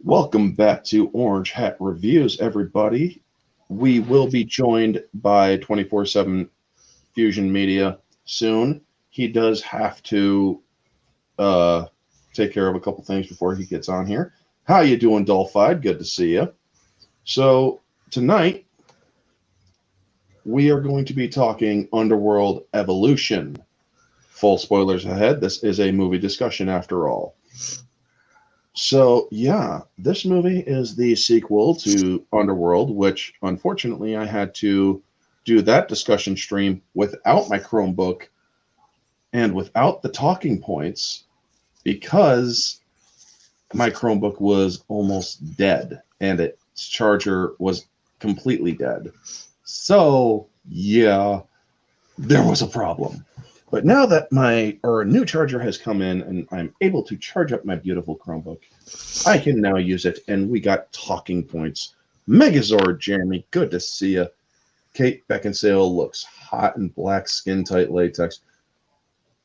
Welcome back to Orange Hat Reviews, everybody. We will be joined by 24/7 Fusion Media soon. He does have to take care of a couple things before he gets on here. How you doing, Dolphide? Good to see you. So tonight we are going to be talking Underworld Evolution. Full spoilers ahead. This is a movie discussion after all. So, yeah, this movie is the sequel to Underworld, which unfortunately I had to do that discussion stream without my Chromebook and without the talking points because my Chromebook was almost dead and its charger was completely dead. So, yeah, there was a problem. But now that a new charger has come in and I'm able to charge up my beautiful Chromebook, I can now use it, and we got talking points. Megazord, Jeremy, good to see you. Kate Beckinsale looks hot in black skin-tight latex.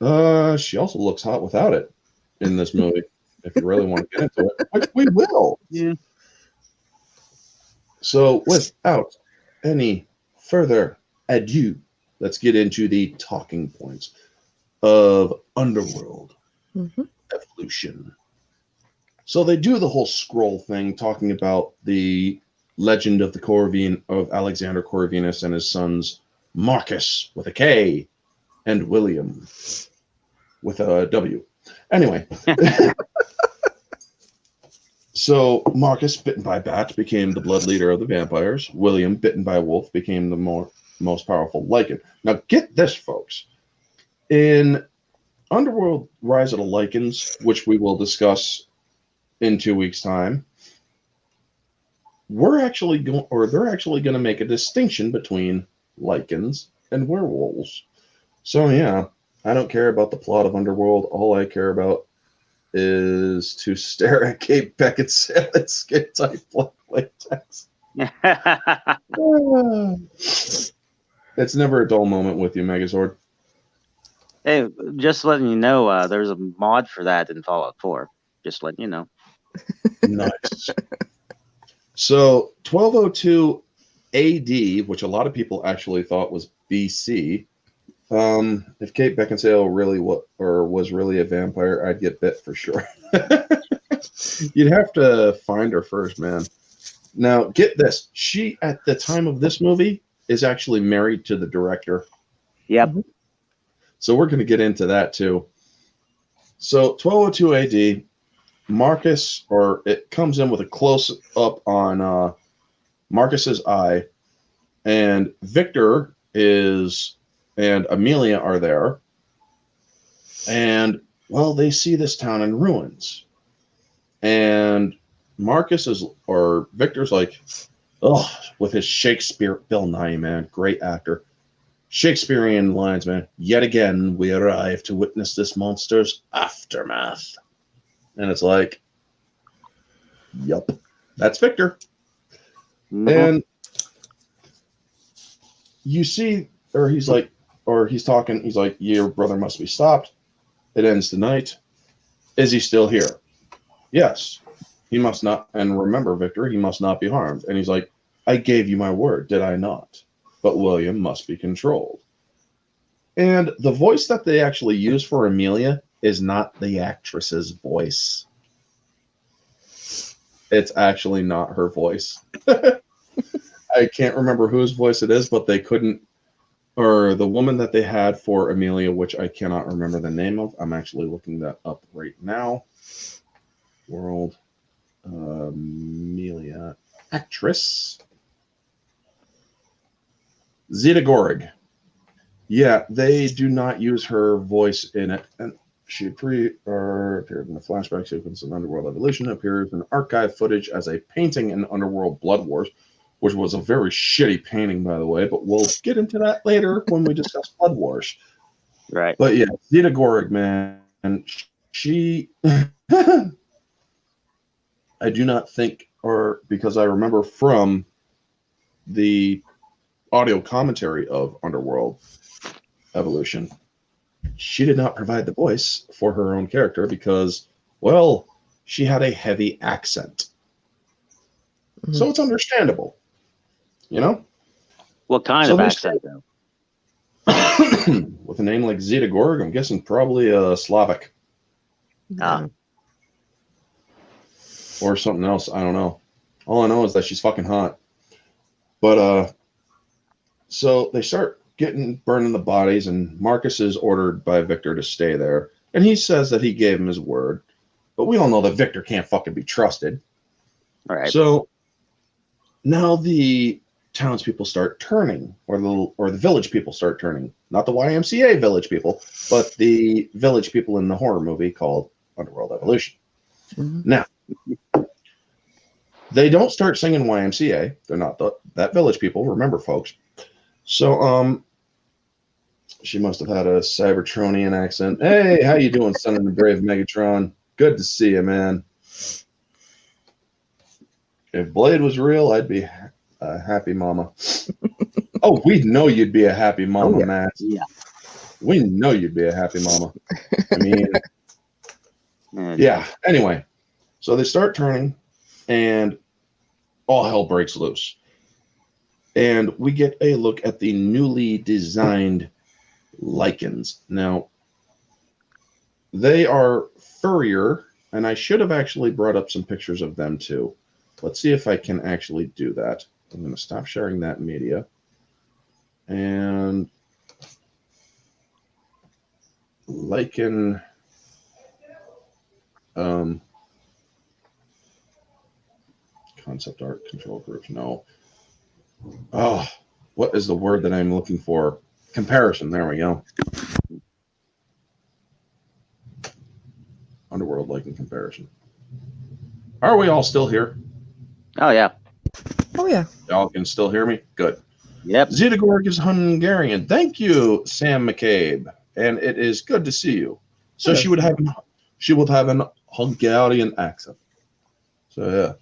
She also looks hot without it in this movie, if you really want to get into it, which we will. Yeah. So without any further ado, let's get into the talking points of Underworld Evolution. So they do the whole scroll thing, talking about the legend of of Alexander Corvinus and his sons Markus with a K and William with a W. Anyway, so Markus, bitten by bat, became the blood leader of the vampires. William, bitten by a wolf, became the most powerful Lycan. Now, get this, folks. In Underworld Rise of the Lycans, which we will discuss in 2 weeks' time, they're actually going to make a distinction between Lycans and werewolves. So, yeah, I don't care about the plot of Underworld. All I care about is to stare at Kate Beckinsale and skin-tight black latex. It's never a dull moment with you, Megazord. Hey, just letting you know, there's a mod for that in Fallout 4. Just letting you know. Nice. So 1202 AD, which a lot of people actually thought was BC. If Kate Beckinsale was really a vampire, I'd get bit for sure. You'd have to find her first, man. Now, get this. She, at the time of this movie, is actually married to the director. Yep. So we're going to get into that too. So 1202 AD, Markus, or it comes in with a close up on Marcus's eye, and Viktor and Amelia are there, and well, they see this town in ruins, and Viktor's like, oh, with his Shakespeare, Bill Nye, man, great actor. Shakespearean lines, man. Yet again, we arrive to witness this monster's aftermath. And it's like, yup, that's Viktor. Mm-hmm. And you see, he's talking, he's like, your brother must be stopped. It ends tonight. Is he still here? Yes. He must not, and remember, Viktor, he must not be harmed. And he's like, I gave you my word, did I not? But William must be controlled. And the voice that they actually use for Amelia is not the actress's voice. It's actually not her voice. I can't remember whose voice it is, but they couldn't, or the woman that they had for Amelia, which I cannot remember the name of. I'm actually looking that up right now. World Amelia actress. Zeta Gorig. Yeah, they do not use her voice in it. And she appeared in the flashback sequence of Underworld Evolution, appears in archive footage as a painting in Underworld Blood Wars, which was a very shitty painting, by the way, but we'll get into that later when we discuss Blood Wars. Right. But yeah, Zeta Gorig, man, and she... I do not think, or because I remember from the audio commentary of Underworld Evolution, she did not provide the voice for her own character because, well, she had a heavy accent. So it's understandable, you know? What kind of accent, though? With a name like Zeta Gorg, I'm guessing probably Slavic. Or something else. I don't know. All I know is that she's fucking hot. But, so they start burning the bodies, and Markus is ordered by Viktor to stay there. And he says that he gave him his word. But we all know that Viktor can't fucking be trusted. All right. So now the townspeople start turning, or the village people start turning. Not the YMCA village people, but the village people in the horror movie called Underworld Evolution. Now, they don't start singing YMCA. They're not that village people. Remember, folks. So, she must have had a Cybertronian accent. Hey, how you doing, son of the brave Megatron? Good to see you, man. If Blade was real, I'd be a happy mama. Oh, we know you'd be a happy mama, Matt. Yeah. We know you'd be a happy mama. I mean, yeah. Anyway, so they start turning, and all hell breaks loose. And we get a look at the newly designed lichens. Now, they are furrier, and I should have actually brought up some pictures of them too. Let's see if I can actually do that. I'm going to stop sharing that media. And lichen concept art control group. No. Oh, what is the word that I'm looking for? Comparison. There we go. Underworld lichen comparison. Are we all still here? Oh, yeah. Oh, yeah. Y'all can still hear me? Good. Yep. Zeta Gorg is Hungarian. Thank you, Sam McCabe. And it is good to see you. So she would have an Hungarian accent. So yeah.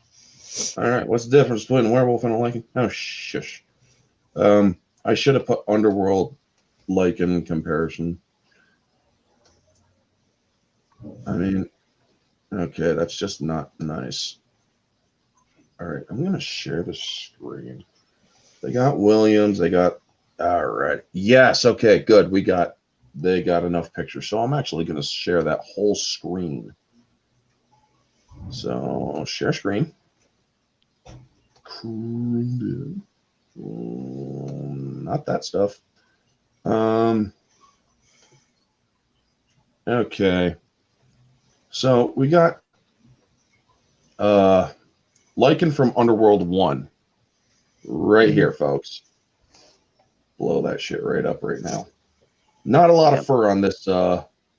All right. What's the difference between a werewolf and a lichen? Oh shush. I should have put Underworld lichen comparison. I mean, okay, that's just not nice. All right, I'm gonna share the screen. They got Williams. They got. All right. Yes. Okay. Good. They got enough pictures. So I'm actually going to share that whole screen. So share screen. Not that stuff. Okay. So we got lichen from Underworld 1. Right here, folks. Blow that shit right up right now. Not a lot of fur on this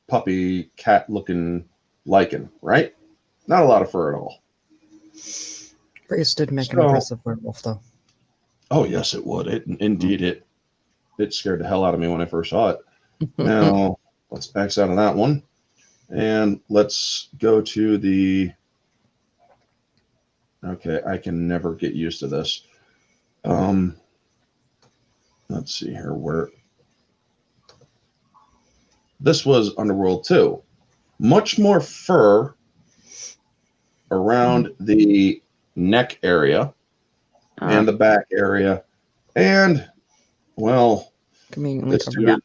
puppy cat looking lichen, right? Not a lot of fur at all. Brace did make an impressive werewolf, though. Oh yes, it would. Indeed it scared the hell out of me when I first saw it. Now let's X out of that one, and let's go to the. Okay, I can never get used to this. Let's see here. Where this was Underworld 2. Much more fur around the neck area and the back area. And, well, this dude,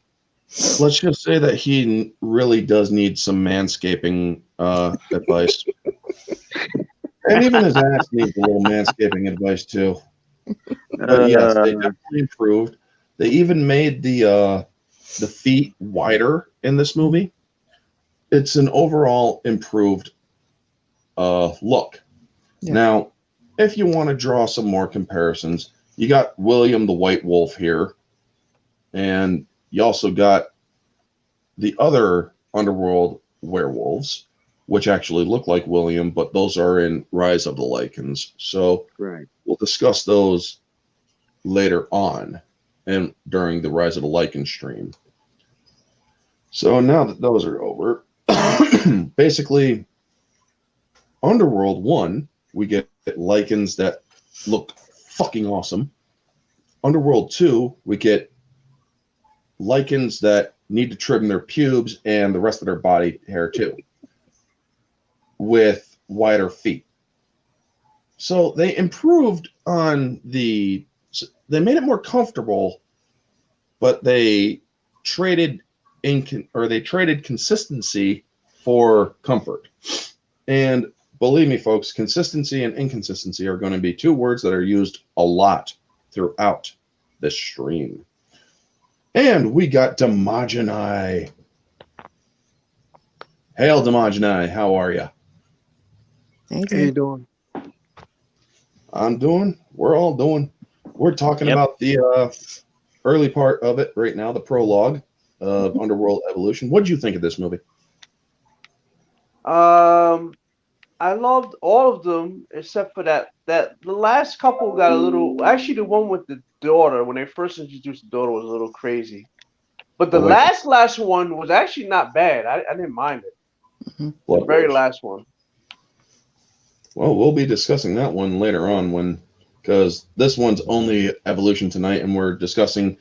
let's just say that he really does need some manscaping advice. And even his ass needs a little manscaping advice, too. But yes, they definitely improved. They even made the feet wider in this movie. It's an overall improved look. Yeah. Now, if you want to draw some more comparisons, you got William the White Wolf here, and you also got the other Underworld werewolves, which actually look like William, but those are in Rise of the Lichens. So we'll discuss those later on and during the Rise of the Lichen stream. So now that those are over, basically, Underworld 1, we get lichens that look fucking awesome. Underworld 2, we get lichens that need to trim their pubes and the rest of their body hair too, with wider feet. So they improved on they made it more comfortable, but they traded consistency for comfort. And believe me, folks, consistency and inconsistency are going to be two words that are used a lot throughout this stream. And we got Demogeny. Hail, Demogeny. How are you? Thank How you. you doing? I'm doing. We're all doing. We're talking Yep. about the early part of it right now, the prologue of Underworld Evolution. What did you think of this movie? I loved all of them except for that the last couple got a little. Actually, the one with the daughter, when they first introduced the daughter, was a little crazy. But the last one was actually not bad. I didn't mind it. The very last one. Well, we'll be discussing that one later on because this one's only Evolution tonight, and we're discussing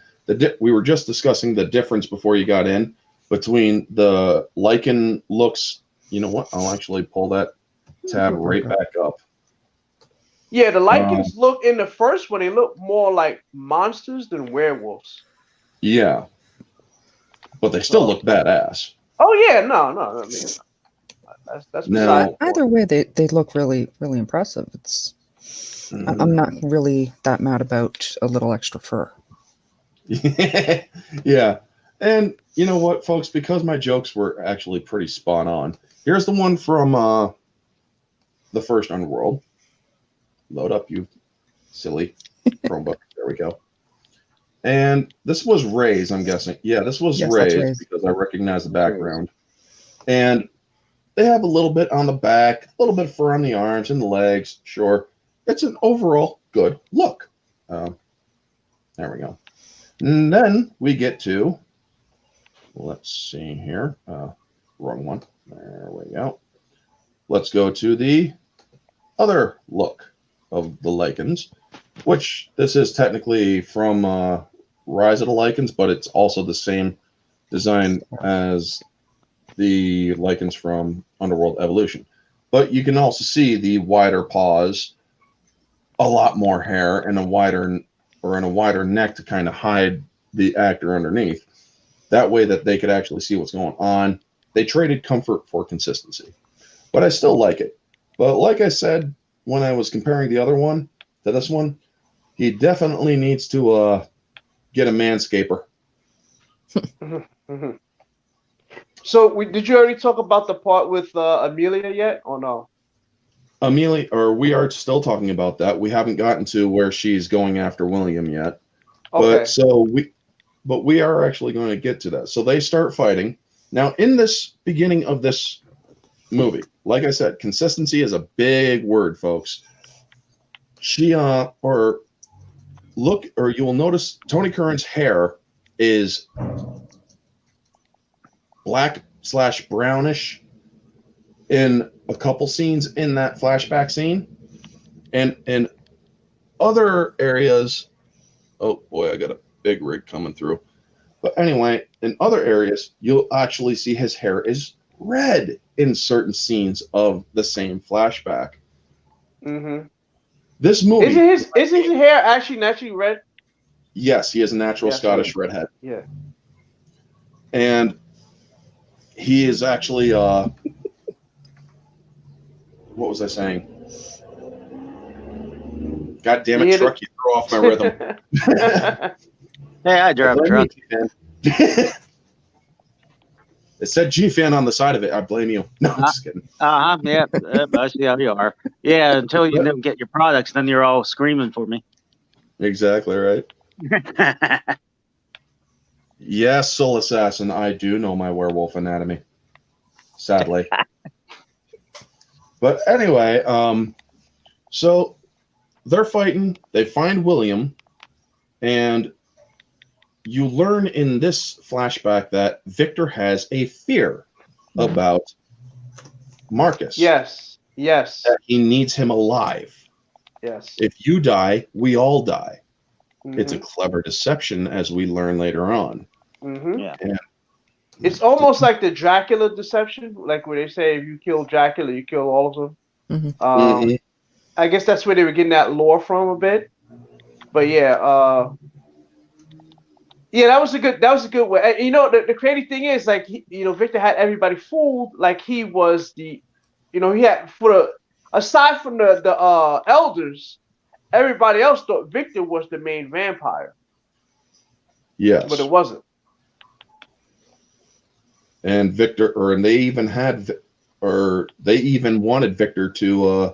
we were just discussing the difference before you got in between the Lycan looks. You know what? I'll actually pull that tab right back up. Yeah, the Lycans look in the first one. They look more like monsters than werewolves. Yeah, but they still look badass. Oh yeah, no. I mean, that's Now, Either way, they look really, really impressive. I'm not really that mad about a little extra fur. Yeah. And you know what, folks? Because my jokes were actually pretty spot on. Here's the one from the first Underworld. Load up, you silly Chromebook. There we go. And this was Ray's, I'm guessing. Yeah, this was Yes, that's Ray's Ray's. because I recognize the background. And they have a little bit on the back, a little bit of fur on the arms and the legs. Sure. It's an overall good look. There we go. And then we get to, let's see here. Wrong one. There we go. Let's go to the other look of the Lycans, which this is technically from Rise of the Lycans, but it's also the same design as the Lycans from Underworld Evolution. But you can also see the wider paws, a lot more hair, and a wider neck to kind of hide the actor underneath. That way that they could actually see what's going on. They traded comfort for consistency. But I still like it. But like I said, when I was comparing the other one to this one, he definitely needs to get a manscaper. So, did you already talk about the part with Amelia yet, or no? Amelia, or we are still talking about that. We haven't gotten to where she's going after William yet. Okay. But we are actually going to get to that. So they start fighting. Now, in this beginning of this movie, like I said, consistency is a big word, folks. You will notice Tony Curran's hair is black/brownish in a couple scenes in that flashback scene. And in other areas, oh boy, I got a big rig coming through. But anyway, in other areas, you'll actually see his hair is red in certain scenes of the same flashback. Mm-hmm. This movie isn't his hair actually naturally red? Yes, he is a natural Scottish redhead. Yeah. And he is actually what was I saying? God damn it, truck, you throw off my rhythm. Hey, I drive a truck. It said G-Fan on the side of it. I blame you. No, I'm just kidding. Yeah, I see how you are. Yeah, until you don't get your products, then you're all screaming for me. Exactly right. Yes, Soul Assassin, I do know my werewolf anatomy. Sadly. But anyway, so they're fighting. They find William, and you learn in this flashback that Viktor has a fear about Markus. Yes. That he needs him alive. Yes. If you die, we all die. Mm-hmm. It's a clever deception, as we learn later on. Mm-hmm. Yeah. And it's almost like the Dracula deception, like where they say if you kill Dracula, you kill all of them. Mm-hmm. I guess that's where they were getting that lore from a bit. But yeah, yeah, that was a good way. And, the crazy thing is, like, Victor had everybody fooled, like he was he had aside from the elders, everybody else thought Victor was the main vampire, Yes. but it wasn't. And they even wanted Victor to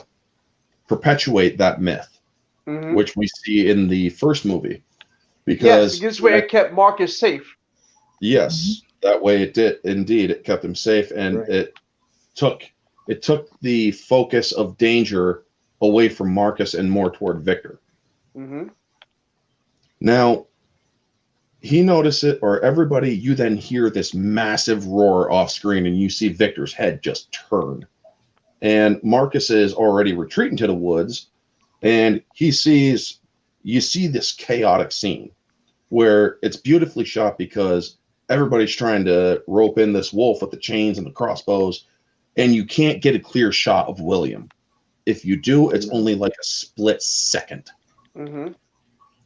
perpetuate that myth, which we see in the first movie. Because this way it kept Markus safe. Yes, that way it did. Indeed, it kept him safe, and it took the focus of danger away from Markus and more toward Viktor. Now, he noticed it, or everybody, you then hear this massive roar off screen, and you see Victor's head just turn. And Markus is already retreating to the woods, and you see this chaotic scene where it's beautifully shot because everybody's trying to rope in this wolf with the chains and the crossbows, and you can't get a clear shot of William. If you do, it's only like a split second.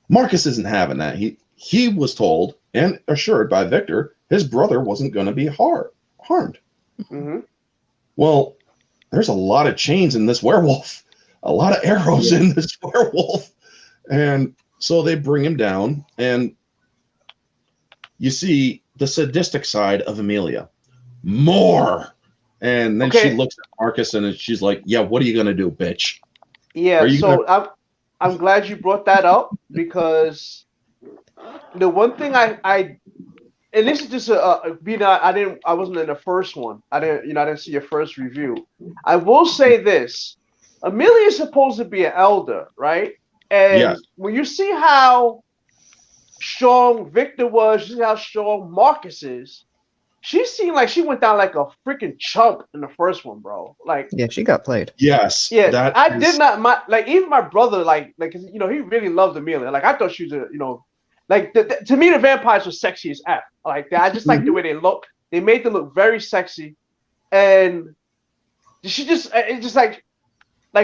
Markus isn't having that. He was told and assured by Viktor his brother wasn't going to be harmed. Well, there's a lot of chains in this werewolf, a lot of arrows in this werewolf, and so they bring him down, and you see the sadistic side of Amelia. More. And then she looks at Markus, and she's like, yeah, what are you going to do, bitch? Yeah, I'm glad you brought that up, because the one thing I and this is just I wasn't in the first one. I didn't see your first review. I will say this. Amelia is supposed to be an elder, right? And when you see how strong Viktor was, you see how strong Markus is, she seemed like she went down like a freaking chump in the first one, bro. Like, yeah, she got played. Yes. Yeah, did not even my brother, like he really loved Amelia. Like, I thought she was to me the vampires were sexy as F. Like, I just like the way they look. They made them look very sexy, and she it's just like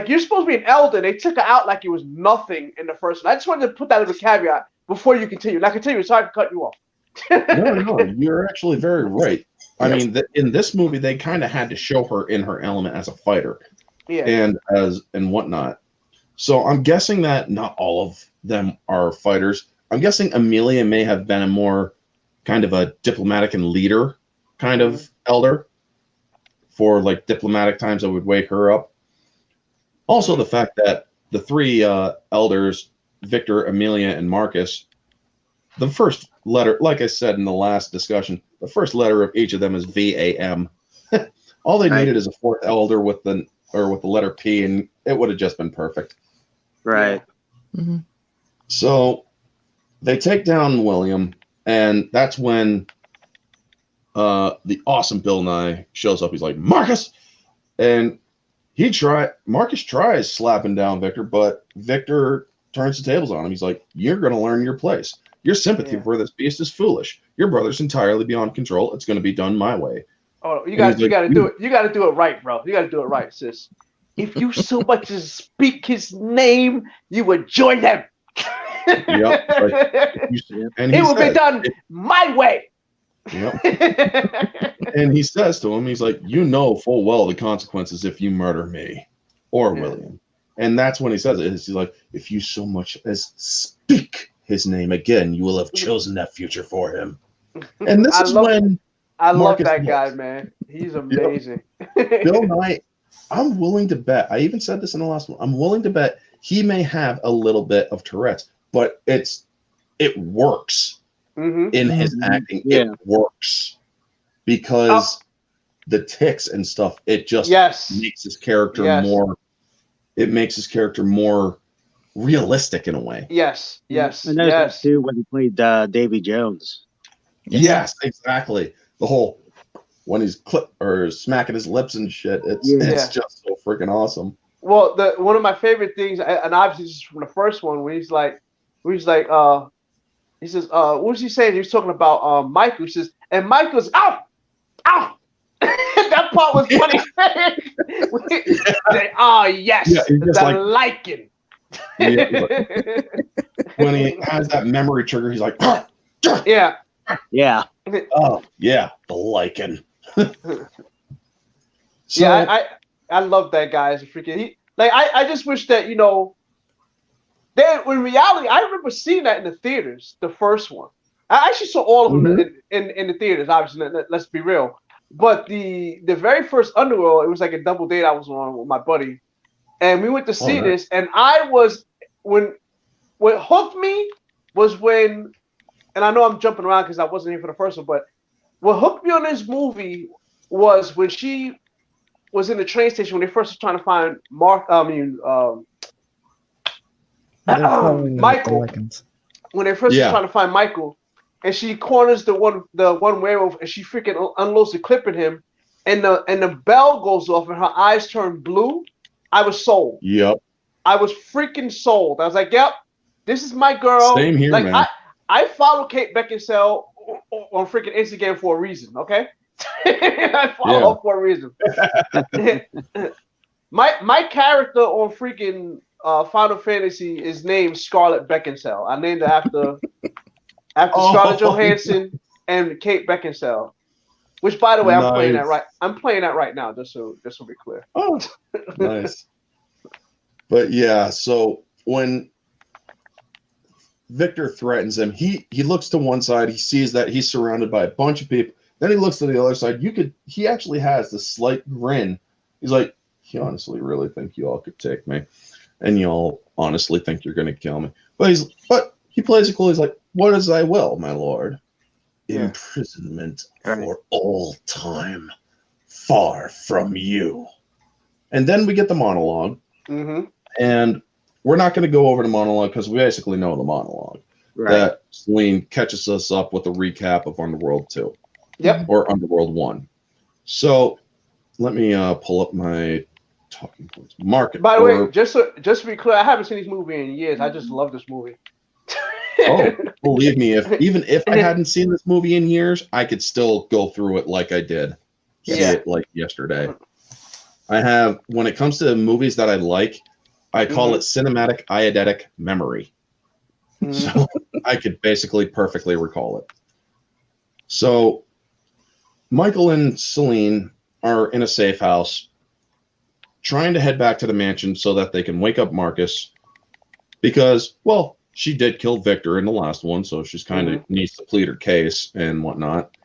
you're supposed to be an elder. They took her out like it was nothing in the first one. I just wanted to put that as a caveat before you continue. And I continue. Sorry to cut you off. No, you're actually very right. I mean, in this movie, they kind of had to show her in her element as a fighter, and whatnot. So I'm guessing that not all of them are fighters. I'm guessing Amelia may have been a more kind of a diplomatic and leader kind of elder. For like diplomatic times, I would wake her up. Also, the fact that the three elders, Viktor, Amelia, and Markus, the first letter, like I said in the last discussion, the first letter of each of them is VAM. All they needed is a fourth elder with the letter P, and it would have just been perfect. Right. So they take down William, and that's when the awesome Bill Nye shows up. He's like, Markus! And Markus tries slapping down Viktor, but Viktor turns the tables on him. He's like, you're going to learn your place. Your sympathy for this beast is foolish. Your brother's entirely beyond control. It's going to be done my way. Oh, you got to do it. You got to do it right, bro. You got to do it right, sis. If you so much as speak his name, you would join them. Yep. It will be done my way. Yep. And he says to him, he's like, you know full well the consequences if you murder me or William. And that's when he says it. He's like, if you so much as speak his name again, you will have chosen that future for him. And this is when I love that guy, man. He's amazing. Bill Nye, I'm willing to bet, I even said this in the last one, I'm willing to bet he may have a little bit of Tourette's, but it works in his acting. Yeah. It works because the tics and stuff, it just makes his character more realistic in a way. Yes. And that too when he played Davy Jones. Yes, exactly. The whole when he's smacking his lips and shit, it's just so freaking awesome. Well, one of my favorite things, and obviously this is from the first one, where he says, what was he saying? He was talking about Michael. He says, and Michael's ow. That part was funny. Yes, Yeah, he's just the like- liking. Yeah, when he has that memory trigger, he's like, Yeah. Yeah. oh yeah, the lichen. So, Yeah, I love that guy as a freaking I just wish that, you know, they in reality, I remember seeing that in the theaters, the first one. I actually saw all of them in the theaters, obviously, let's be real. But the very first Underworld, it was like a double date I was on with my buddy. And we went to see this, and what hooked me was when, and I know I'm jumping around because I wasn't here for the first one, but what hooked me on this movie was when she was in the train station when they first were trying to find Michael. When they first were trying to find Michael, and she corners the one werewolf, and she freaking unloads the clip at him, and the bell goes off, and her eyes turn blue. I was sold. Yep. I was freaking sold. I was like, yep, this is my girl. Same here, like, man. I follow Kate Beckinsale on freaking Instagram for a reason, okay? I follow her for a reason. my character on freaking Final Fantasy is named Scarlett Beckinsale. I named it after Scarlett Johansson and Kate Beckinsale. Which, by the way, I'm playing that right. I'm playing that right now, just so we're clear. Oh, nice. But yeah, so when Viktor threatens him, he looks to one side. He sees that he's surrounded by a bunch of people. Then he looks to the other side. He actually has this slight grin. He's like, "You honestly really think you all could take me, and you all honestly think you're going to kill me?" But he plays it cool. He's like, "What as I will, my lord. Imprisonment for all time, far from you." And then we get the monologue. Mm-hmm. And we're not going to go over the monologue because we basically know the monologue. Right. That Celine catches us up with a recap of Underworld 2. Yep. Or Underworld 1. So let me pull up my talking points. Market. By the way, just to be clear, I haven't seen this movie in years. I just love this movie. Oh, believe me, if I hadn't seen this movie in years, I could still go through it like I did. See it like yesterday. I have, when it comes to movies that I like, I call it cinematic eidetic memory. So I could basically perfectly recall it. So Michael and Celine are in a safe house trying to head back to the mansion so that they can wake up Markus because, well, she did kill Viktor in the last one, so she's kind of needs to plead her case and whatnot.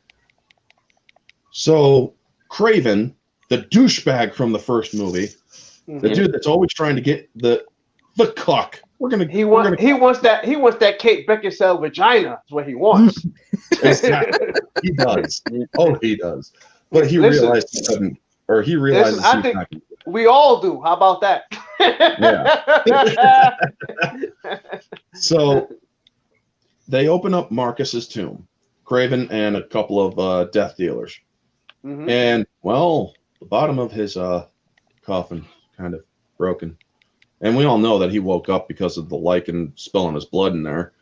So Craven, the douchebag from the first movie, the dude that's always trying to get the cuck. He wants that Kate Beckinsale vagina. Is what he wants. Exactly. He does. Oh, he does. But he realized he couldn't, or he realizes I think we all do. How about that? Yeah. So they open up Markus's tomb, Craven and a couple of death dealers, and well, the bottom of his coffin kind of broken, and we all know that he woke up because of the lichen spilling his blood in there.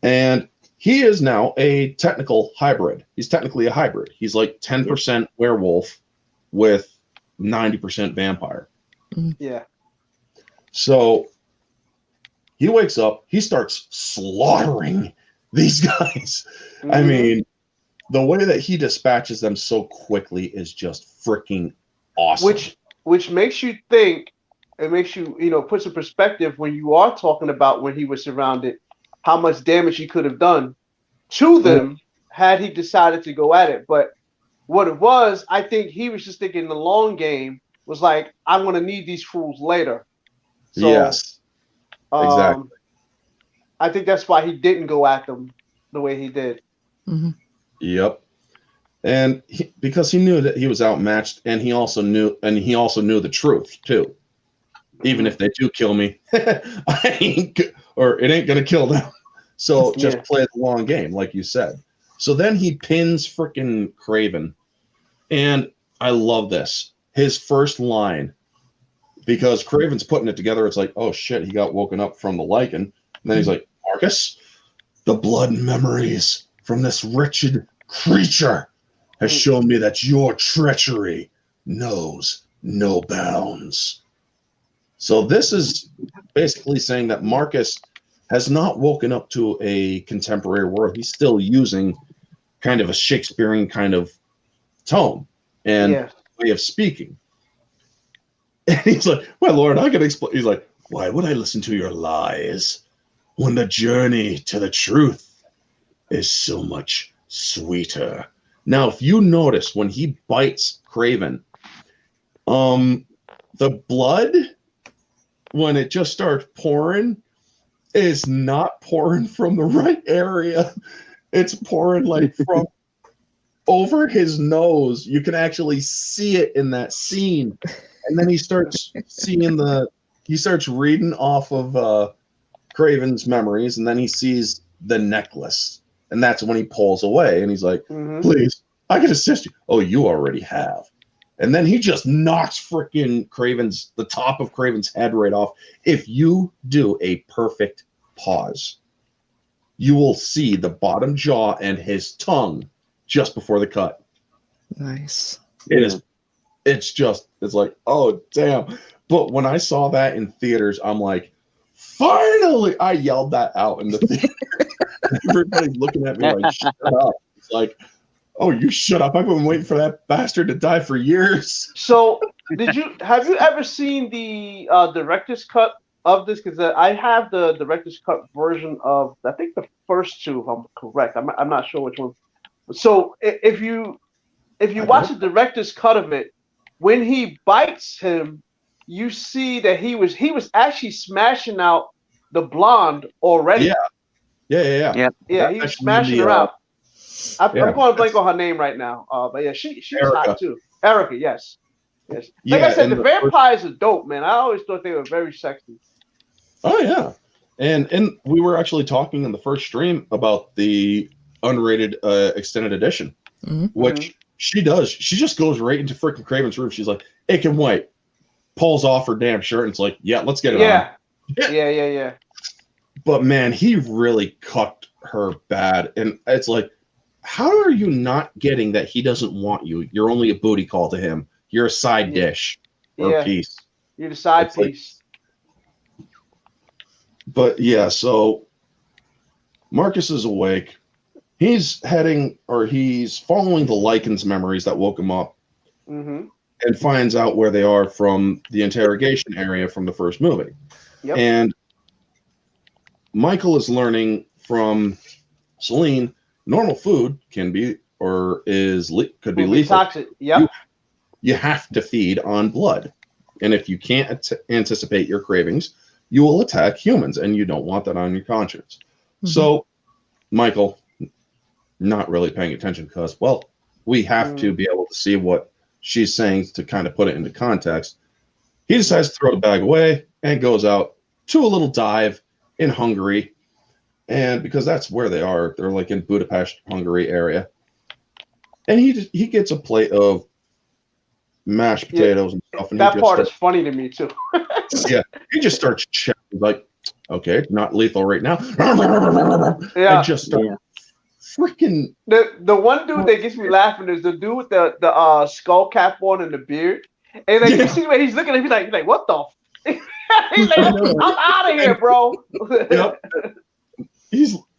And he is now a technical hybrid. He's technically a hybrid. He's like 10% werewolf with 90% vampire. Yeah. So he wakes up, he starts slaughtering these guys. I mean, the way that he dispatches them so quickly is just freaking awesome. Which makes you think, it makes you, puts in perspective when you are talking about when he was surrounded, how much damage he could have done to them had he decided to go at it. But what it was, I think he was just thinking the long game was like, I'm going to need these fools later. So, yes, exactly. I think that's why he didn't go at them the way he did. Yep. And because he knew that he was outmatched, and he also knew the truth too. Even if they do kill me, it ain't gonna kill them. So just play the long game, like you said. So then he pins freaking Craven, and I love this. His first line, because Craven's putting it together, it's like, oh shit, he got woken up from the lichen, and then he's like, Markus, the blood memories from this wretched creature. has shown me that your treachery knows no bounds. So this is basically saying that Markus has not woken up to a contemporary world. He's still using kind of a Shakespearean kind of tone and way of speaking. And he's like, my lord, I can explain. He's like, why would I listen to your lies when the journey to the truth is so much sweeter? Now, if you notice when he bites Craven, the blood, when it just starts pouring, is not pouring from the right area. It's pouring like from over his nose. You can actually see it in that scene. And then he starts reading off of Craven's memories, and then he sees the necklace. And that's when he pulls away, and he's like, please, I can assist you. Oh, you already have. And then he just knocks freaking the top of Craven's head right off. If you do a perfect pause, you will see the bottom jaw and his tongue just before the cut. Nice. It's like, oh, damn. But when I saw that in theaters, I'm like, finally! I yelled that out in the theater. Everybody's looking at me like, shut up. It's like, oh, you shut up. I've been waiting for that bastard to die for years. So, have you ever seen the director's cut of this? Because I have the director's cut version of, I think, the first two, if I'm correct. I'm not sure which one. So, if you watch the director's cut of it, when he bites him, you see that he was actually smashing out the blonde already. Yeah. He was smashing her out. I'm going to blank on her name right now. But yeah, she's hot too. Erica, yes. Like I said, the vampires are dope, man. I always thought they were very sexy. Oh yeah, and we were actually talking in the first stream about the unrated extended edition, which she does. She just goes right into freaking Craven's room. She's like, "Hey, Kim White," pulls off her damn shirt, and it's like, "Yeah, let's get it on." Yeah. But man, he really cucked her bad, and it's like, how are you not getting that he doesn't want you? You're only a booty call to him. You're a side dish or piece. You're the side piece. But yeah, so Markus is awake. He's following the Lycan's memories that woke him up, and finds out where they are from the interrogation area from the first movie. And Michael is learning from Celine, normal food can be could be lethal. Toxic. Yep. You have to feed on blood, and if you can't anticipate your cravings, you will attack humans, and you don't want that on your conscience. So Michael, not really paying attention because, well, we have to be able to see what she's saying to kind of put it into context. He decides to throw the bag away and goes out to a little dive in Hungary. And because that's where they are, they're like in Budapest, Hungary area. And he gets a plate of mashed potatoes and stuff. And that part is funny to me too. He just starts checking, like, okay, not lethal right now. And just starts freaking. The one dude that gets me laughing is the dude with the skull cap on and the beard. And like you see where he's looking at him, he's like, what the? He's like, I'm out of here, bro.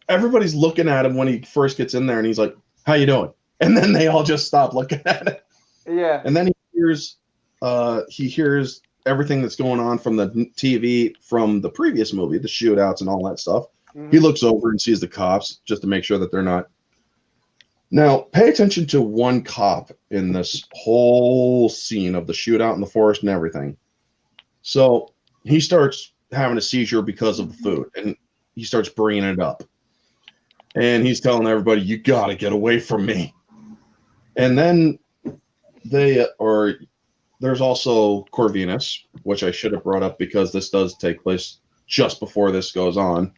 Everybody's looking at him when he first gets in there, and he's like, how you doing? And then they all just stop looking at it. Yeah. And then he hears everything that's going on from the TV from the previous movie, the shootouts and all that stuff. He looks over and sees the cops just to make sure that they're not. Now, pay attention to one cop in this whole scene of the shootout in the forest and everything. So he starts having a seizure because of the food, and he starts bringing it up. And he's telling everybody, you got to get away from me. And then there's also Corvinus, which I should have brought up because this does take place just before this goes on.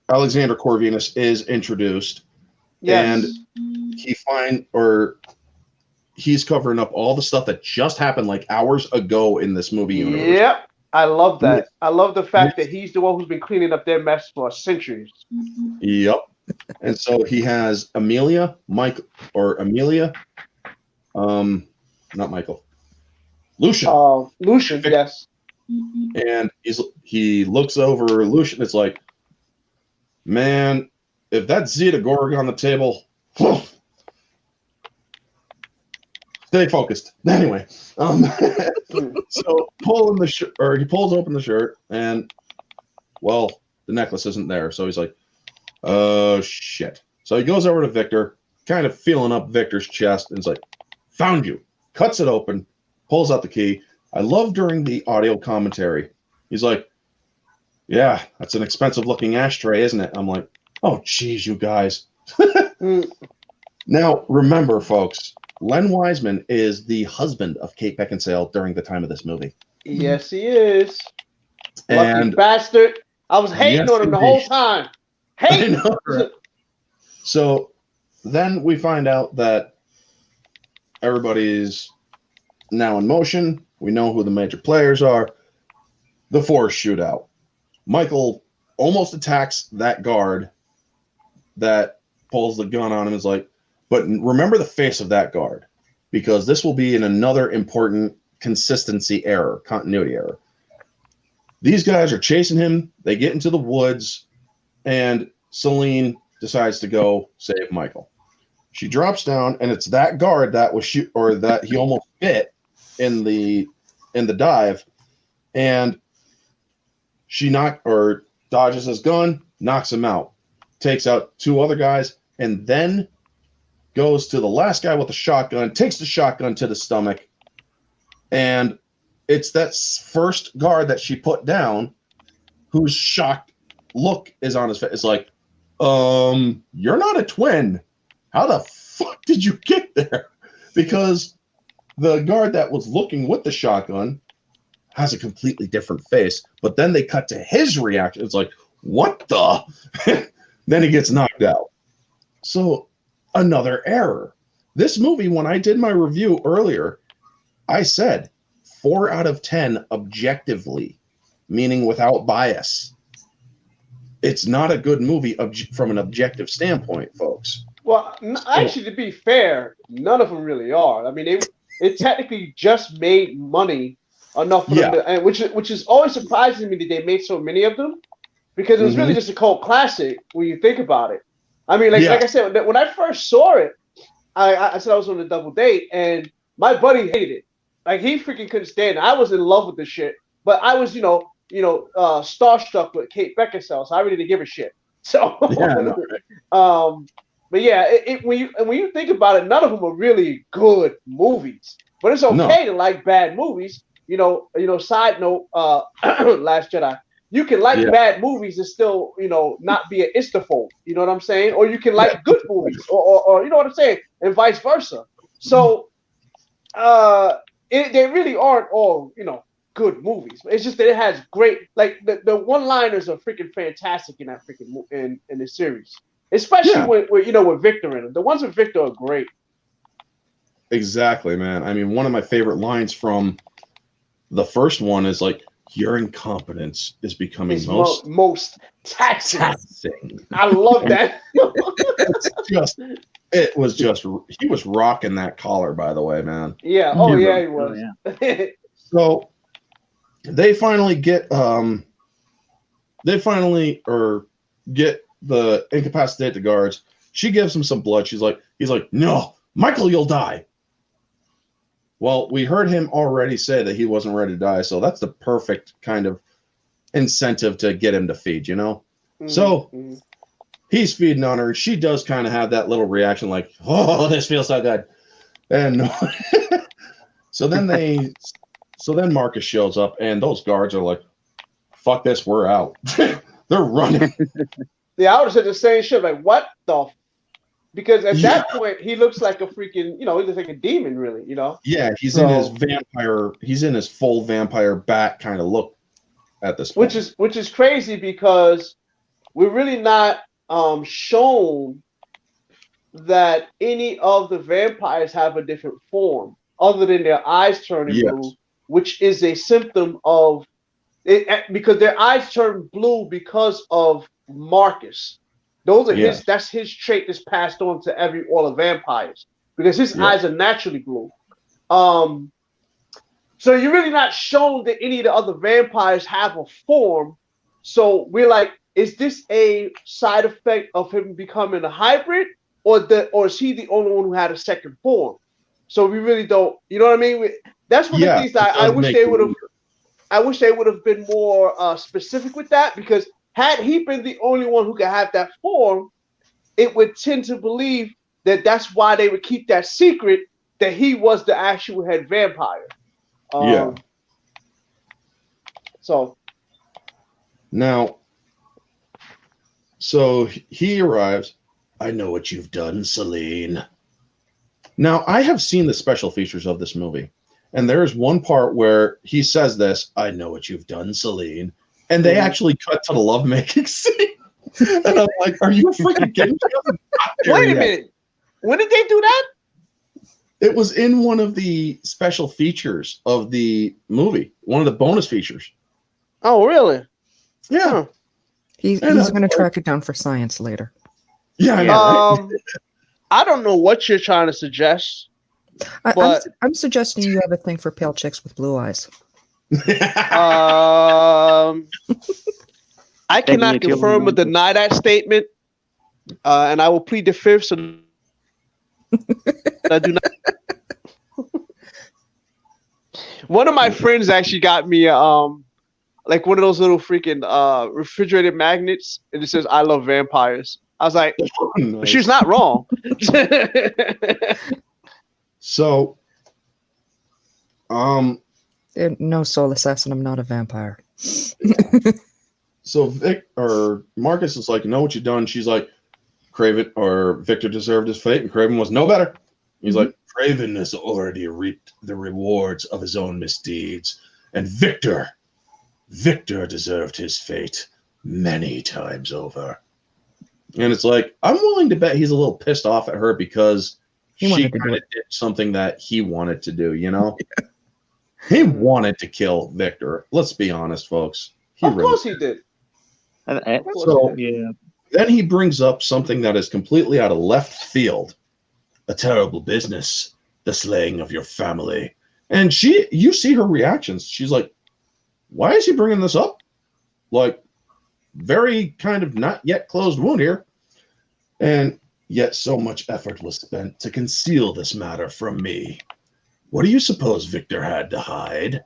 Alexander Corvinus is introduced, and he's covering up all the stuff that just happened like hours ago in this movie universe. Yep, I love that. I love the fact that he's the one who's been cleaning up their mess for centuries. Yep. And so he has Amelia, not Michael, Lucian. Lucian, yes. And he looks over Lucian. It's like, man, if that's Zeta Gorg on the table, stay focused. Anyway, so he pulls open the shirt, and well, the necklace isn't there. So he's like, oh shit. So he goes over to Viktor, kind of feeling up Viktor's chest, and is like, found you. Cuts it open, pulls out the key. I love during the audio commentary, he's like, yeah, that's an expensive looking ashtray, isn't it? I'm like, oh geez, you guys. Now remember, folks, Len Wiseman is the husband of Kate Beckinsale during the time of this movie. Yes, he is. And lucky bastard. I was hating on him the whole time. Hating. Right? So then we find out that everybody's now in motion. We know who the major players are. The force shootout. Michael almost attacks that guard that pulls the gun on him. Is like, but remember the face of that guard, because this will be in another important consistency error, continuity error. These guys are chasing him. They get into the woods, and Celine decides to go save Michael. She drops down, and it's that guard that was that he almost hit in the dive, and she dodges his gun, knocks him out, takes out two other guys, and then goes to the last guy with the shotgun, takes the shotgun to the stomach, and it's that first guard that she put down whose shocked look is on his face. It's like, you're not a twin. How the fuck did you get there? Because the guard that was looking with the shotgun has a completely different face, but then they cut to his reaction. It's like, what the? Then he gets knocked out. So another error. This movie, when I did my review earlier, I said 4 out of 10 objectively, meaning without bias. It's not a good movie from an objective standpoint, folks. Well, actually, to be fair, none of them really are. I mean, it technically just made money enough for them to, and which is always surprising to me that they made so many of them, because it was really just a cult classic when you think about it. I mean, like I said, when I first saw it, I said I was on a double date, and my buddy hated it. Like, he freaking couldn't stand it. I was in love with the shit, but I was, starstruck with Kate Beckinsale, so I really didn't give a shit. So, but yeah, when you think about it, none of them are really good movies. But it's okay to like bad movies. Side note, Last Jedi. You can like bad movies and still, not be an istaphobe. You know what I'm saying? Or you can like good movies, or you know what I'm saying, and vice versa. So, they really aren't all, good movies. It's just that it has great, like the one-liners are freaking fantastic in that freaking in the series, especially with Viktor in them. The ones with Viktor are great. Exactly, man. I mean, one of my favorite lines from the first one is like, your incompetence is becoming most taxing. I love that. He was rocking that collar, by the way, man. Yeah. Oh yeah, he was. Oh, yeah. So they finally get the incapacitate the guards. She gives him some blood. He's like, no, Michael, you'll die. Well, we heard him already say that he wasn't ready to die, so that's the perfect kind of incentive to get him to feed, So he's feeding on her. She does kind of have that little reaction like, oh, this feels so good. And so then Markus shows up, and those guards are like, fuck this, we're out. They're running. Yeah, I would have said the same shit. Like, what the? Because at that point, he looks like a freaking, he looks like a demon, really, Yeah, he's in his full vampire bat kind of look at this point. Which is crazy, because we're really not shown that any of the vampires have a different form other than their eyes turning blue, which is a symptom of it, because their eyes turn blue because of Markus. Those are his. That's his trait that's passed on to all the vampires because his eyes are naturally blue. So you're really not shown that any of the other vampires have a form. So we're like, is this a side effect of him becoming a hybrid, or is he the only one who had a second form? So we really don't. You know what I mean? That's one of the things that I wish they would have. I wish they would have been more specific with that, because had he been the only one who could have that form, it would tend to believe that that's why they would keep that secret, that he was the actual head vampire. So now, so he arrives. I know what you've done, Celine. Now, I have seen the special features of this movie, and there is one part where he says this, I know what you've done, Celine, and they actually cut to the lovemaking scene. And I'm like, are you freaking kidding me? Wait a minute. When did they do that? It was in one of the special features of the movie, one of the bonus features. Oh, really? Yeah. He's going to track it down for science later. Yeah, I know. Right? I don't know what you're trying to suggest. I'm suggesting you have a thing for pale chicks with blue eyes. I cannot confirm or deny that statement, and I will plead the fifth. So I do not. One of my friends actually got me like one of those little freaking refrigerated magnets, and it says "I love vampires." I was like, nice. She's not wrong. So, no, Soul Assassin, I'm not a vampire. So Markus is like, know what you've done. She's like, Craven or Viktor deserved his fate, and Craven was no better. He's like, Craven has already reaped the rewards of his own misdeeds, and Viktor deserved his fate many times over. And it's like, I'm willing to bet he's a little pissed off at her because she kind of did something that he wanted to do, you know? He wanted to kill Viktor. Let's be honest, folks. Of course he did. So, then he brings up something that is completely out of left field. A terrible business, the slaying of your family. And you see her reactions. She's like, why is he bringing this up? Like, very kind of not yet closed wound here. And yet so much effort was spent to conceal this matter from me. What do you suppose Viktor had to hide?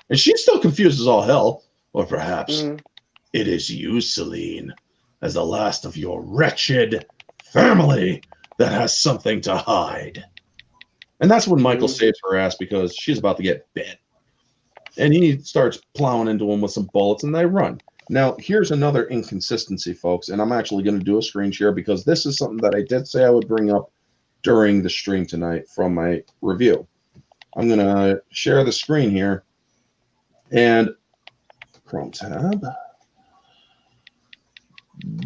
And she's still confused as all hell. Or perhaps it is you, Celine, as the last of your wretched family that has something to hide. And that's when Michael saves her ass because she's about to get bit. And he starts plowing into him with some bullets, and they run. Now, here's another inconsistency, folks, and I'm actually going to do a screen share because this is something that I did say I would bring up during the stream tonight from my review. I'm going to share the screen here, and Chrome tab,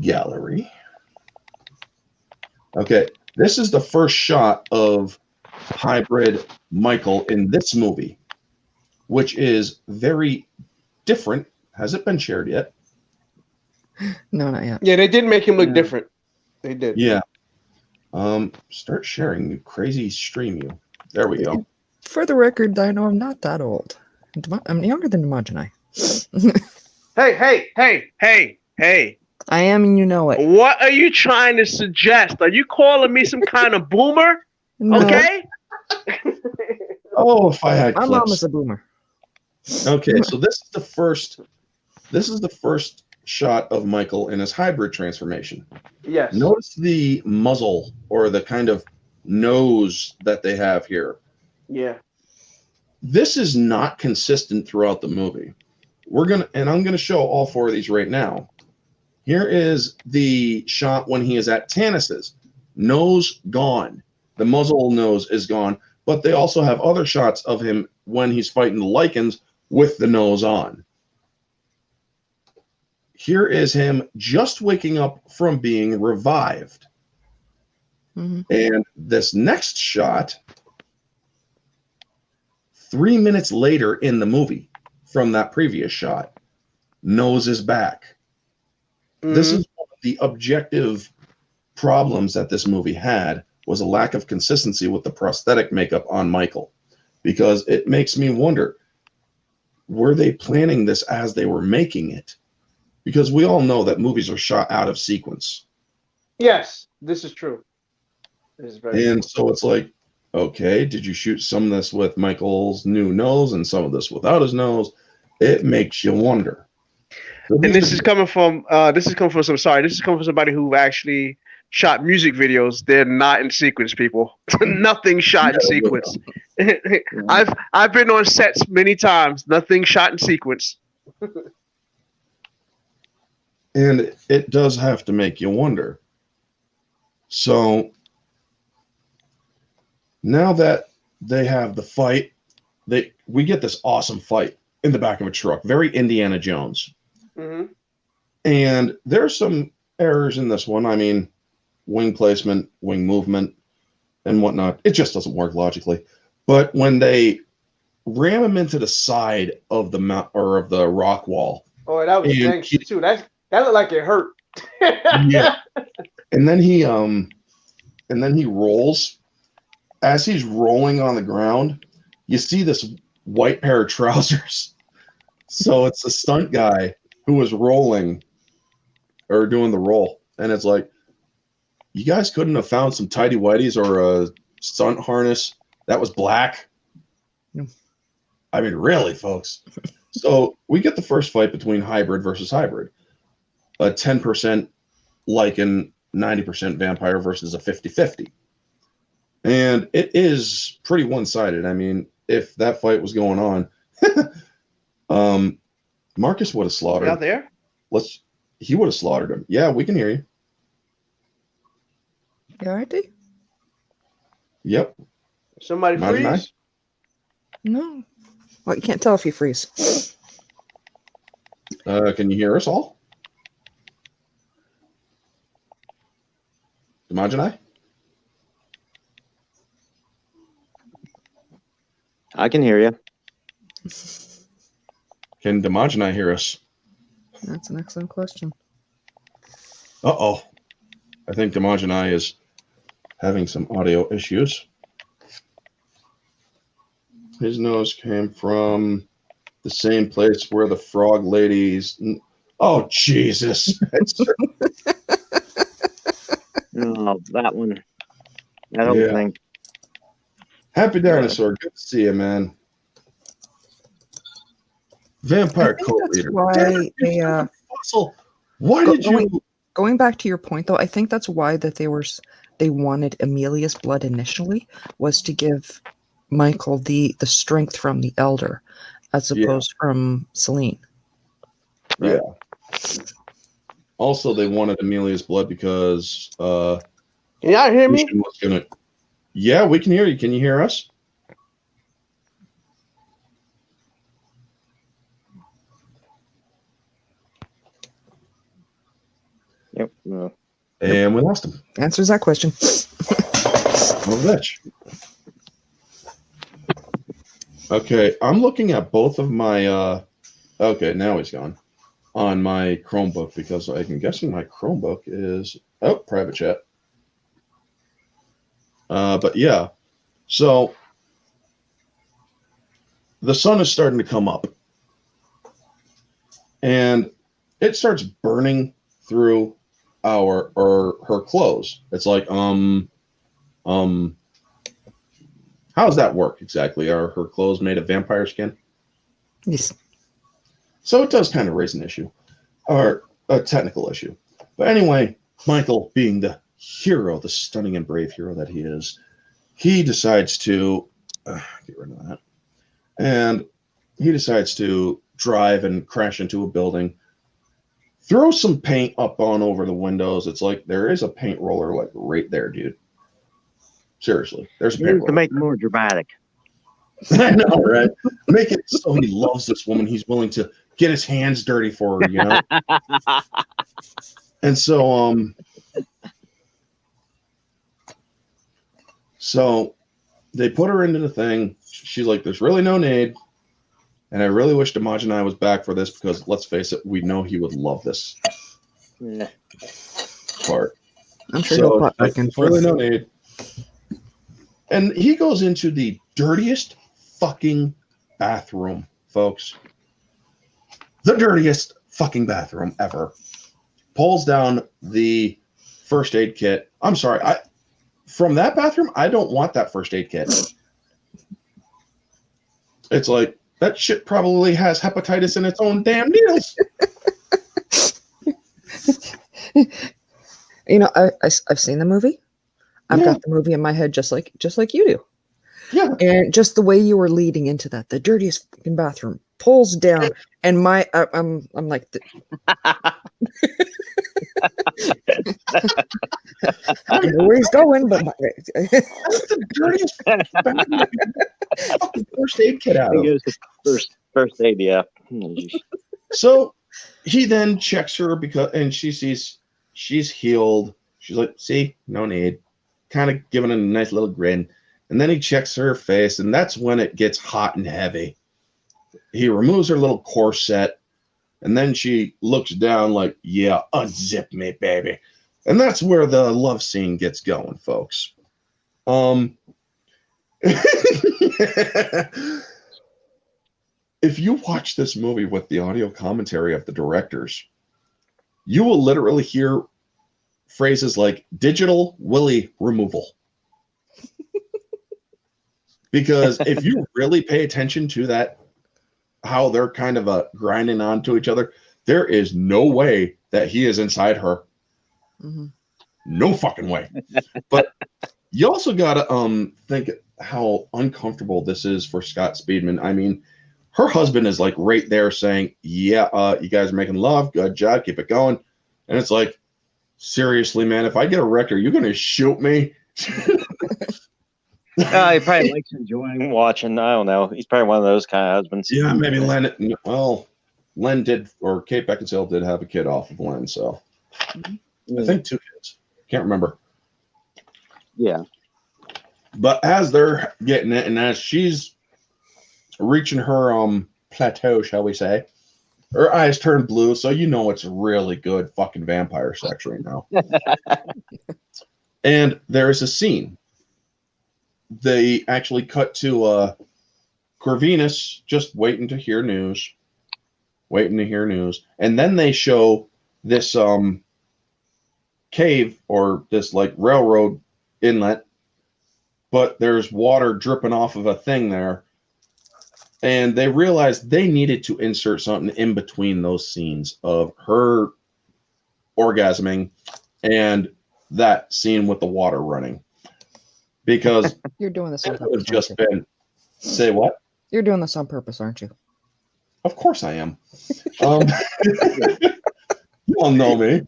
gallery. Okay, this is the first shot of hybrid Michael in this movie, which is very different. Has it been shared yet? No, not yet. Yeah, they did make him look different. They did. Yeah. Start sharing, you crazy stream you. There we go. For the record, I know I'm not that old. I'm younger than Demogeny. Hey. I am, and you know it. What are you trying to suggest? Are you calling me some kind of boomer? No. Okay. Oh, if I had clips. My mom is a boomer. Okay, so this is the first shot of Michael in his hybrid transformation. Yes. Notice the muzzle or the kind of nose that they have here. Yeah. This is not consistent throughout the movie. I'm gonna show all four of these right now. Here is the shot when he is at Tannis's. Nose gone. The muzzle nose is gone, but they also have other shots of him when he's fighting the Lycans with the nose on. Here is him just waking up from being revived. And this next shot, 3 minutes later in the movie from that previous shot, nose is back. This is one of the objective problems that this movie had was a lack of consistency with the prosthetic makeup on Michael, because it makes me wonder, were they planning this as they were making it? Because we all know that movies are shot out of sequence. Yes, this is true. This is very And true. so it's like, okay, did you shoot some of this with Michael's new nose and some of this without his nose? It makes you wonder. So And this is coming from This is coming from somebody who actually shot music videos. They're not in sequence, people. Nothing shot in sequence. I've been on sets many times. Nothing shot in sequence. And it does have to make you wonder. So now that they have the fight, we get this awesome fight in the back of a truck, very Indiana Jones. Mm-hmm. And there's some errors in this one. I mean, wing placement, wing movement, and whatnot. It just doesn't work logically. But when they ram him into the side of the of the rock wall. Oh, that was gangster too. That looked like it hurt. Yeah. And then he rolls. As he's rolling on the ground, you see this white pair of trousers. So it's a stunt guy who was rolling or doing the roll. And it's like, you guys couldn't have found some tidy whities or a stunt harness that was black? No. I mean, really, folks. So we get the first fight between hybrid versus hybrid. A 10% lichen, 90% vampire versus a 50-50. And it is pretty one-sided. I mean, if that fight was going on, Markus would have slaughtered. Out there? He would have slaughtered him. Yeah, we can hear you. You all right, D? Yep. Somebody freeze? No. Well, you can't tell if you freeze. Can you hear us all? Imagine I can hear you. Can Demogeny hear us? That's an excellent question. Uh-oh. I think Demogeny is having some audio issues. His nose came from the same place where the frog ladies... Oh, Jesus. Oh, that one. I don't think. Happy Dinosaur. Good to see you, man. Vampire cult leader. Why Why did you... Going back to your point, though, I think that's why that they wanted Amelia's blood initially, was to give Michael the strength from the Elder, as opposed from Celine. Yeah. Also, they wanted Amelia's blood because can y'all hear me? Yeah, we can hear you. Can you hear us? Yep. No. And we lost him. Answers that question. Bitch. Okay, I'm looking at both of my okay, now he's gone. On my Chromebook, because I'm guessing my Chromebook is private chat. But yeah, so the sun is starting to come up, and it starts burning through her clothes. It's like how does that work exactly? Are her clothes made of vampire skin? Yes. So it does kind of raise an issue, or a technical issue. But anyway, Michael, being the hero, the stunning and brave hero that he is, he decides to get rid of that. And he decides to drive and crash into a building, throw some paint up on over the windows. It's like there is a paint roller like right there, dude. Seriously, there's a paint roller. To make it more dramatic. I know, right? Make it so he loves this woman. He's willing to get his hands dirty for her, you know? And so they put her into the thing. She's like, there's really no need. And I really wish Demogeny was back for this because, let's face it, we know he would love this. Yeah. part. I'm sure he'll pop back and it's forth. really no need. And he goes into the dirtiest fucking bathroom, folks. The dirtiest fucking bathroom ever. Pulls down the first aid kit. I'm sorry. From that bathroom, I don't want that first aid kit. It's like, that shit probably has hepatitis in its own damn needles. You know, I've seen the movie. I've got the movie in my head just like you do. Yeah. And just the way you were leading into that, the dirtiest fucking bathroom pulls down, and I'm like, I don't know where he's going, but That's the dirtiest bathroom. Fucking first aid kit out of. First aid, yeah. So he then checks her and she sees she's healed. She's like, see, no need. Kind of giving a nice little grin. And then he checks her face, and that's when it gets hot and heavy. He removes her little corset, and then she looks down like, yeah, unzip me, baby. And that's where the love scene gets going, folks. If you watch this movie with the audio commentary of the directors, you will literally hear phrases like digital willy removal. Because if you really pay attention to that, how they're kind of grinding onto each other, there is no way that he is inside her. mm-hmm. No fucking way. But you also got to think how uncomfortable this is for Scott Speedman. I mean, her husband is like right there saying, yeah, you guys are making love. Good job. Keep it going. And it's like, seriously, man, if I get a wreck, are you going to shoot me? He probably likes enjoying watching. I don't know. He's probably one of those kind of husbands. Yeah, maybe Len. Well, Len did, or Kate Beckinsale did have a kid off of Len, so I think 2 kids. Can't remember. Yeah. But as they're getting it, and as she's reaching her plateau, shall we say, her eyes turn blue, so you know it's really good fucking vampire sex right now. And there is a scene. They actually cut to Corvinus just waiting to hear news. And then they show this cave or this like railroad inlet, but there's water dripping off of a thing there. And they realized they needed to insert something in between those scenes of her orgasming and that scene with the water running. Because You're doing this on it would have purpose. just been, say what? You're doing this on purpose, aren't you? Of course I am. You all know me.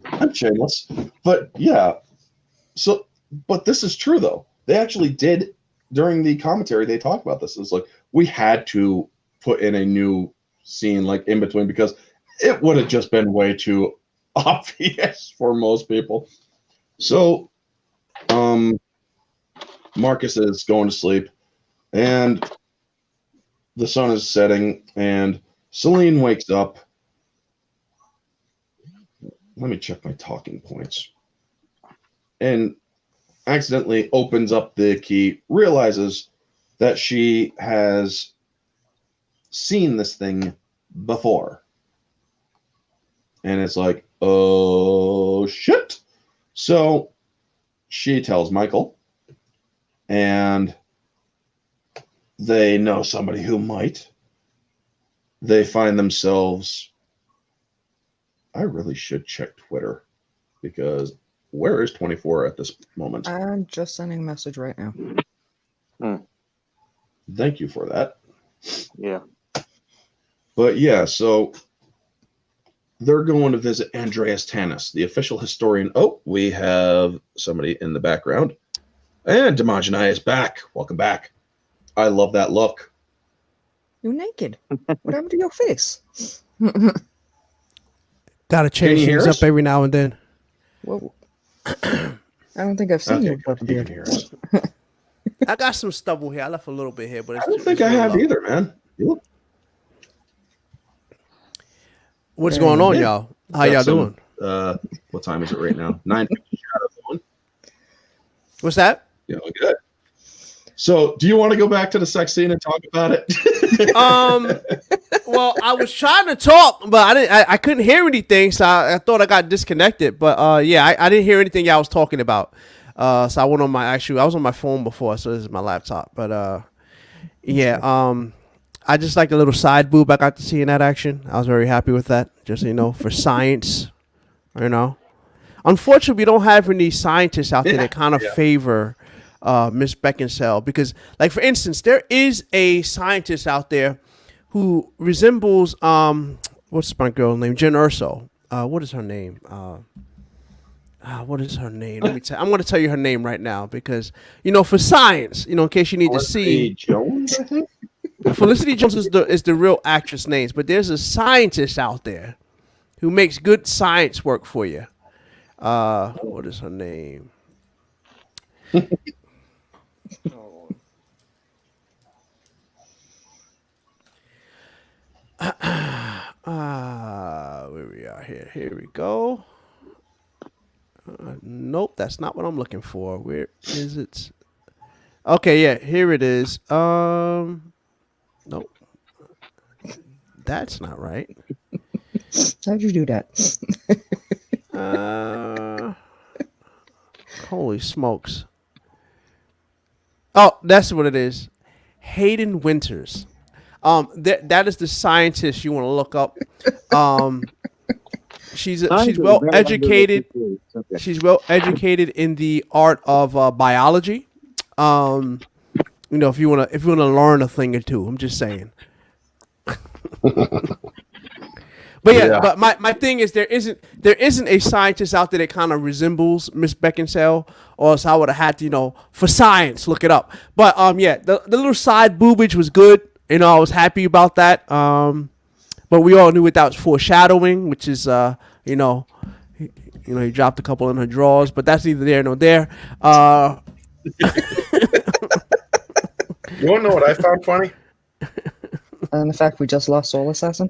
I'm shameless. But yeah. So, but this is true though. They actually did, during the commentary, they talked about this. It's like, we had to put in a new scene like in between because it would have just been way too obvious for most people. So, Markus is going to sleep and the sun is setting and Celine wakes up. Let me check my talking points. And accidentally opens up the key, realizes that she has seen this thing before. And it's like, oh shit. So she tells Michael, and they know somebody who might. They find themselves, I really should check Twitter because where is 24 at this moment? I'm just sending a message right now. Thank you for that. Yeah. But yeah, so they're going to visit Andreas Tanis, the official historian. Oh, we have somebody in the background. And Dimogenai is back. Welcome back. I love that look. You're naked. What happened to your face? Gotta change things up every now and then. Whoa. I don't think I've seen you without the You can beard. hear us. I got some stubble here. I left a little bit here, but I don't think I have either, man. You look What's There going you on, go. y'all? How Got y'all some, doing? what time is it right now? 9:50 shadow zone. What's that? Yeah, good. So, do you want to go back to the sex scene and talk about it? Well, I was trying to talk, but I didn't. I couldn't hear anything, so I thought I got disconnected. But yeah, I didn't hear anything y'all was talking about. So I went on my I was on my phone before, so this is my laptop. But yeah, I just like a little side boob I got to see in that action. I was very happy with that. Just for science, you know. Unfortunately, we don't have any scientists out there that kind of favor Miss Beckinsale because, like, for instance, there is a scientist out there who resembles what's my girl name? Jen Urso. What is her name? What is her name? Let me tell. I'm going to tell you her name right now because for science, in case you need to see. Jones, I think. Felicity Jones is the real actress names, but there's a scientist out there who makes good science work for you. What is her name? Where we are here. Here we go. Nope, that's not what I'm looking for. Where is it? Okay, yeah, here it is. Nope, that's not right. How'd you do that? Holy smokes! Oh, that's what it is. Hayden Winters. That is the scientist you want to look up. She's well educated. Okay. She's well educated in the art of biology. If you wanna learn a thing or two, I'm just saying. But yeah, but my thing is there isn't a scientist out there that kind of resembles Miss Beckinsale, or else I would have had to for science look it up. But yeah, the little side boobage was good. I was happy about that. But we all knew that was foreshadowing, which is he dropped a couple in her drawers, but that's neither there nor there. You want to know what I found funny? And the fact we just lost Soul Assassin.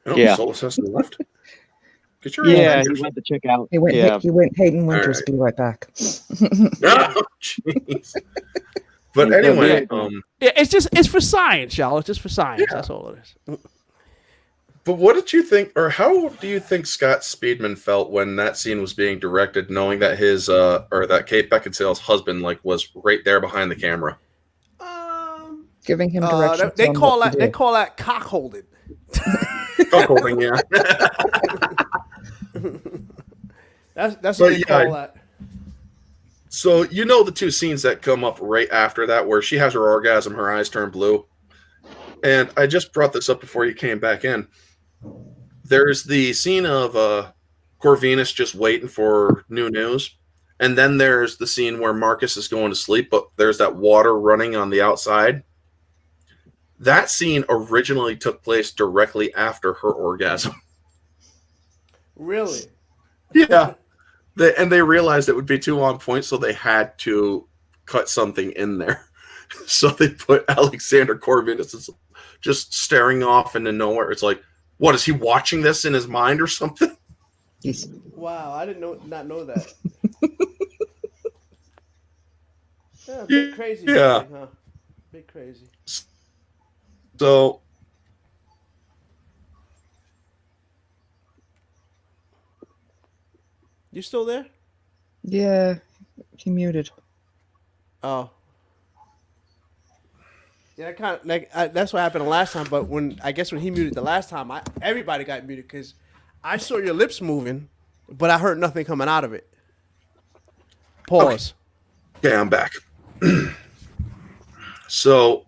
Oh, Yeah. Soul Assassin left. Get your Yeah, ass he back here. went to check out. He went. Yeah. He went. Hayden Winters. right. Be right back. Oh, jeez. But He's so anyway, big. Yeah, it's for science, y'all. It's just for science. Yeah. That's all it is. but what did you think, or how do you think Scott Speedman felt when that scene was being directed, knowing that his or that Kate Beckinsale's husband was right there behind the camera? Giving him directions. They on call what to that do. cock holding. Cuckolding, yeah. That's But what they yeah, call that. So the two scenes that come up right after that, where she has her orgasm, her eyes turn blue, and I just brought this up before you came back in. There's the scene of Corvinus just waiting for new news, and then there's the scene where Markus is going to sleep, but there's that water running on the outside. That scene originally took place directly after her orgasm. Really? Yeah. They realized it would be too on point, so they had to cut something in there. So they put Alexander Corvinus just staring off into nowhere. It's like, what, is he watching this in his mind or something? Wow, I didn't not know that. Yeah, bit crazy. Yeah. Thing, huh? Bit crazy. So You still there? Yeah, he muted. Oh. Yeah, kind of that's what happened the last time. But when he muted the last time, everybody got muted because I saw your lips moving, but I heard nothing coming out of it. Pause. Okay, I'm back. So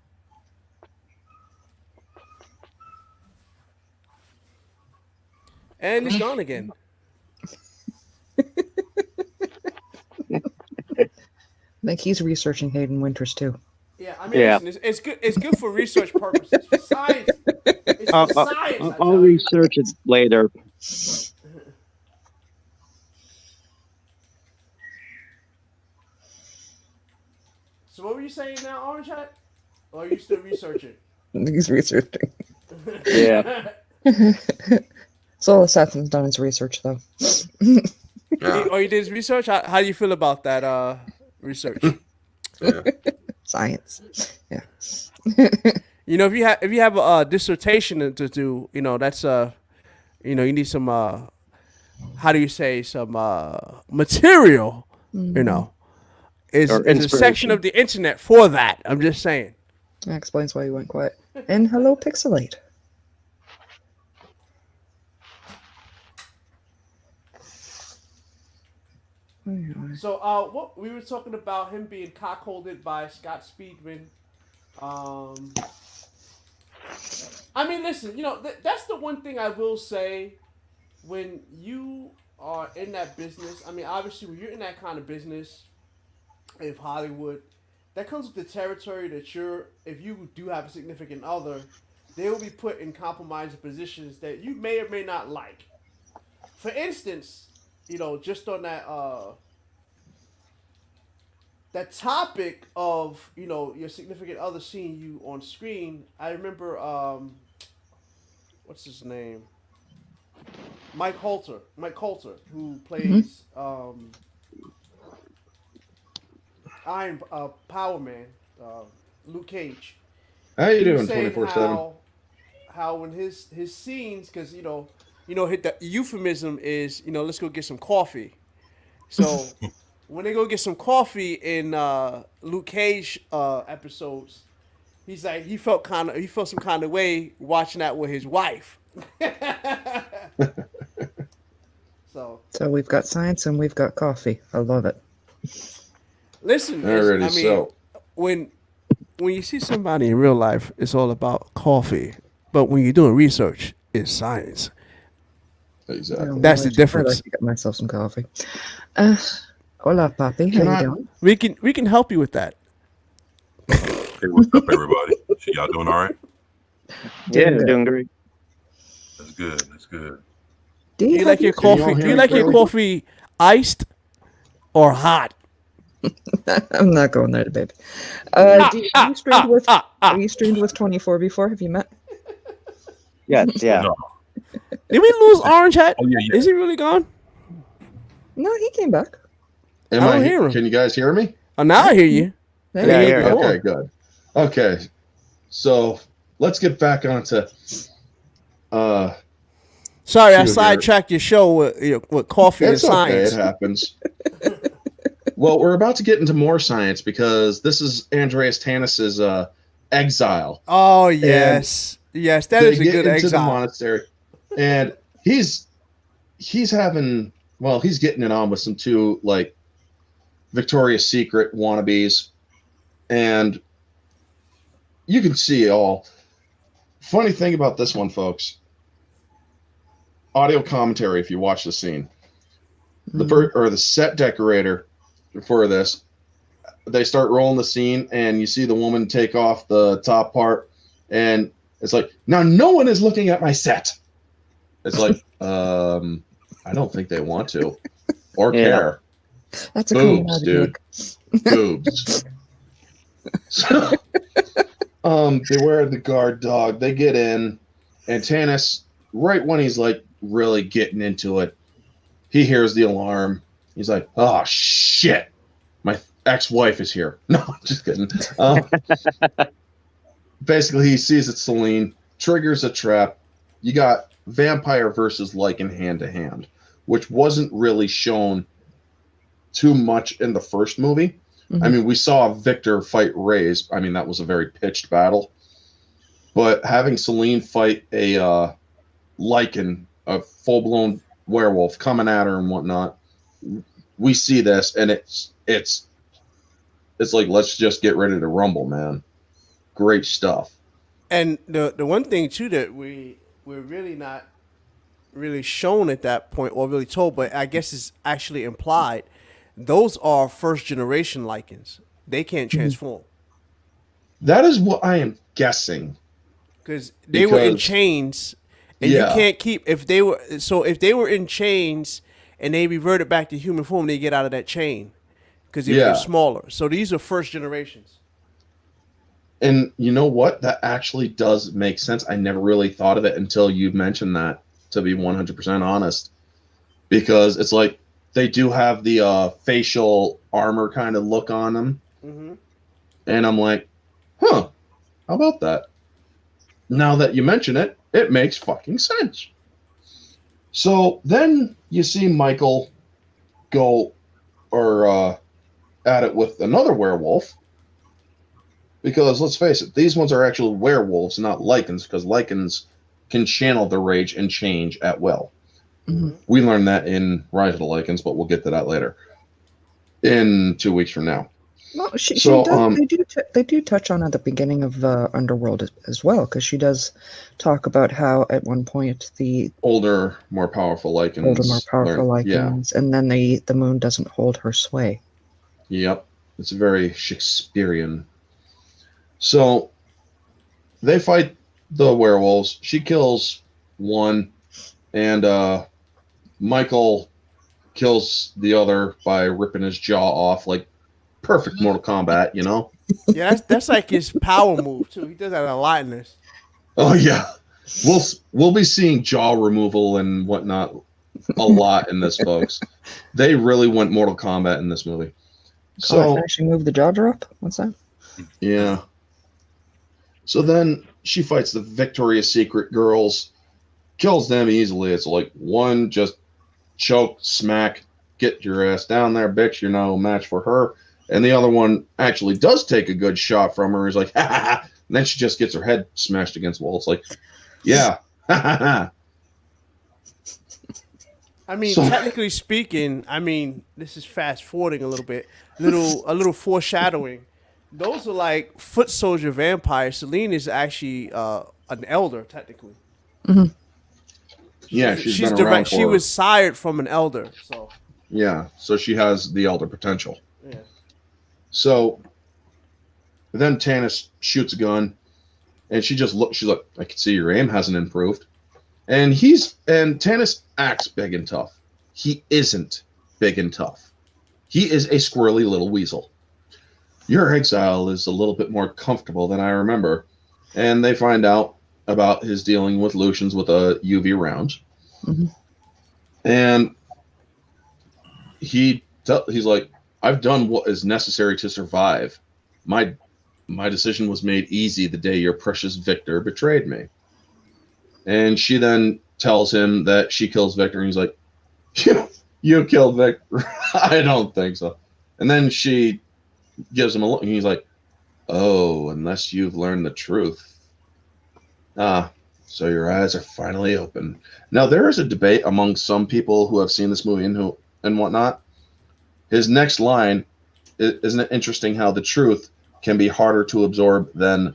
And he's gone again. Like he's researching Hayden Winters too. Yeah, I mean, Yeah. listen, it's good. It's good for research purposes, for science. It's for science. I'll research it later. So what were you saying now, Orange Hat? Or are you still researching? He's researching. Yeah. So all Assassin's done his research, though. Yeah. Oh, you did his research. How do you feel about that research? Yeah. Science. Yeah. You know, if you have a dissertation to do, you know, that's you know, you need some how do you say, some material. You know, is Or a section inspiration. of the internet for that. I'm just saying. That explains why you went quiet. And hello, Pixelate. So, what we were talking about him being cockholded by Scott Speedman. I mean, listen, you know, that's the one thing I will say. When you are in that business, I mean, obviously, when you're in that kind of business, if Hollywood, that comes with the territory that if you do have a significant other, they will be put in compromising positions that you may or may not like. For instance, you know, just on that topic of, you know, your significant other seeing you on screen, I remember what's his name? Mike Coulter, who plays Iron Power Man, Luke Cage. How you He was doing, saying 24/7? how when his scenes, because the euphemism is, you know, let's go get some coffee. So when they go get some coffee in Luke Cage episodes, he's like he felt some kind of way watching that with his wife. So we've got science and we've got coffee. I love it. listen, Alrighty, I mean, when you see somebody in real life, it's all about coffee. But when you're doing research, it's science. Exactly. That's the I'd difference. like to get myself some coffee. Hola, papi. How Can you I- doing? We can help you with that. Hey, what's up, everybody? So y'all doing all right? Yeah, good. doing great. That's good. That's good. Do Do you have like your Can you all coffee? hear Do you me like your clearly? coffee iced or hot? I'm not going there, baby. Have you streamed with 24 before? Have you met? Yes, yeah. No. Did we lose Orange Hat? Oh, yeah. Is he really gone? No, he came back. Am I don't hear him. Can you guys hear me? Oh, now I hear you. There Yeah, you I go. hear you. Okay, good. Okay, so let's get back onto Sorry, I Shoot, sidetracked your show with coffee and it's okay, science. it happens. Well, we're about to get into more science because this is Andreas Tanis's exile. Oh yes, yes, that They is a get good into the exile. monastery, and he's having he's getting it on with some two like Victoria's Secret wannabes, and you can see all. Funny thing about this one, folks. Audio commentary. If you watch the scene, the set decorator for this, they start rolling the scene, and you see the woman take off the top part, and it's like, now no one is looking at my set. It's like, I don't think they want to or Yeah. care. That's a Boobs, coming dude. Boobs. So, they wear the guard dog. They get in, and Tanis, right when he's like really getting into it, he hears the alarm. He's like, "Oh shit, my ex-wife is here." No, I'm just kidding. Basically, he sees it's Celine, triggers a trap. You got vampire versus Lycan hand to hand, which wasn't really shown too much in the first movie. Mhm. I mean, we saw Viktor fight Reyes. I mean, that was a very pitched battle. But having Celine fight a Lycan, a full-blown werewolf coming at her and whatnot, we see this, and it's like, let's just get ready to rumble, man. Great stuff. And the one thing too that we're really not really shown at that point or really told, but I guess is actually implied. Those are first generation Lycans. They can't transform That is what I am guessing. because they were in Because- chains, and Yeah. you can't keep if they were in chains and they reverted back to human form, they get out of that chain because they're Yeah. smaller. So these are first generations. And you know what? That actually does make sense. I never really thought of it until you mentioned that, to be 100% honest. Because it's like they do have the facial armor kind of look on them. Mm-hmm. And I'm like, huh, how about that? Now that you mention it, it makes fucking sense. So then you see Michael go at it with another werewolf. Because let's face it, these ones are actually werewolves, not lichens, because lichens can channel their rage and change at will. Mhm. We learned that in Rise of the Lycans, but we'll get to that later. In 2 weeks from now. Well, she So, does. They do touch on at the beginning of Underworld as well, because she does talk about how at one point the Older, more powerful lichens. older, more powerful Yeah. lichens, and then the moon doesn't hold her sway. Yep. It's very Shakespearean. So they fight the werewolves. She kills one, and Michael kills the other by ripping his jaw off, like perfect Mortal Kombat, you know? Yeah, that's like his power move too. He does that a lot in this. Oh yeah. We'll be seeing jaw removal and whatnot a lot in this, folks. They really went Mortal Kombat in this movie. So Finishing move, the jaw drop. What's that? yeah. So then she fights the Victoria's Secret girls, kills them easily. It's like one just choke, smack, get your ass down there, bitch. You're no match for her. And the other one actually does take a good shot from her. He's like, ha ha ha. And then she just gets her head smashed against the wall. It's like, yeah, ha ha ha. I mean, So- technically speaking, I mean, this is fast forwarding a little bit, a little foreshadowing. Those are like foot soldier vampires. Selene is actually an elder, technically. Mhm. Yeah, she's been around She for- was sired from an elder, so Yeah, so she has the elder potential. yeah. So then Tannis shoots a gun, and she just looks. She's like, "I can see your aim hasn't improved." And Tannis acts big and tough. He isn't big and tough. He is a squirrely little weasel. Your exile is a little bit more comfortable than I remember, and they find out about his dealing with Lucians with a UV round, Mhm. and he's like, "I've done what is necessary to survive. My decision was made easy the day your precious Viktor betrayed me." And she then tells him that she kills Viktor, and he's like, "You killed Viktor?" "I don't think so." And then she gives him a look, and he's like, "Oh, unless you've learned the truth. Ah, so your eyes are finally open." Now, there is a debate among some people who have seen this movie and whatnot. His next line, isn't it interesting how the truth can be harder to absorb than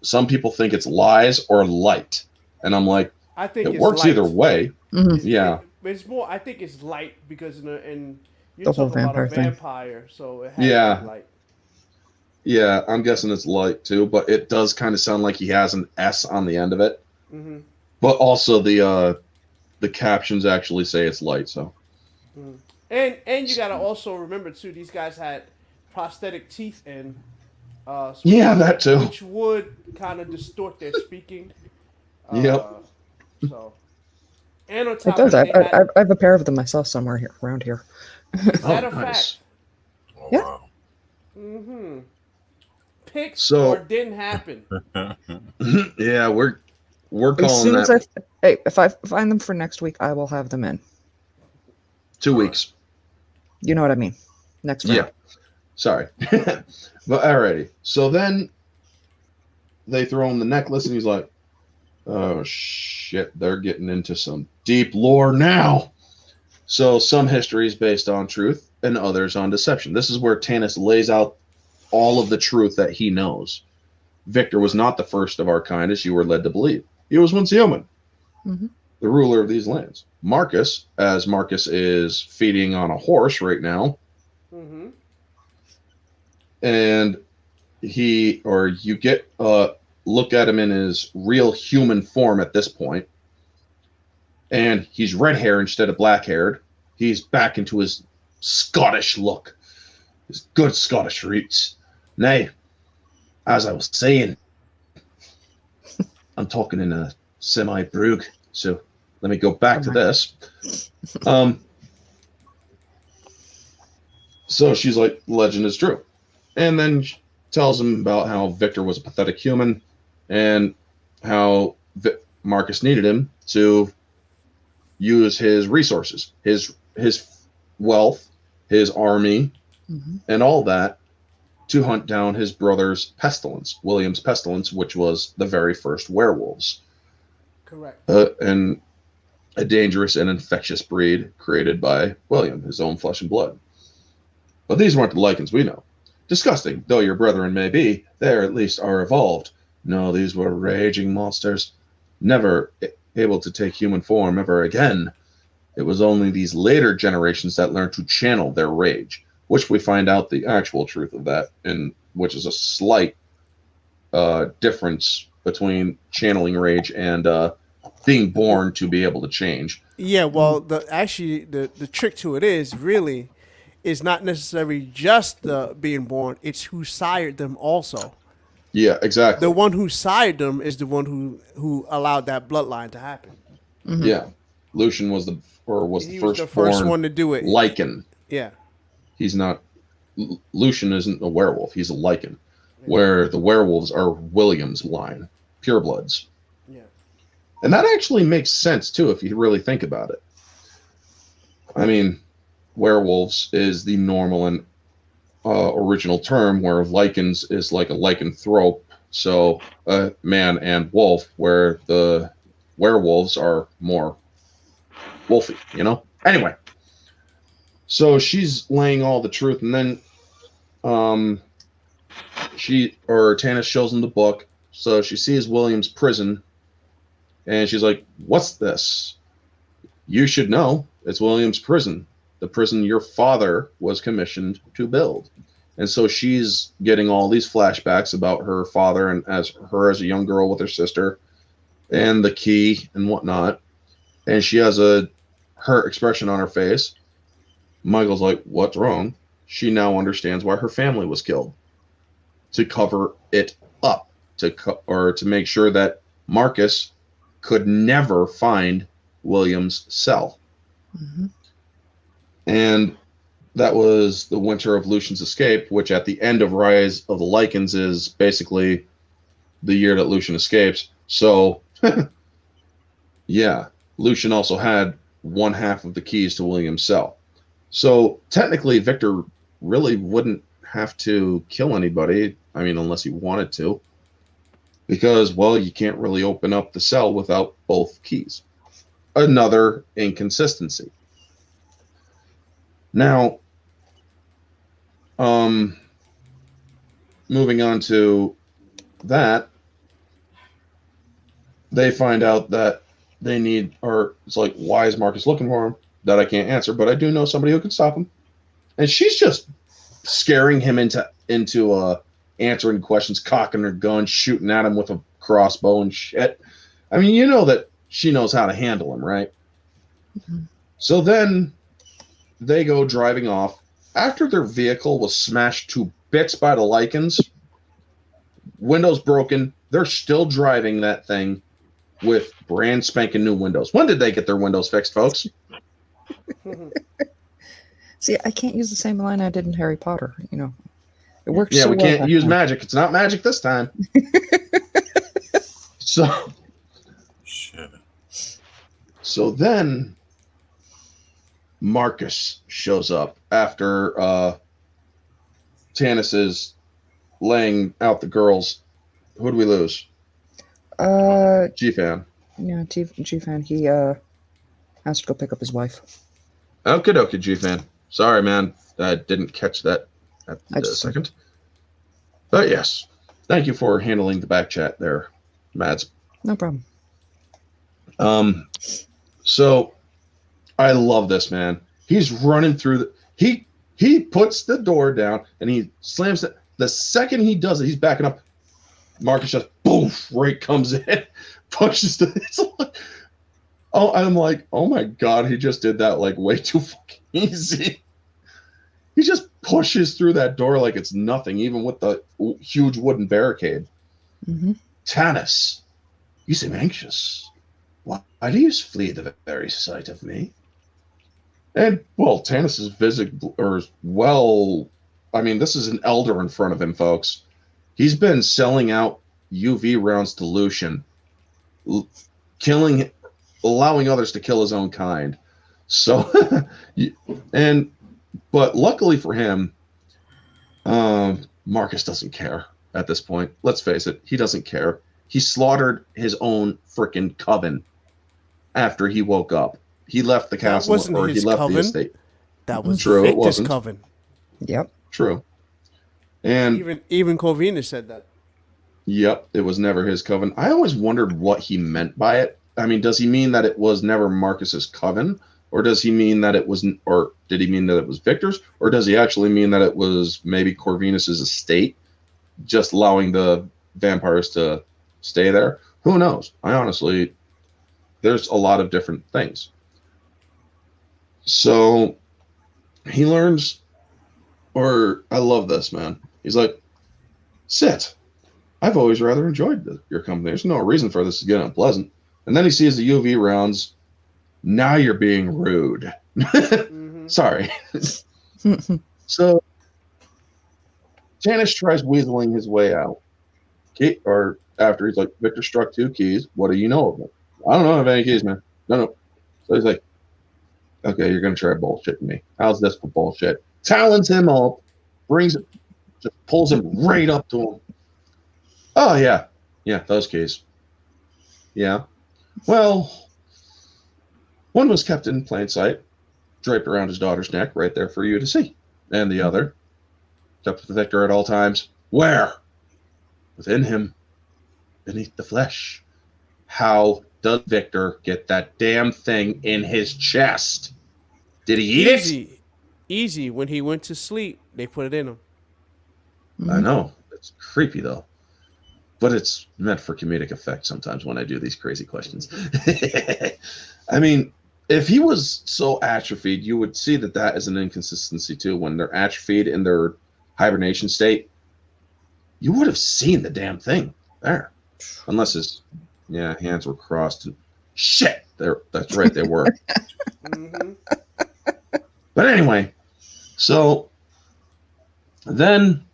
some people think it's lies or light? And I'm like, I think it it's works light. either way. Mhm. Yeah. It's more. I think it's light because in you're The whole talking about a vampire thing. vampire, so it has Yeah. to be light. Yeah, I'm guessing it's light too, but it does kind of sound like he has an S on the end of it. Mm-hmm. But also the captions actually say it's light, so And you gotta also remember too, these guys had prosthetic teeth in. So yeah, that too. which would kind of distort their speaking. Yep. So, and on It top does. of I, it, they had, I have a pair of them myself somewhere here, around here. is that Oh, a nice. fact? Oh, Yeah. wow. Mm-hmm. Pics So- or didn't happen. Yeah, we're As calling soon as that if I find them for next week, I will have them in. 2 weeks. You know what I mean? Next round. Yeah. Sorry. But alrighty. So then they throw him the necklace, and he's like, "Oh shit, they're getting into some deep lore now." So some history is based on truth and others on deception. This is where Tannis lays out all of the truth that he knows. Viktor was not the first of our kind, as you were led to believe. He was once human, Mhm. the ruler of these lands. Markus, as Markus is feeding on a horse right now, Mm-hmm. and you get look at him in his real human form at this point, and he's red hair instead of black haired. He's back into his Scottish look, his good Scottish roots. Nay, as I was saying, I'm talking in a semi-brogue, so let me go back to this. So she's like, legend is true. And then she tells him about how Viktor was a pathetic human and how Markus needed him to use his resources, his wealth, his army, and all that to hunt down his brother's pestilence, William's pestilence, which was the very first werewolves. Correct. And a dangerous and infectious breed created by William, his own flesh and blood. But these weren't the Lycans we know. Disgusting though your brethren may be, they at least are evolved. No, these were raging monsters, never able to take human form ever again. It was only these later generations that learned to channel their rage, which we find out the actual truth of that, and which is a slight difference between channeling rage and being born to be able to change. Yeah, well, the trick to it is really is not necessarily just the being born; it's who sired them also. Yeah, exactly. The one who sired them is the one who allowed that bloodline to happen. Yeah, Lucian was the first one to do it. Lycan. Yeah, he's not. Lucian isn't a werewolf; he's a Lycan. Where the werewolves are William's line, purebloods. Yeah, and that actually makes sense too if you really think about it. I mean, werewolves is the normal and original term, where Lycans is like a lycanthrope, so man and wolf, where the werewolves are more wolfy, you know? Anyway, so she's laying all the truth, and then Tanis shows him the book, so she sees William's prison, and she's like, what's this? You should know, it's William's prison. The prison your father was commissioned to build. And so she's getting all these flashbacks about her father and as a young girl with her sister and the key and whatnot. And she has a hurt expression on her face. Michael's like, what's wrong? She now understands why her family was killed. To cover it up. To make sure that Markus could never find William's cell. And that was the winter of Lucian's escape, which at the end of Rise of the Lycans is basically the year that Lucian escapes. So, yeah, Lucian also had one half of the keys to William's cell. So technically, Viktor really wouldn't have to kill anybody. I mean, unless he wanted to. Because, well, you can't really open up the cell without both keys. Another inconsistency. Now, moving on to that, they find out that they need, or it's like, why is Markus looking for him? That I can't answer, but I do know somebody who can stop him. And she's just scaring him into answering questions, cocking her gun, shooting at him with a crossbow and shit. I mean, you know that she knows how to handle him, right? So then they go driving off. After their vehicle was smashed to bits by the Lycans, windows broken, they're still driving that thing with brand spanking new windows. When did they get their windows fixed, folks? See, I can't use the same line I did in Harry Potter. You know, it works. Yeah, so we well can't use magic. It's not magic this time. So then Markus shows up after Tanis is laying out the girls. Who do we lose? G-Fan. Yeah, G-Fan. He has to go pick up his wife. Okie dokie, G-Fan. Sorry, man. I didn't catch that at the second. But yes, thank you for handling the back chat there, Mads. No problem. So I love this, man. He's running through he puts the door down and he slams it. The second he does it, he's backing up. Markus just boof, right comes in, pushes I'm like, oh my god, he just did that like way too fucking easy. He just pushes through that door like it's nothing, even with the huge wooden barricade. Mm-hmm. Tanis, you seem anxious. Why do you flee the very sight of me? And, well, Tanis's this is an elder in front of him, folks. He's been selling out UV rounds to Lucian, allowing others to kill his own kind. So, but luckily for him, Markus doesn't care at this point. Let's face it, he doesn't care. He slaughtered his own freaking coven after he woke up. He left the castle, or he left the estate. That was true. It Victor's wasn't. coven. Yep. True. And even Corvinus said that. Yep, it was never his coven. I always wondered what he meant by it. I mean, does he mean that it was never Marcus's coven, or does he mean that it was, or did he mean that it was Victor's, or does he actually mean that it was maybe Corvinus's estate, just allowing the vampires to stay there? Who knows? There's a lot of different things. So he learns, or I love this, man. He's like, sit. I've always rather enjoyed your company. There's no reason for this to get unpleasant. And then he sees the UV rounds. Now you're being rude. Mm-hmm. Sorry. So Tanis tries weaseling his way out. Or after he's like, Viktor struck 2 keys. What do you know of them? I don't know of any keys, man. No. So he's like, okay, you're going to try bullshitting me. How's this for bullshit? Talons him up, just pulls him right up to him. Oh, yeah. Yeah, those keys. Yeah. Well, one was kept in plain sight, draped around his daughter's neck, right there for you to see. And the other, kept with Viktor at all times. Where? Within him, beneath the flesh. How does Viktor get that damn thing in his chest? Did he eat it? Easy. When he went to sleep, they put it in him. I know. It's creepy, though. But it's meant for comedic effect sometimes when I do these crazy questions. I mean, if he was so atrophied, you would see that is an inconsistency, too. When they're atrophied in their hibernation state, you would have seen the damn thing there. Unless his hands were crossed. Shit! That's right, they were. Mm-hmm. But anyway, so then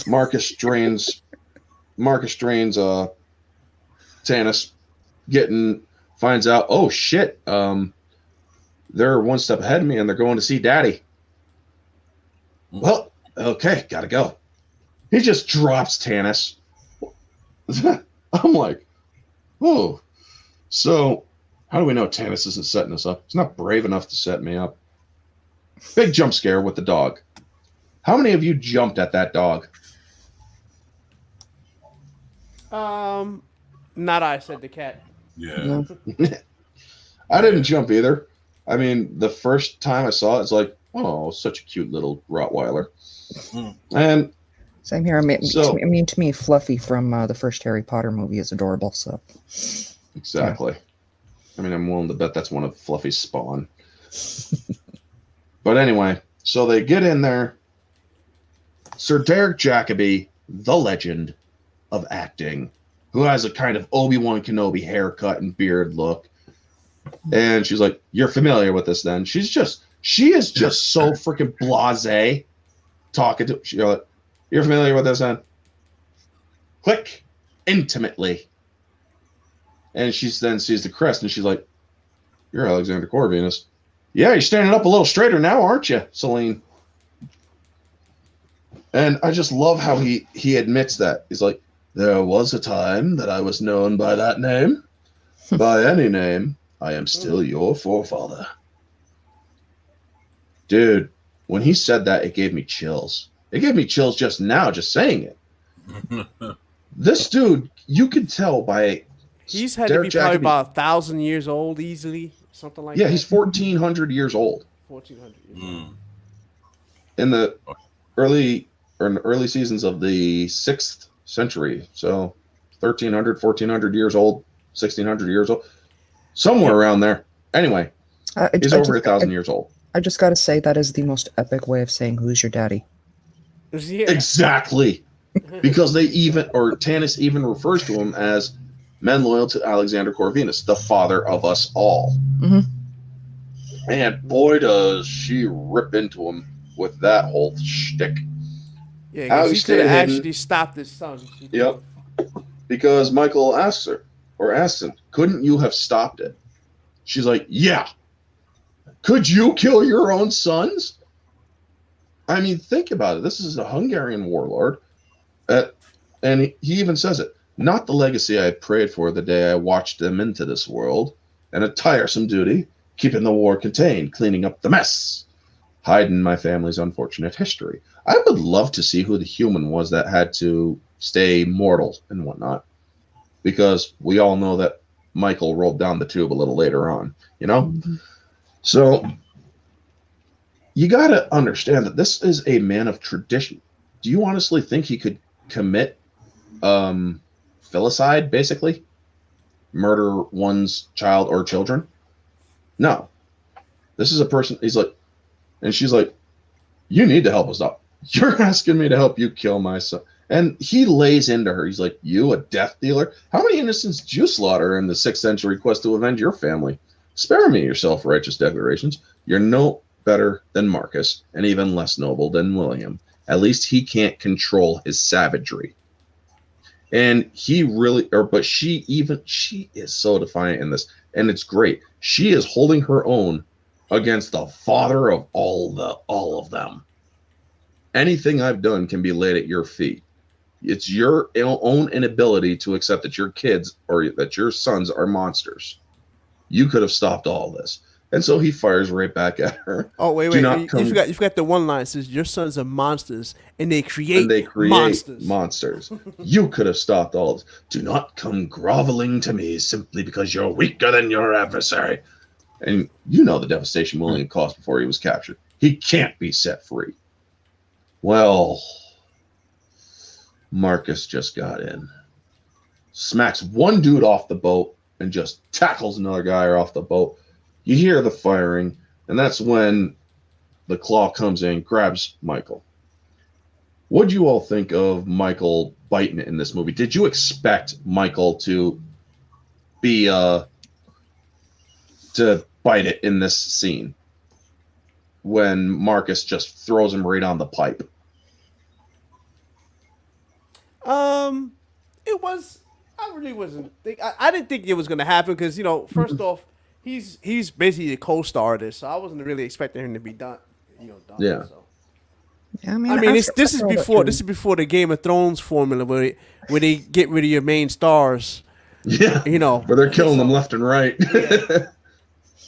Markus drains Tanis, finds out, oh shit, they're one step ahead of me and they're going to see Daddy. Well, okay, gotta go. He just drops Tanis. I'm like, oh. So how do we know Tanis isn't setting us up? He's not brave enough to set me up. Big jump scare with the dog. How many of you jumped at that dog? Not I, said the cat. Yeah. No. I didn't jump either. I mean, the first time I saw it, it's like, oh, such a cute little Rottweiler. And same here. To me, Fluffy from the first Harry Potter movie is adorable. So exactly. Yeah. I mean, I'm willing to bet that's one of Fluffy's spawn. But anyway, so they get in there. Sir Derek Jacobi, the legend of acting, who has a kind of Obi-Wan Kenobi haircut and beard look. And she's like, you're familiar with this then? She is just so freaking blasé talking to you. Like, you're familiar with this then? Click. Intimately. And she then sees the crest and she's like, you're Alexander Corvinus. Yeah, you're standing up a little straighter now, aren't you, Celine? And I just love how he admits that. He's like, there was a time that I was known by that name. By any name, I am still your forefather. Dude, when he said that, it gave me chills. It gave me chills just now, just saying it. This dude, you could tell by... He's had Derek to be probably about 1,000 years old easily, something like that. Yeah, he's 1,400 years old. 1,400 years old. In the early seasons of the 6th century. So 1,300, 1,400 years old, 1,600 years old. Somewhere around there. Anyway, he's over 1,000 years old. I just got to say that is the most epic way of saying who's your daddy. Yeah. Exactly. Because Tanis even refers to him as men loyal to Alexander Corvinus, the father of us all. Mm-hmm. And boy, does she rip into him with that whole shtick. Yeah, because he could have hidden. actually stopped his son. Yep. Because Michael asks him, couldn't you have stopped it? She's like, yeah. Could you kill your own sons? I mean, think about it. This is a Hungarian warlord. And he even says it. Not the legacy I prayed for the day I watched them into this world, and a tiresome duty, keeping the war contained, cleaning up the mess, hiding my family's unfortunate history. I would love to see who the human was that had to stay mortal and whatnot, because we all know that Michael rolled down the tube a little later on, you know? Mm-hmm. So you got to understand that this is a man of tradition. Do you honestly think he could commit filicide, basically? Murder one's child or children? No. This is a person, he's like, and she's like, you need to help us out. You're asking me to help you kill my son. And he lays into her. He's like, you, a death dealer? How many innocents did you slaughter in the 6th century quest to avenge your family? Spare me your self-righteous declarations. You're no better than Markus, and even less noble than William. At least he can't control his savagery. And he really, but she is so defiant in this, and it's great. She is holding her own against the father of all of them. Anything I've done can be laid at your feet. It's your own inability to accept that your kids or that your sons are monsters. You could have stopped all this. And so he fires right back at her. Oh, wait. You forgot the one line. It says, your sons are monsters, and they create monsters. You could have stopped all this. Do not come groveling to me simply because you're weaker than your adversary. And you know the devastation William caused before he was captured. He can't be set free. Well, Markus just got in. Smacks one dude off the boat and just tackles another guy off the boat. You hear the firing, and that's when the Claw comes in, grabs Michael. What do you all think of Michael biting it in this movie? Did you expect Michael to be to bite it in this scene when Markus just throws him right on the pipe? It was. I really wasn't. I didn't think it was going to happen because first off, he's basically a co-star of this, so I wasn't really expecting him to be done. Done. Yeah. So. Yeah, I mean, this is before the Game of Thrones formula where they get rid of your main stars. Yeah. Where they're killing them left and right. Yeah.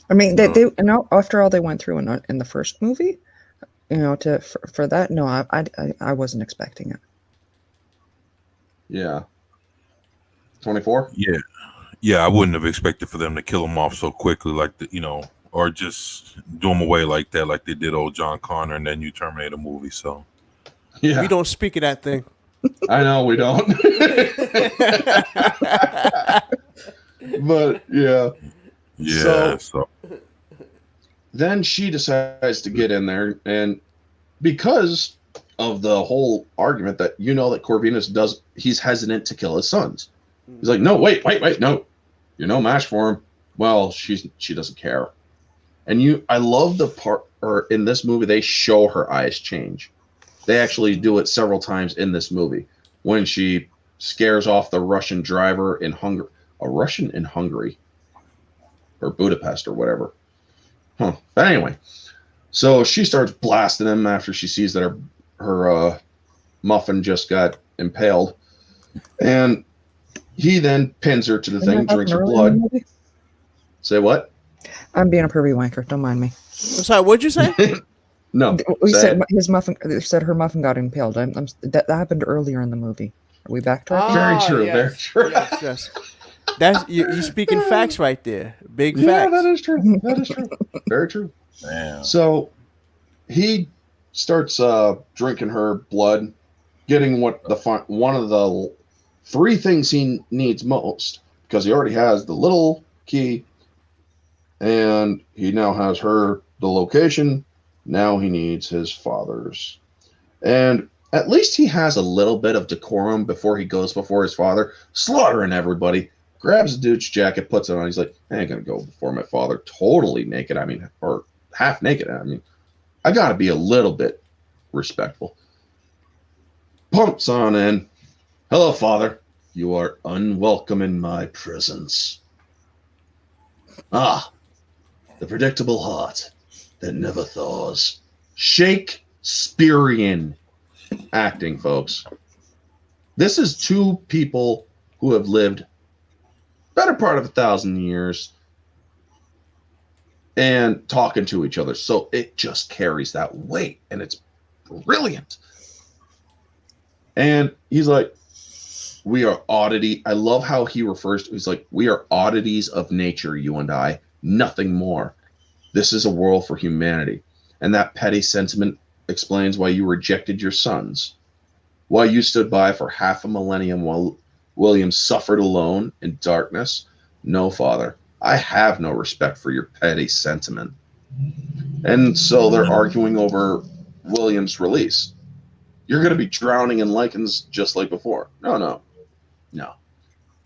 I mean, they after all they went through in the first movie, for that, no, I wasn't expecting it. Yeah. 24? Yeah, I wouldn't have expected for them to kill him off so quickly, or just do him away like that, like they did old John Connor and that new Terminator movie. So, yeah, we don't speak of that thing. I know we don't. But yeah. So then she decides to get in there, and because of the whole argument that that Corvinus he's hesitant to kill his sons. He's like, no, wait, no, you're no match for him. Well, she doesn't care. And I love the part, or in this movie, they show her eyes change. They actually do it several times in this movie when she scares off the Russian driver in Hungary, a Russian in Hungary, or Budapest or whatever. But anyway, so she starts blasting him after she sees that her muffin just got impaled, and he then pins her to the thing, drinks her blood. Say what? I'm being a pervy wanker. Don't mind me. I'm sorry. What'd you say? No. We said his muffin. Said her muffin got impaled. That happened earlier in the movie. Are we back to it? Very true. Yes. Very true. Yes. That's you're speaking facts right there. Big facts. Yeah, that is true. That is true. Very true. Damn. So he starts drinking her blood, getting one of the 3 things he needs most, because he already has the little key, And he now has the location. Now he needs his father's. And at least he has a little bit of decorum before he goes before his father, slaughtering everybody. Grabs the dude's jacket, puts it on. He's like, I ain't going to go before my father totally naked. I mean, or half naked. I mean, I got to be a little bit respectful. Pumps on in. Hello, father. You are unwelcome in my presence. Ah, the predictable heart that never thaws. Shakespearean acting, folks. This is two people who have lived better part of 1,000 years and talking to each other. So it just carries that weight, and it's brilliant. And he's like, we are oddity. I love how he refers to, he's like, we are oddities of nature, you and I, nothing more. This is a world for humanity. And that petty sentiment explains why you rejected your sons, why you stood by for half a millennium while William suffered alone in darkness. No, father, I have no respect for your petty sentiment. And so they're arguing over William's release. You're going to be drowning in lichens just like before. No.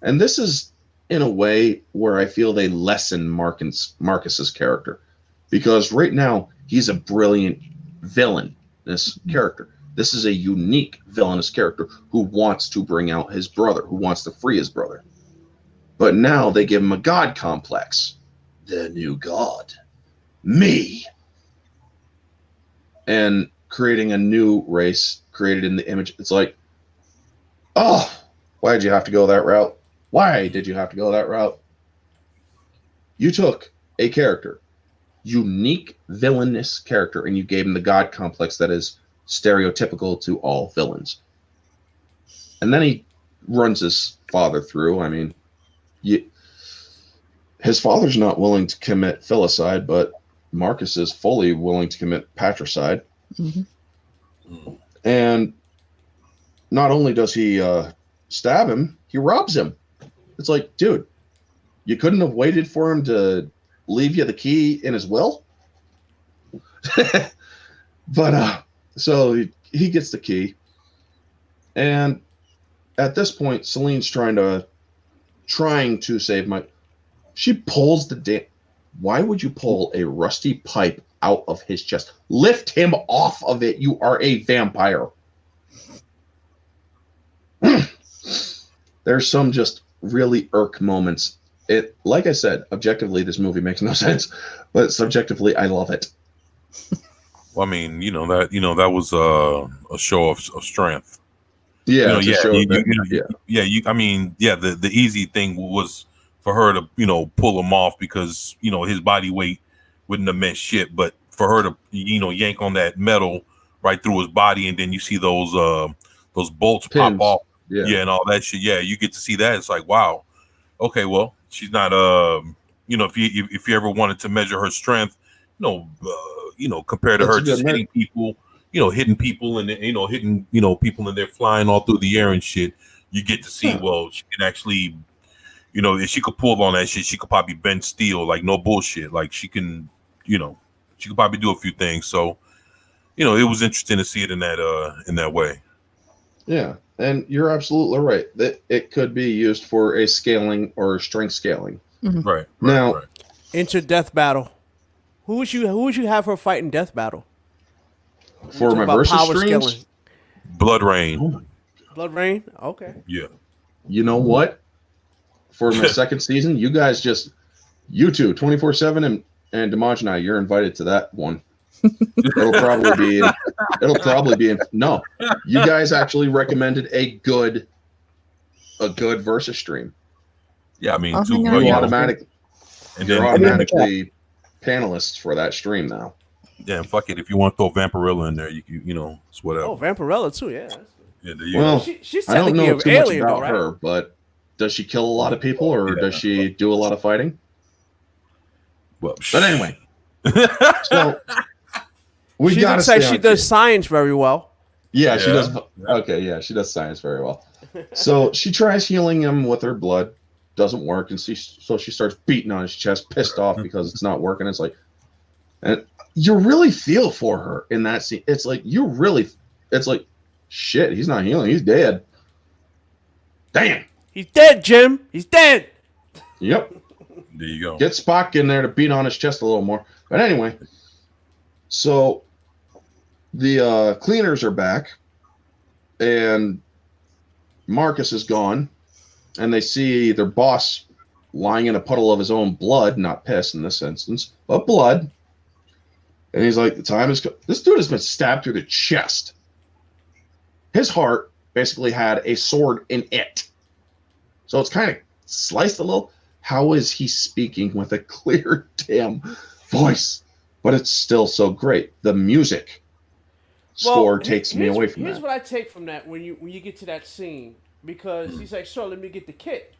And this is in a way where I feel they lessen Marcus's character, because right now he's a brilliant villain. This character. This is a unique villainous character who wants to bring out his brother, who wants to free his brother. But now they give him a god complex. The new god. Me. And creating a new race created in the image. It's like, oh, why did you have to go that route? Why did you have to go that route? You took a character, unique villainous character, and you gave him the god complex that is stereotypical to all villains. And then he runs his father through. I mean, his father's not willing to commit filicide, but Markus is fully willing to commit patricide. Mm-hmm. And not only does he stab him, he robs him. It's like, dude, you couldn't have waited for him to leave you the key in his will? But so he gets the key. And at this point, Celine's trying to save Mike. She pulls the Why would you pull a rusty pipe out of his chest? Lift him off of it. You are a vampire. There's some just really irk moments. It, like I said, objectively, this movie makes no sense, but subjectively, I love it. Well, I mean, that was a show of strength. Yeah, the easy thing was for her to, pull him off because, his body weight wouldn't have meant shit. But for her to, yank on that metal right through his body, and then you see those bolts Pins. pop off. Yeah, and all that shit. Yeah, you get to see that. It's like, wow. Okay, well, she's not if you ever wanted to measure her strength, compared to her just hitting people, hitting people and hitting people and they're flying all through the air and shit, you get to see, well, she can actually, if she could pull on that shit, she could probably bend steel, like no bullshit. Like she can, she could probably do a few things. So, it was interesting to see it in that way. Yeah. And you're absolutely right that it could be used for a scaling or strength scaling. Mm-hmm. Right. Now, Enter death battle. Who would you have her fight in death battle? For my versus streams, scaling. Blood Rain. Blood Rain. Okay. Yeah. You know what? For my second season, you guys you two, 24/7 and Dimaj and I, you're invited to that one. It'll probably be in. No, you guys actually recommended a good versus stream. Yeah, I mean, you're automatically panelists for that stream now. Yeah, fuck it. If you want to throw Vampirella in there, it's whatever. Oh, Vampirella too. Yeah. Well, she's I don't know too alien, much about right? her, but does she kill a lot of people or does she do a lot of fighting? Well, but anyway, so. She looks like she does science very well. Yeah, she does. Okay, yeah, she does science very well. So she tries healing him with her blood. doesn't work, and so she starts beating on his chest, pissed off because it's not working. It's like, and you really feel for her in that scene. It's like it's like, shit, he's not healing, he's dead. Damn, he's dead, Jim. He's dead. Yep. There you go. Get Spock in there to beat on his chest a little more. But anyway, so the cleaners are back, and Markus is gone, and they see their boss lying in a puddle of his own blood, not piss in this instance, but blood. And he's like, the time is this dude has been stabbed through the chest. His heart basically had a sword in it. So it's kind of sliced a little. How is he speaking with a clear damn voice? But it's still so great. The music score takes me away from that. Here's what I take from that when you get to that scene. Because he's like, sure, let me get the kit.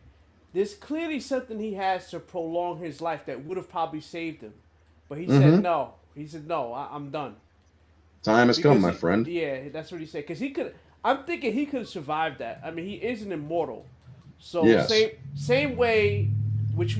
There's clearly something he has to prolong his life that would have probably saved him. But he said no. He said, no, I'm done. Time has come, my friend. Yeah, that's what he said. Because I'm thinking he could have survived that. I mean, he is an immortal. So yes. same way, which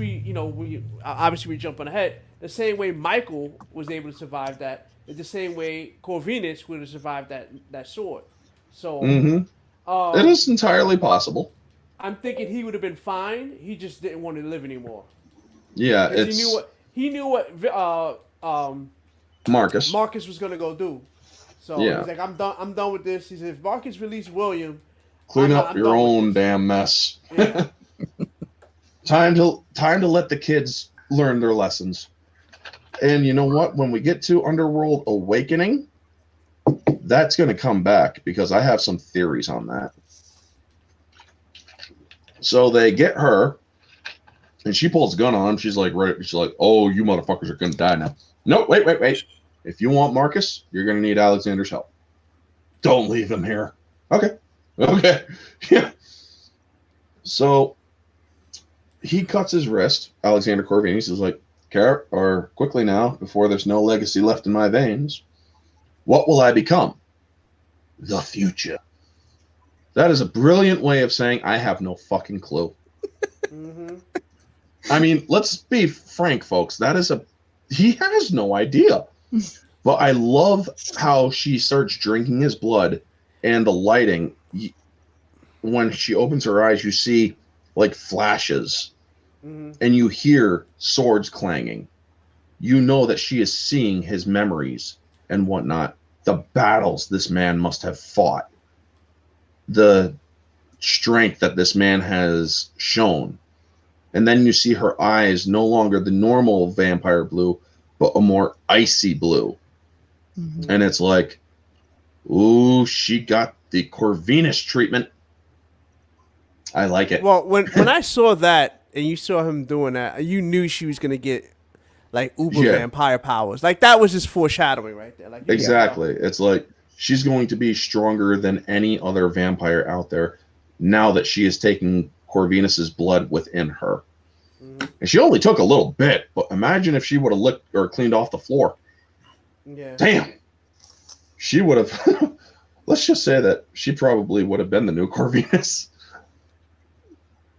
obviously we're jumping ahead. The same way Michael was able to survive that, is the same way Corvinus would have survived that sword. So it is entirely possible. I'm thinking he would have been fine. He just didn't want to live anymore. Yeah, he knew what Markus was gonna go do. So he's like, I'm done with this. He said, if Markus released William, clean up your own damn mess. Yeah. Time to let the kids learn their lessons. And you know what? When we get to Underworld Awakening, that's going to come back because I have some theories on that. So they get her, and she pulls a gun on him. She's like, oh, you motherfuckers are going to die now. No, wait. If you want Markus, you're going to need Alexander's help. Don't leave him here. Okay. Yeah. So he cuts his wrist. Alexander Corvinus is like, quickly now, before there's no legacy left in my veins, what will I become? The future. That is a brilliant way of saying I have no fucking clue. I mean, let's be frank, folks. He has no idea. But I love how she starts drinking his blood, and the lighting. When she opens her eyes, you see like flashes, and you hear swords clanging. You know that she is seeing his memories and whatnot. The battles this man must have fought. The strength that this man has shown. And then you see her eyes no longer the normal vampire blue, but a more icy blue. And it's like, ooh, she got the Corvinus treatment. I like it. Well, when I saw that and you saw him doing that, you knew she was going to get like uber vampire powers. Like that was just foreshadowing right there. Like exactly. It's like she's going to be stronger than any other vampire out there now that she is taking Corvinus's blood within her. And she only took a little bit, but imagine if she would have licked or cleaned off the floor. Yeah. Damn. She would have. Let's just say that she probably would have been the new Corvinus.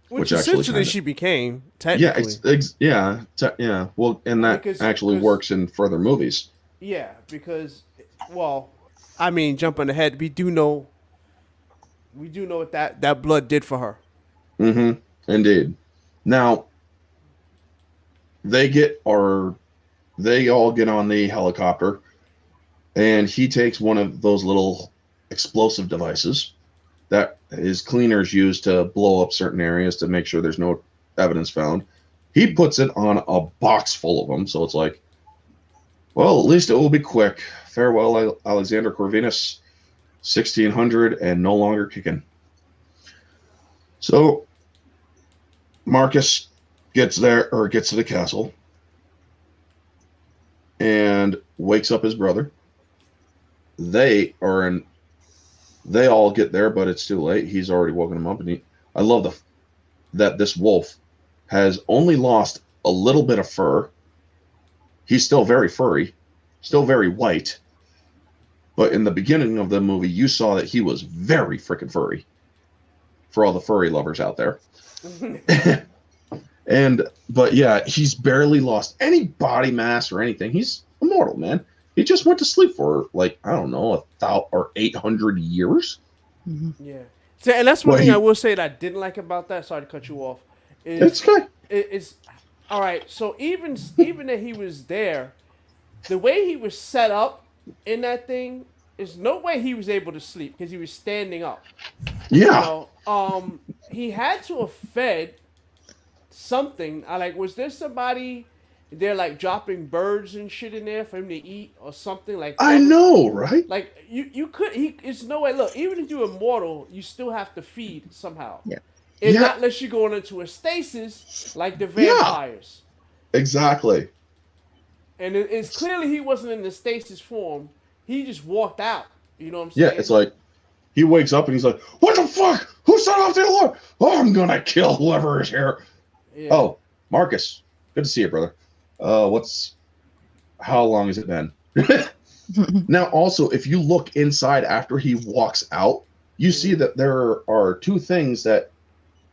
Which essentially she became, technically. Yeah. Well, and that actually works in further movies. Yeah, because, well, I mean, jumping ahead, we do know what that blood did for her. Indeed. Now, they all get on the helicopter, and he takes one of those little explosive devices that his cleaners use to blow up certain areas to make sure there's no evidence found. He puts it on a box full of them, so it's like, well, at least it will be quick. Farewell, Alexander Corvinus, 1600 and no longer kicking. So Markus gets to the castle and wakes up his brother. They all get there, but it's too late. He's already woken him up, and I love that this wolf has only lost a little bit of fur. He's still very furry, still very white. But in the beginning of the movie, you saw that he was very freaking furry. For all the furry lovers out there. But yeah, he's barely lost any body mass or anything. He's immortal, man. He just went to sleep for like, I don't know, 1,000 or 800 years. Yeah. So, and that's one Well, thing I he, will say that I didn't like about that. Sorry to cut you off. it's Is good. it's all right. So even that he was there, the way he was set up in that thing is no way he was able to sleep because he was standing up. You Yeah. know, he had to have fed something. I like, was there somebody there like dropping birds and shit in there for him to eat or something like I that? know, right? Like you could it's no way. Look, even if you're immortal, you still have to feed somehow. Yeah. And Yeah. not unless you're going into a stasis like the Yeah. vampires. Exactly. And it's clearly he wasn't in the stasis form. He just walked out. You know what I'm Yeah, saying? it's like he wakes up and he's like, "What the fuck? Who set off the alarm? Oh, I'm gonna kill whoever is here." Yeah. Oh, Marcus, good to see you, brother. How long has it been? Now, also, if you look inside after he walks out, you see that there are two things that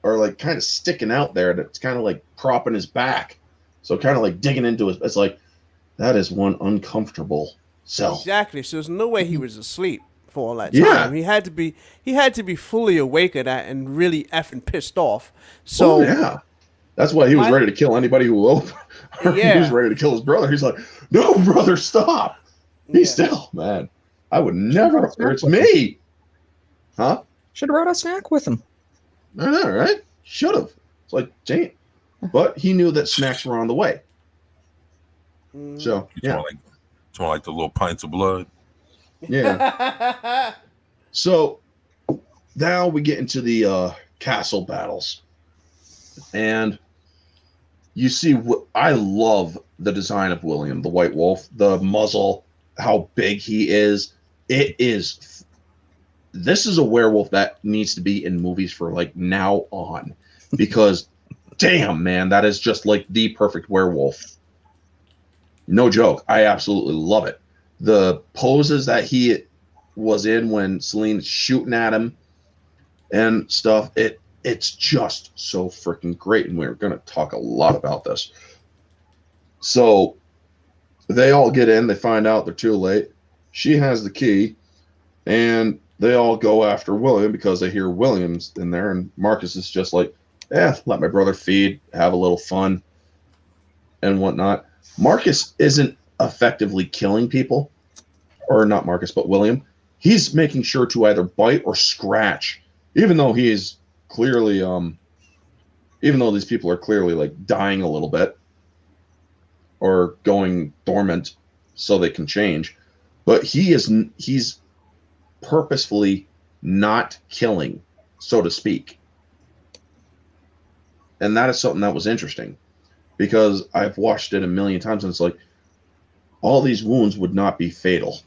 are like kind of sticking out there that's kind of like propping his back. So kind of like digging into his, it's like, that is one uncomfortable cell. Exactly. So there's no way he was asleep for all that Yeah. time. He had to be fully awake of that and really effing pissed off. So Oh, yeah. That's why he was ready to kill anybody who opened. He Yeah. was ready to kill his brother. He's like, "No, brother, stop." Be still, man. I would never. Or it's me. Huh? Should have brought a snack with him. I know, right? Should have. It's like, dang. But he knew that snacks were on the way. So, yeah. Smell like the little pints of blood. Yeah. So now we get into the castle battles. And you see, I love the design of William, the White Wolf, the muzzle, how big he is. This is a werewolf that needs to be in movies for like now on, because damn, man, that is just like the perfect werewolf. No joke. I absolutely love it. The poses that he was in when Celine's shooting at him and stuff, it's just so freaking great. And we're going to talk a lot about this. So they all get in. They find out they're too late. She has the key. And they all go after William because they hear William's in there. And Marcus is just like, let my brother feed, have a little fun and whatnot. Marcus isn't effectively killing people. Or not Marcus, but William. He's making sure to either bite or scratch. Even though he is clearly, even though these people are clearly like dying a little bit or going dormant so they can change, but he's purposefully not killing, so to speak. And that is something that was interesting because I've watched it a million times and it's like all these wounds would not be fatal.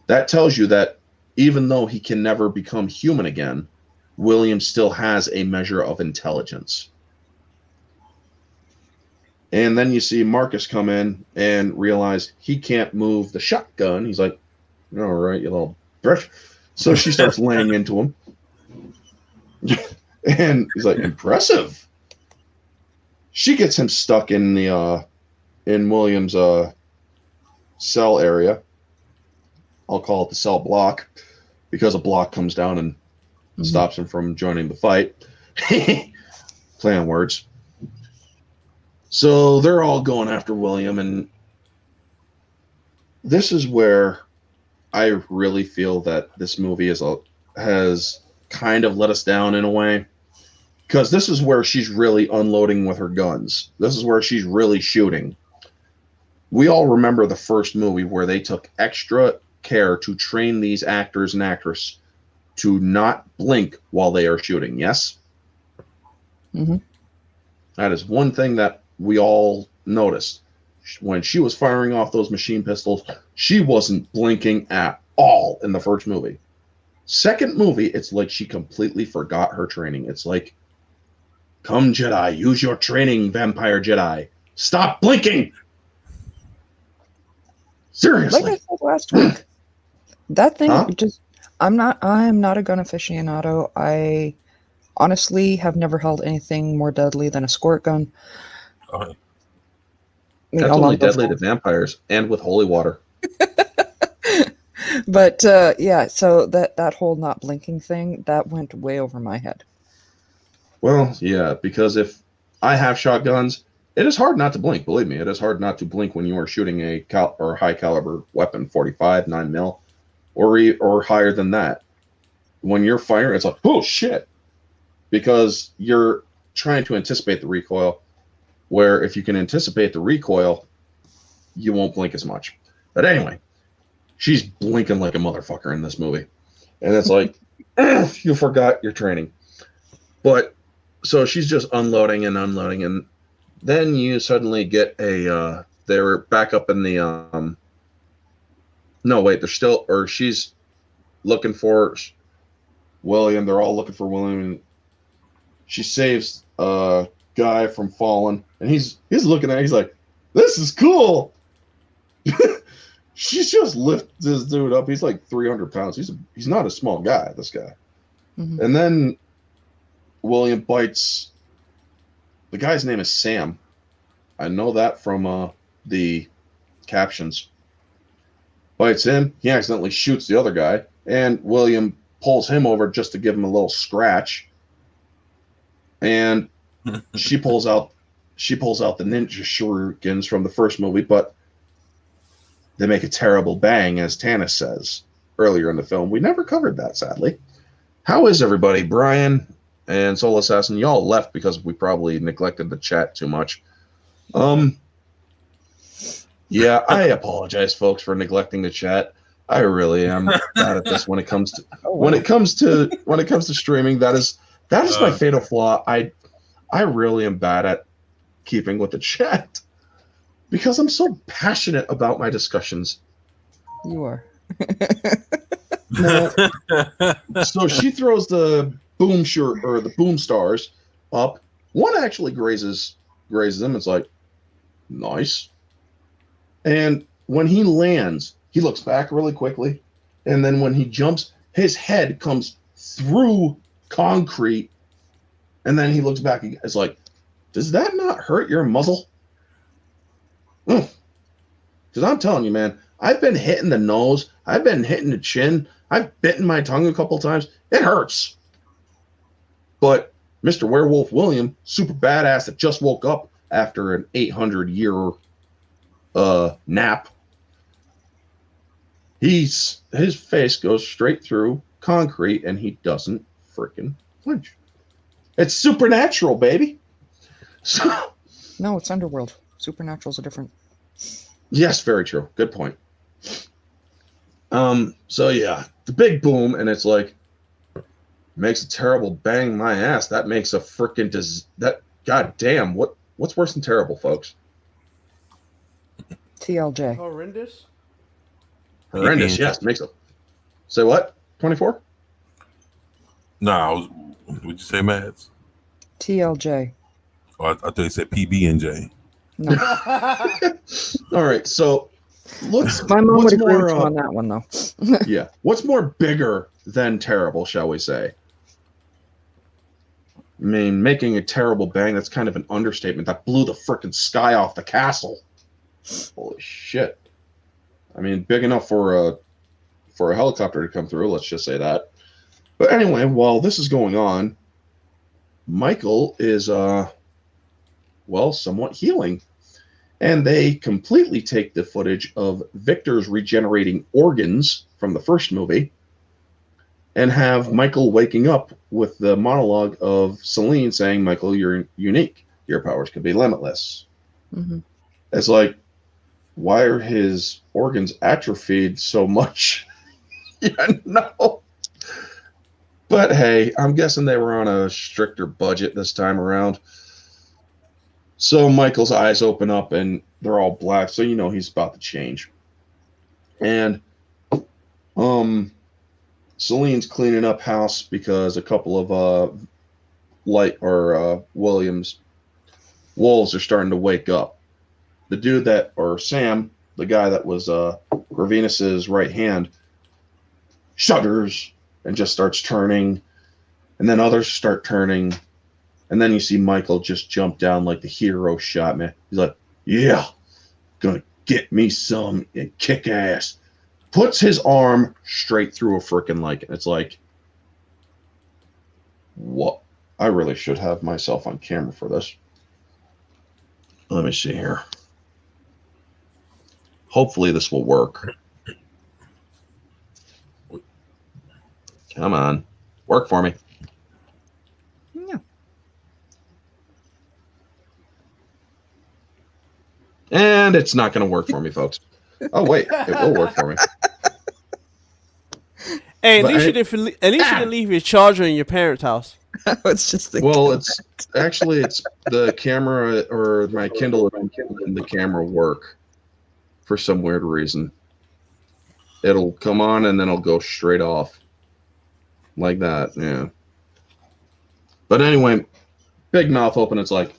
That tells you that even though he can never become human again, William still has a measure of intelligence. And then you see Marcus come in and realize he can't move the shotgun. He's like, all right, you little bitch. So she starts laying into him. And he's like, impressive. She gets him stuck in the in William's cell area. I'll call it the cell block because a block comes down and stops him from joining the fight. Play on words. So they're all going after William, and this is where I really feel that this movie has kind of let us down in a way, because this is where she's really unloading with her guns. This is where she's really shooting. We all remember the first movie where they took extra care to train these actors and actresses to not blink while they are shooting. Yes? That is one thing that we all noticed. When she was firing off those machine pistols, she wasn't blinking at all in the first movie. Second movie, it's like she completely forgot her training. It's like, come Jedi, use your training, vampire Jedi. Stop blinking! Seriously. Like I said last week, that thing just I am not a gun aficionado. I Honestly, have never held anything more deadly than a squirt gun. All right. mean, That's along only those deadly to vampires and with holy water. But yeah, so that whole not blinking thing, that went way over my head. Well, yeah, because if I have shotguns, it is hard not to blink. Believe me, it is hard not to blink when you are shooting a high caliber weapon, 45, 9mm, or higher than that. When you're firing, it's like, oh shit, because you're trying to anticipate the recoil. Where if you can anticipate the recoil, you won't blink as much. But anyway, she's blinking like a motherfucker in this movie, and it's like, you forgot your training. But so she's just unloading, and then you suddenly get a they're back up in the no wait, they're still, or she's looking for William. They're all looking for William, and she saves a guy from falling, and he's looking at it, he's like, this is cool. She's just lifted this dude up. He's like 300 pounds. He's not a small guy, this guy. Mm-hmm. And then William bites. The guy's name is Sam. I know that from the captions. Bites him. He accidentally shoots the other guy, and William pulls him over just to give him a little scratch. And she pulls out the ninja shurikens from the first movie, but they make a terrible bang, as Tanis says earlier in the film. We never covered that, sadly. How is everybody? Brian and Soul Assassin, y'all left because we probably neglected the chat too much. Yeah, I apologize, folks, for neglecting the chat. I really am bad at this when it comes to when it comes to streaming. That is my fatal flaw. I really am bad at keeping with the chat because I'm so passionate about my discussions. You are. No. So she throws the boom stars up. One actually grazes them. It's like, nice. And when he lands, he looks back really quickly, and then when he jumps, his head comes through concrete, and then he looks back again. It's like, does that not hurt your muzzle? Because I'm telling you, man, I've been hitting the nose, I've been hitting the chin, I've bitten my tongue a couple times. It hurts. But Mr. Werewolf William, super badass that just woke up after an 800-year nap, his face goes straight through concrete and he doesn't freaking flinch. It's supernatural, baby. So, No, it's Underworld. Supernaturals are different. yes, very true. Good point. So yeah, the big boom, and it's like, makes a terrible bang my ass. That makes a freaking that goddamn, what's worse than terrible, folks? TLJ. Horrendous. Horrendous, PB&J. yes. Makes a say what? 24? Nah, would you say Mads? TLJ. Oh, I thought you said PB&J. No. All right, so My mom what's would agree more, with you on that one, though. yeah, what's more bigger than terrible, shall we say? I mean, making a terrible bang, that's kind of an understatement. That blew the frickin' sky off the castle. Holy shit. I mean, big enough for a helicopter to come through, let's just say that. But anyway, while this is going on, Michael is somewhat healing. And they completely take the footage of Viktor's regenerating organs from the first movie and have Michael waking up with the monologue of Celine saying, Michael, you're unique. Your powers can be limitless. Mm-hmm. It's like, why are his organs atrophied so much? Yeah, no. But hey, I'm guessing they were on a stricter budget this time around. So Michael's eyes open up and they're all black, so you know he's about to change. And Celine's cleaning up house because a couple of Williams wolves are starting to wake up. The dude Sam, the guy that was Gravenus's right hand, shudders and just starts turning. and then others start turning, and then you see Michael just jump down like the hero shot, man. He's like, yeah, gonna get me some and kick ass. Puts his arm straight through a freaking lichen. It's like, what? I really should have myself on camera for this. Let me see here. Hopefully this will work. Come on. Work for me. Yeah. And it's not going to work for me, folks. Oh, wait. It will work for me. Hey, at But least you didn't leave your charger in your parents' house. I was just thinking. Well, it's actually it's the camera or my Kindle and the camera work for some weird reason. It'll come on and then it'll go straight off like that. Yeah. But anyway, big mouth open. It's like,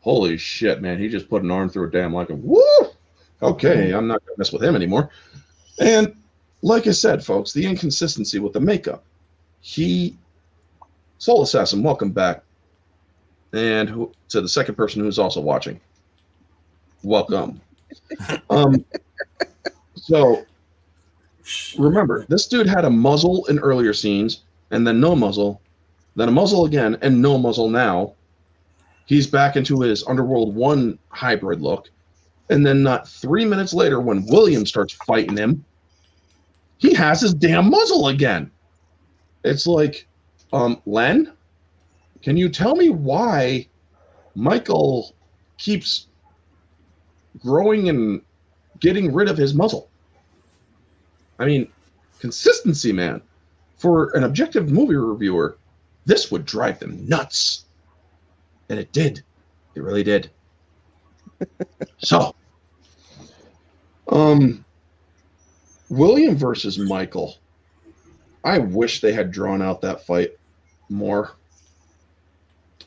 holy shit, man! He just put an arm through a damn lichen. Woo! Okay, I'm not gonna mess with him anymore. And like I said, folks, the inconsistency with the makeup. Soul Assassin, welcome back. And to the second person who's also watching, welcome. So remember, this dude had a muzzle in earlier scenes, and then no muzzle, then a muzzle again, and no muzzle now. He's back into his Underworld 1 hybrid look. And then not 3 minutes later, when William starts fighting him, he has his damn muzzle again. It's like, Len, can you tell me why Michael keeps growing and getting rid of his muzzle? I mean, consistency, man. For an objective movie reviewer, this would drive them nuts. And it did. It really did. So, William versus Michael. I wish they had drawn out that fight more.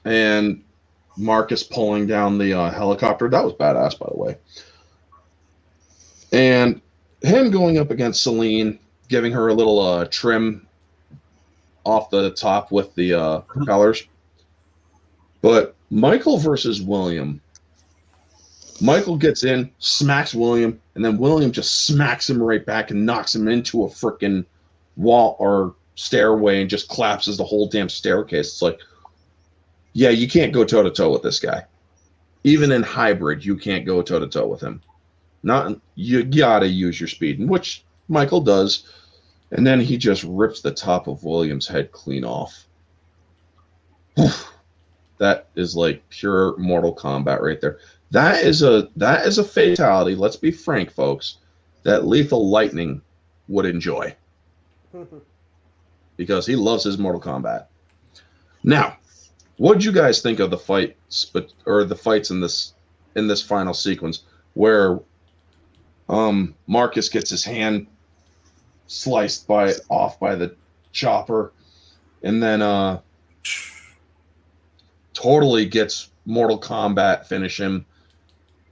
And Markus pulling down the helicopter. That was badass, by the way. And him going up against Celine, giving her a little trim off the top with the propellers. But Michael versus William. Michael gets in, smacks William, and then William just smacks him right back and knocks him into a freaking wall or stairway and just collapses the whole damn staircase. It's like, yeah, you can't go toe-to-toe with this guy. Even in hybrid, you can't go toe-to-toe with him. You gotta use your speed, which Michael does. And then he just rips the top of William's head clean off. That is like pure Mortal Kombat right there. That is a fatality, let's be frank, folks, that Lethal Lightning would enjoy. Because he loves his Mortal Kombat. Now, what did you guys think of the fights in this final sequence where Markus gets his hand sliced off by the chopper, and then totally gets Mortal Kombat finish him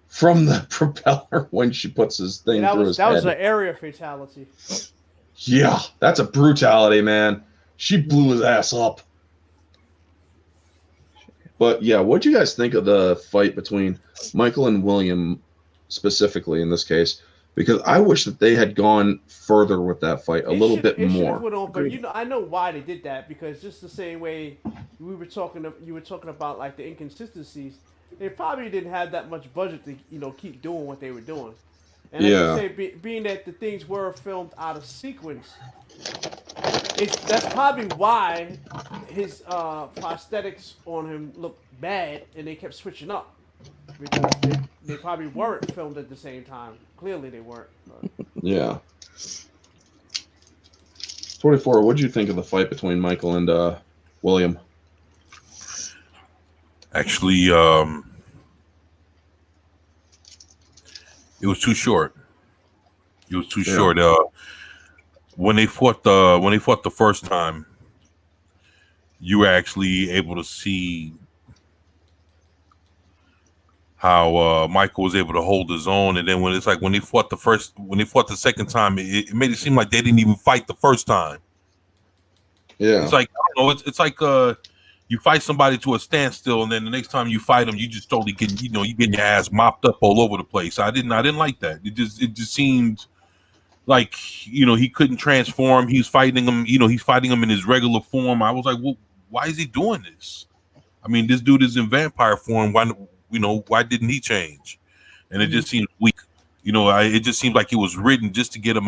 from the propeller when she puts his thing through his head. That was an area fatality. Yeah, that's a brutality, man. She blew his ass up. But yeah, what'd you guys think of the fight between Michael and William specifically in this case? Because I wish that they had gone further with that fight a little bit more. But I know why they did that, because just the same way you were talking about like the inconsistencies, they probably didn't have that much budget to keep doing what they were doing. And yeah, being that the things were filmed out of sequence, that's probably why his prosthetics on him looked bad, and they kept switching up. Because they probably weren't filmed at the same time. Clearly they weren't. But. Yeah. 24, what did you think of the fight between Michael and William? Actually, it was too short. It was too short. When they fought the first time, you were actually able to see how Michael was able to hold his own, and then when they fought the second time, it made it seem like they didn't even fight the first time. Yeah. It's like, I don't know, it's like you fight somebody to a standstill, and then the next time you fight them, you just totally getting, you getting your ass mopped up all over the place. I didn't like that. It just seemed like, he couldn't transform. He's fighting him, he's fighting him in his regular form. I was like, well, why is he doing this? I mean, this dude is in vampire form. Why didn't he change? And it just seems weak. It just seems like it was written just to get him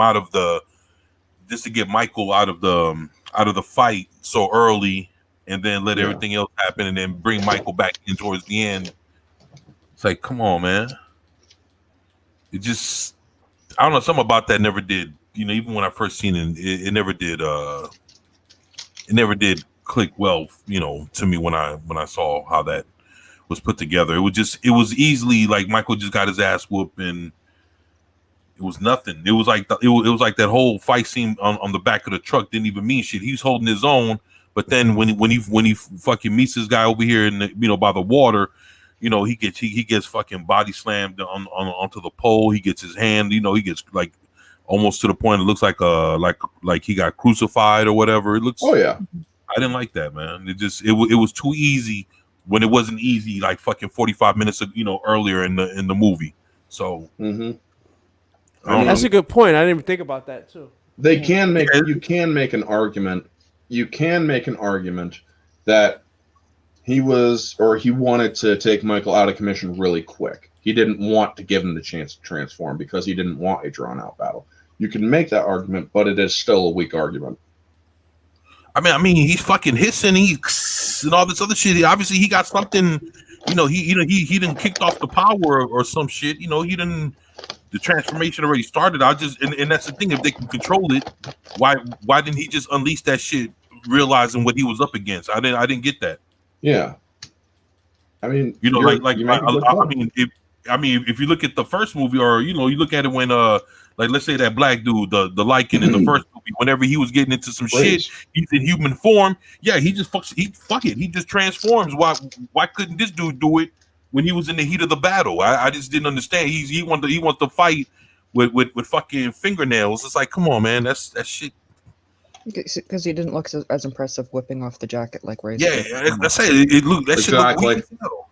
just to get Michael out of the fight so early, and then let everything else happen, and then bring Michael back in towards the end. It's like, come on, man. It just, I don't know, something about that never did. Even when I first seen it, it never did. It never did click well, to me when I saw how that was put together. It was easily like Michael just got his ass whooped, and it was nothing. It was like it was like that whole fight scene on the back of the truck didn't even mean shit. He's holding his own, but then when he fucking meets this guy over here in the, by the water, he gets fucking body slammed onto the pole. He gets his hand, he gets like almost to the point it looks like he got crucified or whatever. It looks. Oh yeah. I didn't like that, man. It was too easy when it wasn't easy like fucking 45 minutes earlier in the movie. So that's a good point. I didn't even think about that too. You can make an argument. You can make an argument that he wanted to take Michael out of commission really quick. He didn't want to give him the chance to transform because he didn't want a drawn out battle. You can make that argument, but it is still a weak argument. I mean, he's fucking hissing, and all this other shit. Obviously, he got something. He didn't kicked off the power or some shit. He didn't. The transformation already started. And that's the thing. If they can control it, why didn't he just unleash that shit, realizing what he was up against? I didn't get that. Yeah. I mean, if you look at the first movie, or you look at it when like let's say that black dude, the Lycan in the first movie, whenever he was getting into some shit, he's in human form. Yeah, he just he just transforms. Why couldn't this dude do it when he was in the heat of the battle? I just didn't understand. He wants to fight with fucking fingernails. It's like, come on, man, that's shit. Because he didn't look as impressive whipping off the jacket like Razor. Yeah, that's it. It looked that exactly. Shit looked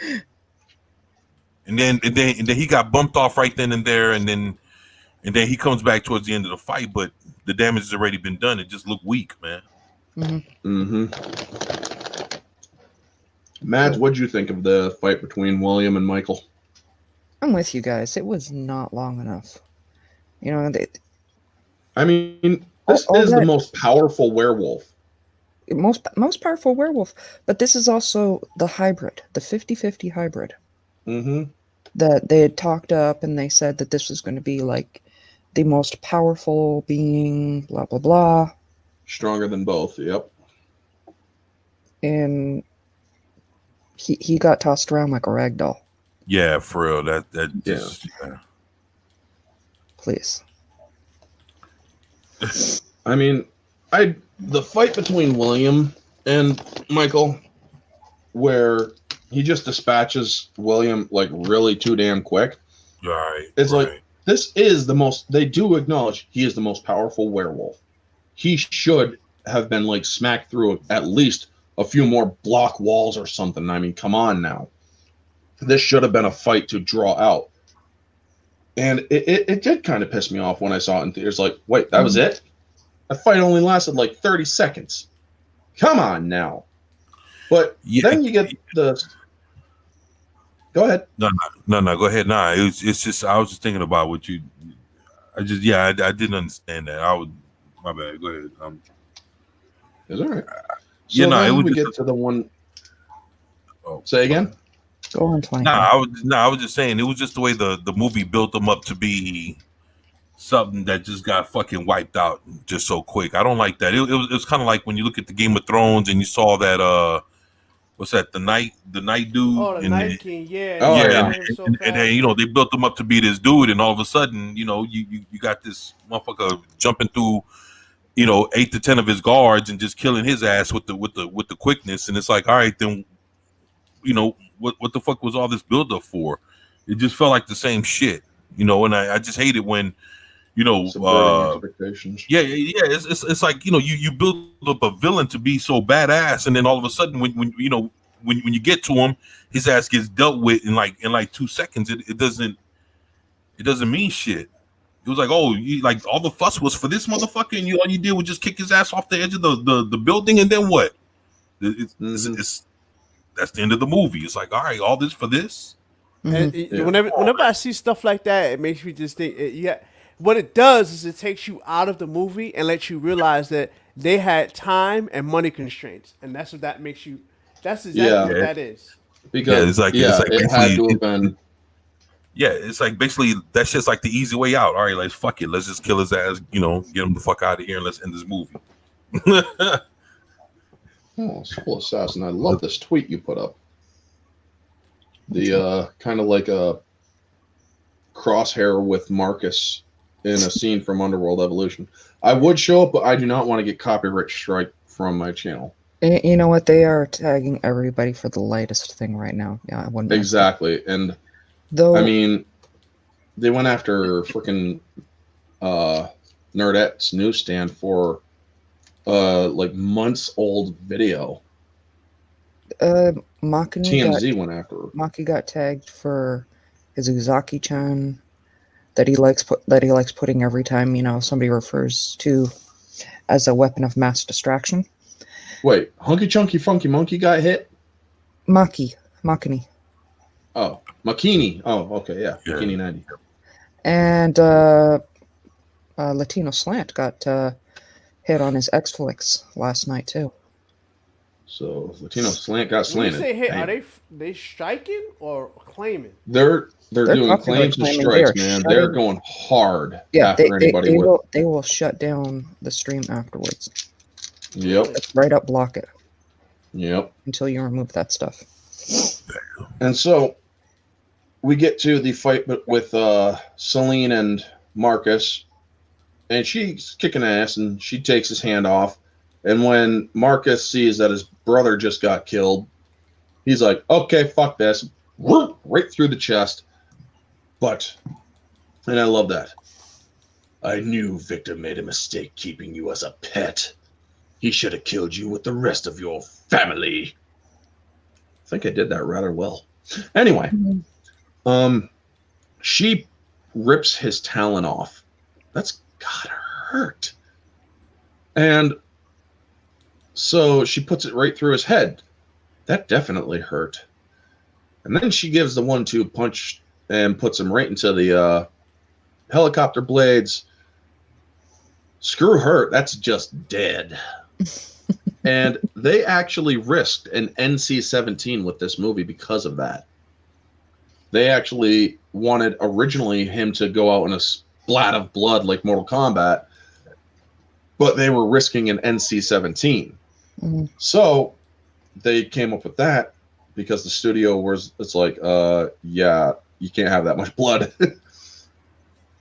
weak. And then he got bumped off right then and there, and then he comes back towards the end of the fight, but the damage has already been done. It just looked weak, man. Matt, what'd you think of the fight between William and Michael? I'm with you guys. It was not long enough. I mean, this is the most powerful werewolf. Most powerful werewolf, but this is also the hybrid, the 50-50 hybrid. That they had talked up, and they said that this was going to be like the most powerful being, blah blah blah. Stronger than both. Yep. And he got tossed around like a rag doll. Yeah, for real. That just, yeah. Please. I mean, the fight between William and Michael, where he just dispatches William like really too damn quick. Right. It's like, this is the most, they do acknowledge he is the most powerful werewolf. He should have been like smacked through at least a few more block walls or something. I mean, come on now. This should have been a fight to draw out. And it did kind of piss me off when I saw it in theaters. Like, wait, that was it? The fight only lasted like 30 seconds. Come on now. But then you get the... Go ahead. No, go ahead. It's just, I was just thinking about what you... I didn't understand that. My bad. Go ahead. It's all right. So then we get to the one... Oh, say again? Go on, 20. I was just saying, it was just the way the movie built them up to be something that just got fucking wiped out just so quick. I don't like that. It was kind of like when you look at the Game of Thrones and you saw that what's that, the night dude? Oh, the Night King, yeah. Oh, yeah. And then they built him up to be this dude, and all of a sudden, you got this motherfucker jumping through 8 to 10 of his guards and just killing his ass with the quickness. And it's like, all right, then what the fuck was all this build up for? It just felt like the same shit, and I just hate it when you know, Subverting expectations. yeah. It's like, you know, you build up a villain to be so badass, and then all of a sudden, when you know, when you get to him, his ass gets dealt with in like 2 seconds. It doesn't mean shit. It was like, oh, like all the fuss was for this motherfucker, and all you did was just kick his ass off the edge of the building, and then what? It's that's the end of the movie. It's like, all right, all this for this. And whenever I see stuff like that, it makes me just think. What it does is it takes you out of the movie and lets you realize that they had time and money constraints, and that's what that makes you. That's exactly what that is. Because it's like it had to have been. Yeah, it's like basically that's just like the easy way out. All right, like fuck it, let's just kill his ass. You know, get him the fuck out of here and let's end this movie. Oh, Soul Assassin! I love this tweet you put up. The kind of like a crosshair with Markus in a scene from Underworld Evolution. I would show up, but I do not want to get copyright strike from my channel. You know what? They are tagging everybody for the lightest thing right now. Yeah, I wouldn't. Exactly, and though I mean, they went after freaking Nerdette's newsstand for like months old video. TMZ went after her. Maki got tagged for his Uzaki-chan that he likes putting every time, you know, somebody refers to as a weapon of mass distraction. Wait, Hunky Chunky Funky Monkey got hit? Makini. Oh, Makini. Oh, okay, yeah. Makini 90. And Latino Slant got hit on his X-Flix last night too. So Latino Slant got slanted. When you say hit, are they striking or claiming? They're doing claims and strikes, man. They're going hard after anybody. They will shut down the stream afterwards. Yep. Right up, block it. Yep. Until you remove that stuff. And so we get to the fight with Celine and Markus, and she's kicking ass, and she takes his hand off. And when Markus sees that his brother just got killed, he's like, okay, fuck this. Whoop, right through the chest. But, and I love that. I knew Viktor made a mistake keeping you as a pet. He should have killed you with the rest of your family. I think I did that rather well. Anyway, she rips his talon off. That's gotta hurt. And so she puts it right through his head. That definitely hurt. And then she gives the 1-2 punch and puts him right into the helicopter blades. Screw her. That's just dead. And they actually risked an NC-17 with this movie because of that. They actually wanted originally him to go out in a splat of blood like Mortal Kombat, but they were risking an NC-17. Mm-hmm. So they came up with that because the studio it's like, yeah, you can't have that much blood.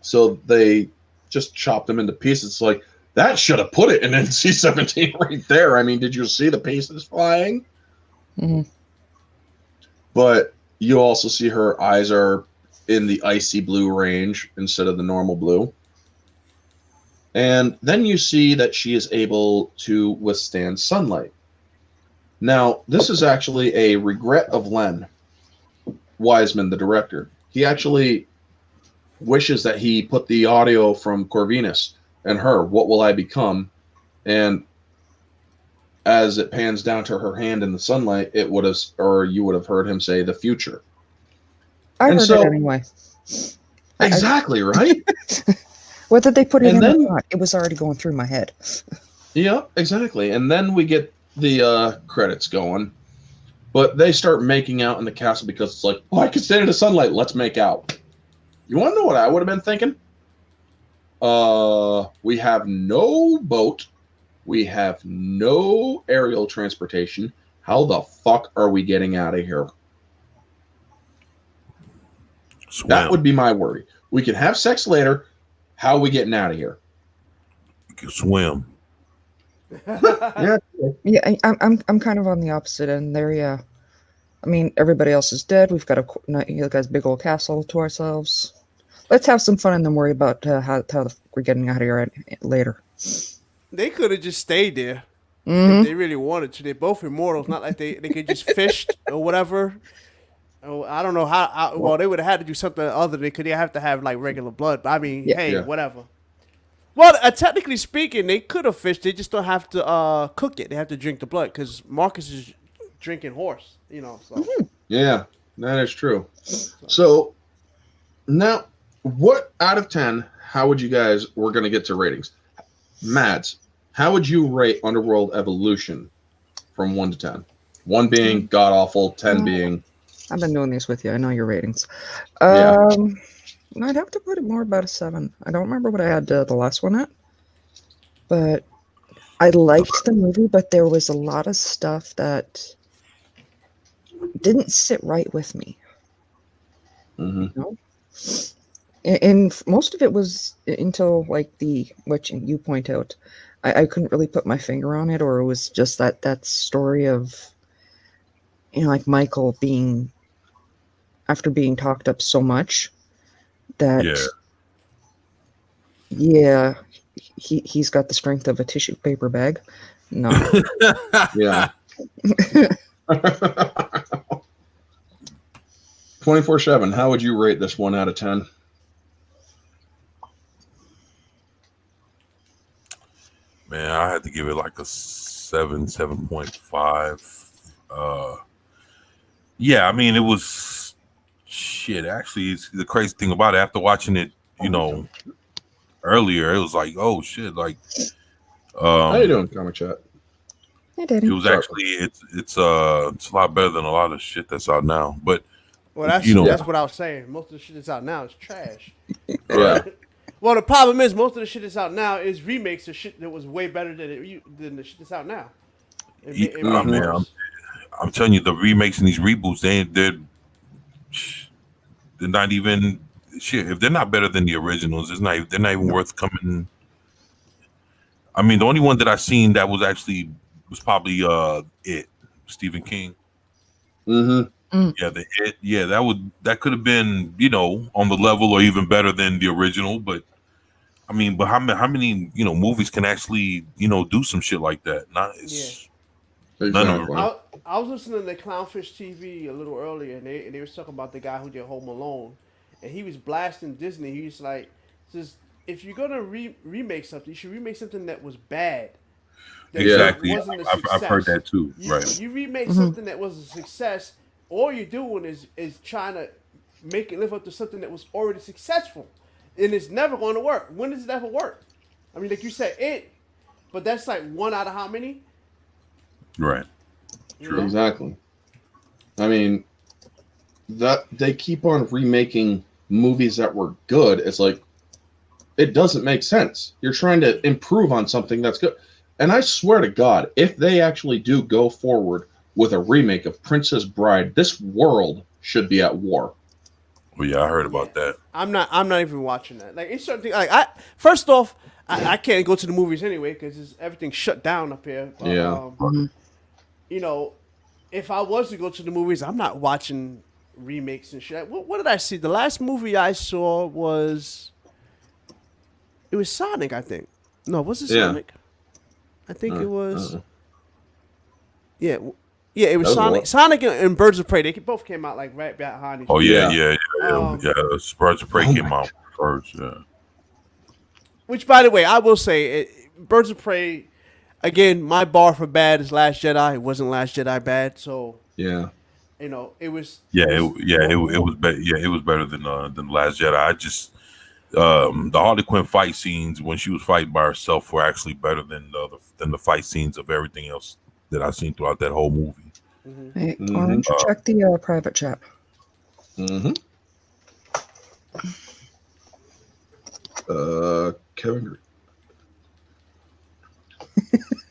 So they just chopped him into pieces. It's like, that should have put it in NC-17 right there. I mean, did you see the pieces flying? Mm-hmm. But you also see her eyes are in the icy blue range instead of the normal blue. And then you see that she is able to withstand sunlight. Now, this is actually a regret of Len Wiseman, the director. He actually wishes that he put the audio from Corvinus and her, What Will I Become? And as it pans down to her hand in the sunlight, it would have, or you would have heard him say the future. I heard it anyway. Exactly, right? Whether they put it in or not, it was already going through my head. Yeah, exactly. And then we get the credits going. But they start making out in the castle because it's like, oh, I can stand in the sunlight. Let's make out. You want to know what I would have been thinking? We have no boat. We have no aerial transportation. How the fuck are we getting out of here? Swim. That would be my worry. We can have sex later. How are we getting out of here? You can swim. Yeah, I'm kind of on the opposite end there. Yeah, I mean everybody else is dead. We've got a big old castle to ourselves. Let's have some fun and then worry about how we're getting out of here later. They could have just stayed there if Mhm. they really wanted to. They're both immortals. Not like they could just fished or whatever. Oh, I don't know how. Well, they would have had to do something other than could they have to have like regular blood. But I mean, Yeah. hey, Yeah. whatever. Well, technically speaking, they could have fished. They just don't have to cook it. They have to drink the blood because Markus is drinking horse. You know. So Yeah, that is true. So now, what out of 10? How would you guys? We're gonna get to ratings. Mads, how would you rate Underworld Evolution from 1 to 10? 1 being god awful, 10 being I've been doing these with you. I know your ratings. Yeah. I'd have to put it more about a 7. I don't remember what I had the last one at, but I liked the movie, but there was a lot of stuff that didn't sit right with me. Mhm. You know? And most of it was until like what you point out. I couldn't really put my finger on it, or it was just that story of, like Michael being, after being talked up so much, that he's got the strength of a tissue paper bag. No. Yeah. 24/7. How would you rate this 1 out of 10? Man, I had to give it like a 7.5. Yeah, I mean, it was shit. Actually, it's the crazy thing about it. After watching it, earlier, it was like, oh shit, like, How you doing, Comic Chat? Hey, Daddy. it was actually it's a lot better than a lot of shit that's out now. But well, that's that's what I was saying. Most of the shit that's out now is trash. Yeah. Well, the problem is most of the shit that's out now is remakes of shit that was way better than the shit that's out now. It I mean, I'm telling you, the remakes and these reboots, they're not even shit. If they're not better than the originals, they're not even worth coming. I mean, the only one that I seen that was probably It, Stephen King. Mm-hmm. Yeah, the It. Yeah, that could have been on the level or even better than the original. But I mean, how many movies can actually do some shit like that? None of them. I was listening to Clownfish TV a little earlier, and they was talking about the guy who did Home Alone, and he was blasting Disney. He was like, says, if you're gonna remake something, you should remake something that was bad. That Exactly. wasn't a success. I've heard that too. Right. You remake something that was a success. All you're doing is trying to make it live up to something that was already successful, and it's never going to work. When does it ever work? I mean, like you said, It, but that's like 1 out of how many? Right. True. Exactly. I mean, that they keep on remaking movies that were good. It's like, it doesn't make sense. You're trying to improve on something that's good. And I swear to God, if they actually do go forward with a remake of Princess Bride, this world should be at war. Well, yeah, I heard about that. I'm not even watching that. Like, it's something like first off, I can't go to the movies anyway because everything's shut down up here. But, Yeah. If I was to go to the movies, I'm not watching remakes and shit. What did I see? The last movie I saw was Sonic, I think. No, was it Sonic? I think it was. Yeah, it was Sonic. Sonic and Birds of Prey. They both came out like right behind each other. Oh yeah. Birds of Prey came out first. Yeah. Which, by the way, I will say, Birds of Prey. Again, my bar for bad is Last Jedi. It wasn't Last Jedi bad, so yeah, it was. It was better. Yeah, it was better than Last Jedi. I just the Harley Quinn fight scenes when she was fighting by herself were actually better than the fight scenes of everything else that I've seen throughout that whole movie. Mm-hmm. Hey, why don't you check the private chat? Mm-hmm. Kevin.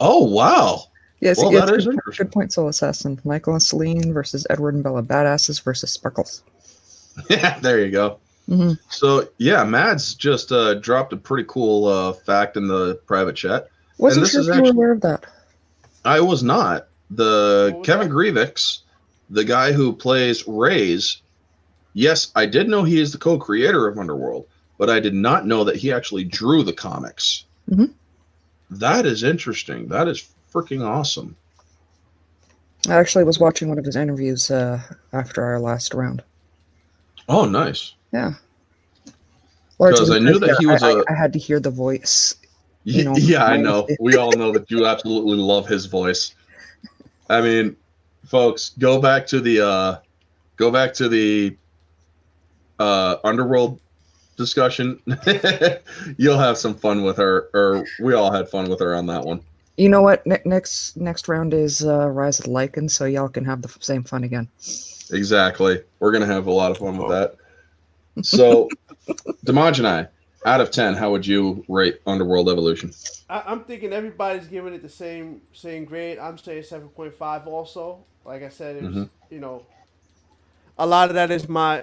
Oh wow! Yes, well, that is interesting. Good point, Soul Assassin. Michael and Celine versus Edward and Bella Badasses versus Sparkles. Yeah, there you go. Mm-hmm. So yeah, Mads just dropped a pretty cool fact in the private chat. Wasn't sure if you were aware of that. I was not. Kevin Grievous, the guy who plays Reyes, yes, I did know he is the co-creator of Underworld, but I did not know that he actually drew the comics. Mhm. That is interesting. That is freaking awesome. I actually was watching one of his interviews after our last round. Oh, nice. Yeah. Because I knew that he was I had to hear the voice. You know, yeah, I know. We all know that you absolutely love his voice. I mean, folks, go back to the Underworld discussion. You'll have some fun with her, or we all had fun with her on that one. You know what? Next round is Rise of the Lycans, so y'all can have the same fun again. Exactly. We're gonna have a lot of fun with that. So, Demogeny, out of 10, how would you rate Underworld Evolution? I'm thinking everybody's giving it the same grade. I'm saying 7.5 also. Like I said, it was a lot of that is my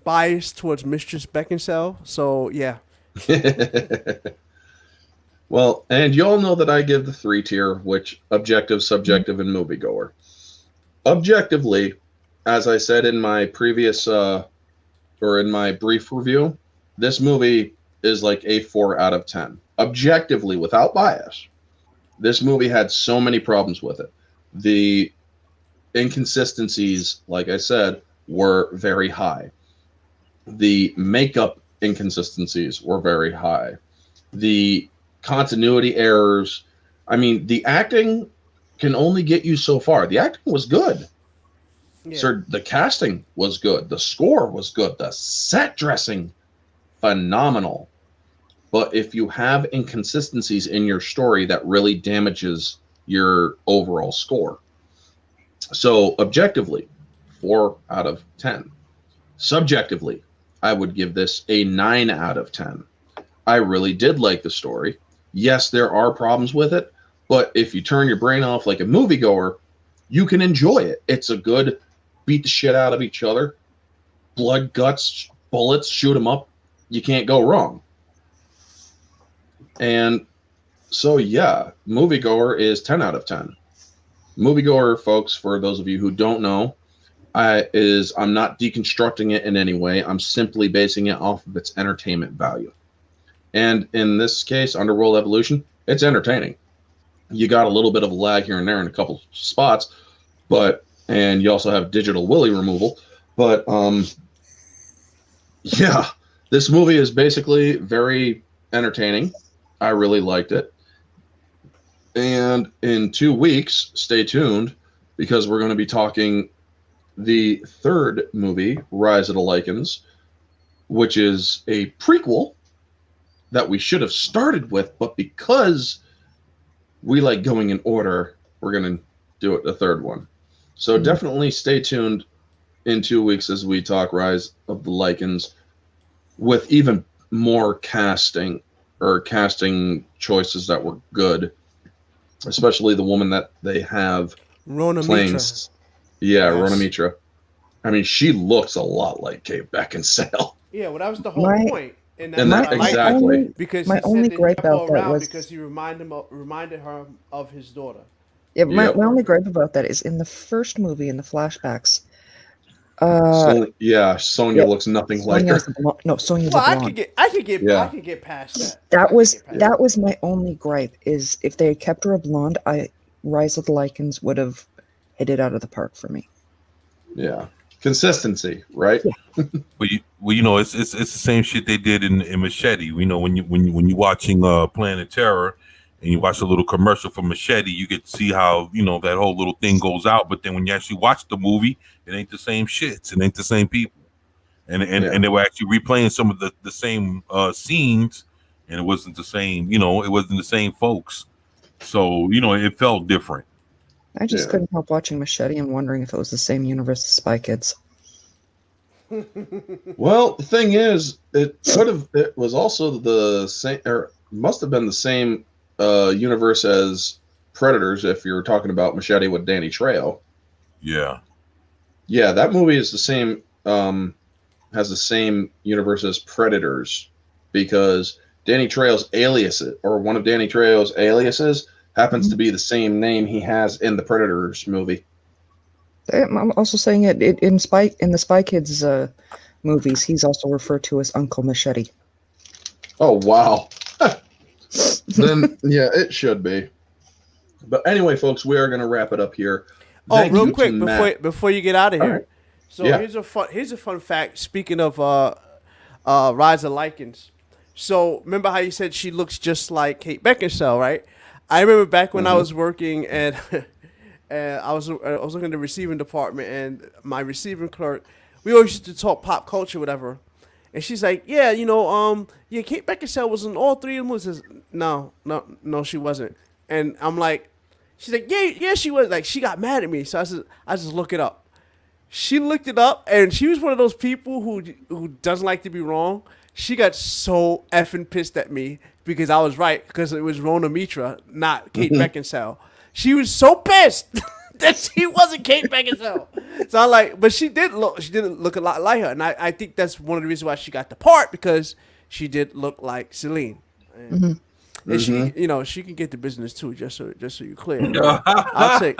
bias towards Mistress Beckinsale. So yeah. Well, and you all know that I give the 3-tier, which objective, subjective, and moviegoer. Objectively, as I said in my previous or in my brief review, this movie is like a 4 out of 10. Objectively, without bias, this movie had so many problems with it. The inconsistencies, like I said, were very high. The makeup inconsistencies were very high. The continuity errors. I mean, the acting can only get you so far. The acting was good. Yeah. Sir, the casting was good. The score was good. The set dressing, phenomenal. But if you have inconsistencies in your story, that really damages your overall score. So objectively, 4 out of 10. Subjectively, I would give this a 9 out of 10. I really did like the story. Yes, there are problems with it, but if you turn your brain off like a moviegoer, you can enjoy it. It's a good beat the shit out of each other, blood, guts, bullets, shoot them up. You can't go wrong. And so, yeah, moviegoer is 10 out of 10. Moviegoer, folks, for those of you who don't know, I'm not deconstructing it in any way. I'm simply basing it off of its entertainment value. And in this case, Underworld Evolution, it's entertaining. You got a little bit of a lag here and there in a couple spots, and you also have digital willy removal. But yeah, this movie is basically very entertaining. I really liked it. And in 2 weeks, stay tuned, because we're going to be talking the third movie, Rise of the Lycans, which is a prequel that we should have started with, but because we like going in order, we're going to do it the third one. So definitely stay tuned in 2 weeks as we talk Rise of the Lycans with even more casting choices that were good, especially the woman that they have Rona playing. Mitra. Yeah, Yes. Rona Mitra. I mean, she looks a lot like Kate Beckinsale. Yeah, well, that was the whole point. And that exactly. Because my he only said gripe that he kept her about that around was because he reminded her of his daughter. yeah. My Yep. only gripe about that is in the first movie, in the flashbacks. Sonya looks nothing like her. Sonya's Well, a blonde. I could get past that. That was my only gripe. Is if they had kept her a blonde, Rise of the Lycans would have hit it out of the park for me. Yeah, consistency, right? Yeah. Well, it's the same shit they did in Machete. You know, when you're watching Planet Terror and you watch a little commercial for Machete, you get to see how that whole little thing goes out. But then when you actually watch the movie, it ain't the same shits. It ain't the same people, and they were actually replaying some of the same scenes, and it wasn't the same. It wasn't the same folks. So it felt different. I just couldn't help watching Machete and wondering if it was the same universe as Spy Kids. Well, the thing is, it was also the same, or must have been the same universe as Predators, if you're talking about Machete with Danny Trejo. Yeah, that movie is the same, has the same universe as Predators, because Danny Trejo's alias, or one of Danny Trejo's aliases, happens to be the same name he has in the Predators movie. I'm also saying it in the Spy Kids movies. He's also referred to as Uncle Machete. Oh wow. Then yeah, it should be. But anyway, folks, we are going to wrap it up here. Thank real you quick to Matt. before you get out of here. Right. So Yeah. here's a fun fact. Speaking of Rise of Lycans. So remember how you said she looks just like Kate Beckinsale, right? I remember back when I was working and I was working in the receiving department, and my receiving clerk, we always used to talk pop culture, whatever. And she's like, yeah, Kate Beckinsale was in all three of the movies. I says, no, she wasn't. And I'm like, she's like, yeah, she was. Like, she got mad at me. So I just look it up. She looked it up, and she was one of those people who doesn't like to be wrong. She got so effing pissed at me because I was right, because it was Rona Mitra, not Kate Beckinsale. She was so pissed that she wasn't Kate Beckinsale. So I'm like, but she didn't look a lot like her, and I think that's one of the reasons why she got the part, because she did look like Celine. And she, she can get the business too. Just so you're clear. I'll take.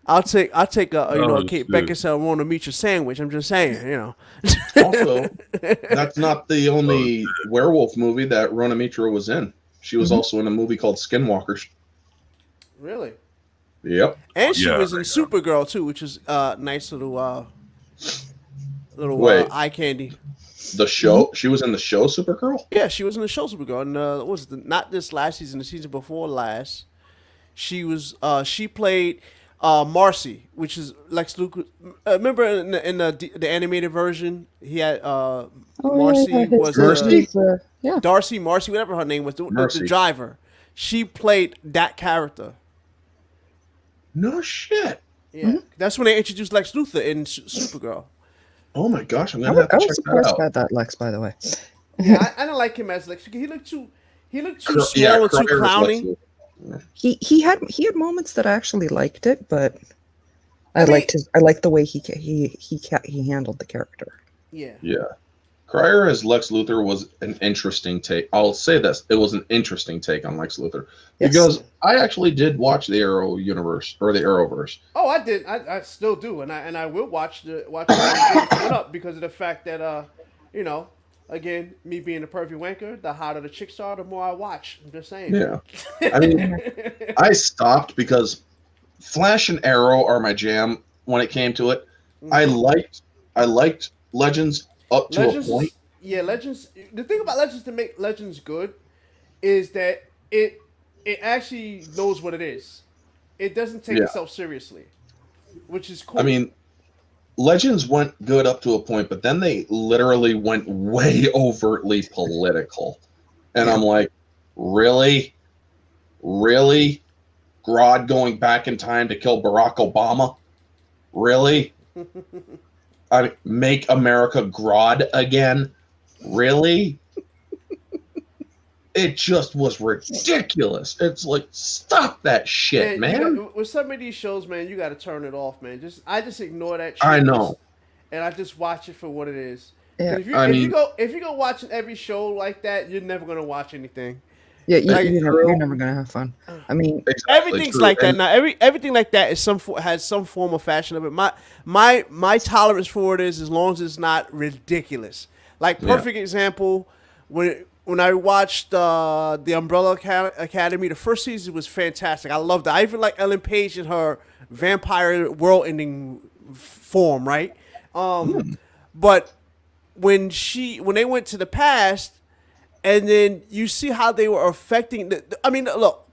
I'll take a Kate Beckinsale Rona Mitra sandwich. I'm just saying, Also, that's not the only werewolf movie that Rona Mitra was in. She was also in a movie called Skinwalkers. Really? Yep. And she was in Supergirl too, which is nice little eye candy. The show? She was in the show Supergirl? Yeah, she was in the show Supergirl. And not this last season, the season before last. She was she played Marcy, which is Lex Luthor. Remember in the animated version, he had Marcy was Darcy, Marcy, whatever her name was, the driver. She played that character. No shit. Yeah, that's when they introduced Lex Luthor in Supergirl. Oh my gosh, I'm gonna have to check that out. I was surprised by that Lex, by the way. Yeah, I didn't like him as Lex. He looked too small and too clowny. He had moments that I actually liked it, but I liked the way he handled the character. Yeah. Yeah. Cryer as Lex Luthor was an interesting take. I'll say this. It was an interesting take on Lex Luthor. Because I actually did watch the Arrow universe, or the Arrowverse. Oh, I did. I still do. And I will watch it coming up, because of the fact that, again, me being a pervy wanker, the hotter the chicks are, the more I watch. I'm just saying. Yeah. I mean, I stopped because Flash and Arrow are my jam when it came to it. I liked Legends up to a point. Legends. The thing about Legends to make Legends good is that it actually knows what it is. It doesn't take itself seriously, which is cool. I mean, Legends went good up to a point, but then they literally went way overtly political. And I'm like, really? Really? Grodd going back in time to kill Barack Obama? Really? I mean, make America Grodd again? Really? It just was ridiculous. It's like, stop that shit, man. With some of these shows, man, you got to turn it off, man. I just ignore that shit. I know. And I just watch it for what it is. Yeah. If you go watching every show like that, you're never gonna watch anything. Yeah, you're never gonna have fun. I mean, everything's like that now. Everything like that is has some form of fashion of it. My tolerance for it is as long as it's not ridiculous. Like perfect example, when I watched the Umbrella Academy, the first season was fantastic. I loved it. I even like Ellen Page in her vampire world-ending form, right? But when they went to the past, and then you see how they were affecting look,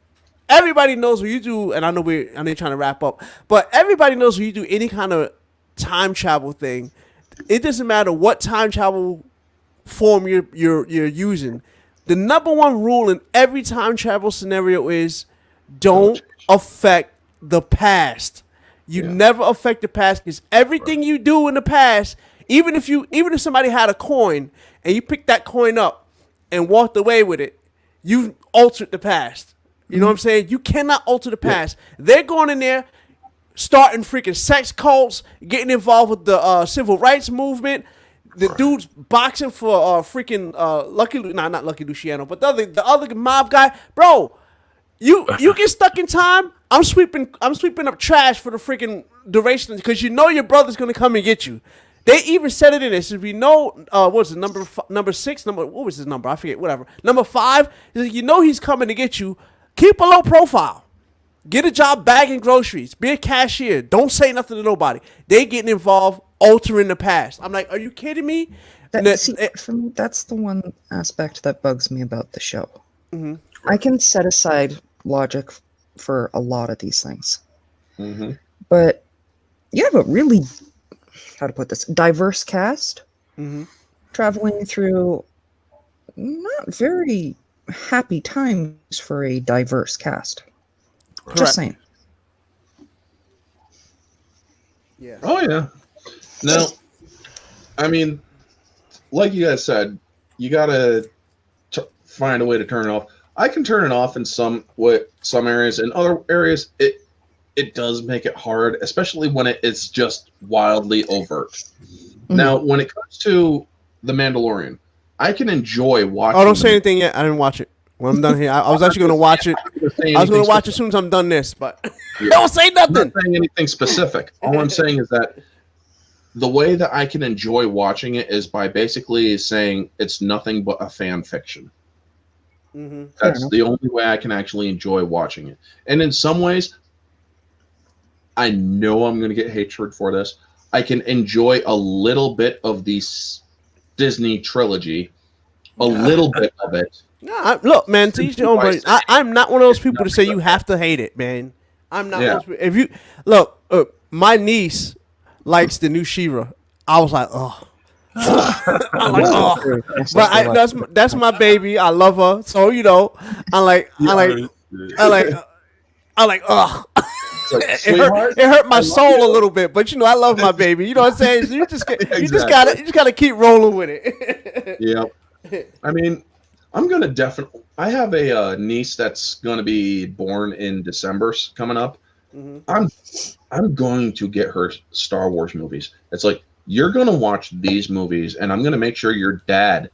everybody knows what you do, and I know trying to wrap up, but everybody knows when you do any kind of time travel thing, it doesn't matter what time travel form you're using. The number one rule in every time travel scenario is don't affect the past. You never affect the past, because everything you do in the past, even if somebody had a coin and you picked that coin up and walked away with it, you altered the past. You know what I'm saying? You cannot alter the past. They're going in there, starting freaking sex cults, getting involved with the civil rights movement. The dude's boxing for freaking not Lucky Luciano, but the other mob guy. Bro, You get stuck in time. I'm sweeping up trash for the freaking duration because you know your brother's gonna come and get you. They even said it in this. If you know, what was it, number 6? What was his number? I forget. Whatever. Number 5 is like, you know he's coming to get you. Keep a low profile. Get a job bagging groceries. Be a cashier. Don't say nothing to nobody. They getting involved, altering the past. I'm like, are you kidding me? For me, that's the one aspect that bugs me about the show. Mm-hmm. I can set aside logic for a lot of these things. Mm-hmm. But you have a really, how to put this, diverse cast traveling through not very happy times for a diverse cast. Correct. Just saying. Yeah. Oh, yeah. Now, I mean, like you guys said, you got to find a way to turn it off. I can turn it off in some areas. In other areas, it does make it hard, especially when it's just wildly overt. Mm-hmm. Now, when it comes to The Mandalorian, I can enjoy watching. Oh, don't say anything yet. I didn't watch it. When I'm done here, I was actually going to watch it. I was going to watch it as soon as I'm done this, but don't say nothing. I'm not saying anything specific. All I'm saying is that the way that I can enjoy watching it is by basically saying it's nothing but a fan fiction. Mm-hmm. That's the only way I can actually enjoy watching it. And in some ways, I know I'm going to get hatred for this. I can enjoy a little bit of the Disney trilogy, a little bit of it. No, look, man, to each their own. I'm not one of those people to say you have to hate it, man. I'm not. Yeah. If you look, my niece likes the new She-Ra. I was like, oh. I'm like, oh. But that's my baby. I love her. So you know, I like, oh. It hurt my soul a little bit, but you know, I love my baby. You know what I'm saying? So you just gotta keep rolling with it. Yeah. I mean, I'm gonna definitely. I have a niece that's gonna be born in December coming up. Mm-hmm. I'm going to get her Star Wars movies. It's like, you're going to watch these movies, and I'm going to make sure your dad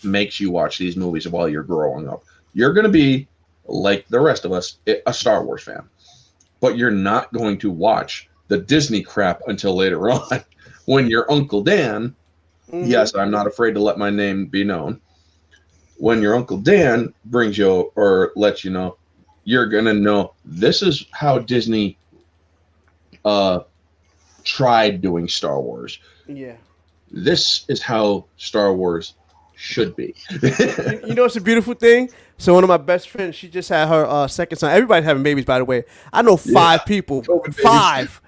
makes you watch these movies while you're growing up. You're going to be, like the rest of us, a Star Wars fan. But you're not going to watch the Disney crap until later on. When your Uncle Dan, yes, I'm not afraid to let my name be known. When your Uncle Dan brings you or lets you know, you're going to know this is how Disney tried doing Star Wars. Yeah. This is how Star Wars should be. You know, it's a beautiful thing. So one of my best friends, she just had her second son. Everybody's having babies, by the way. I know 5 people. Five.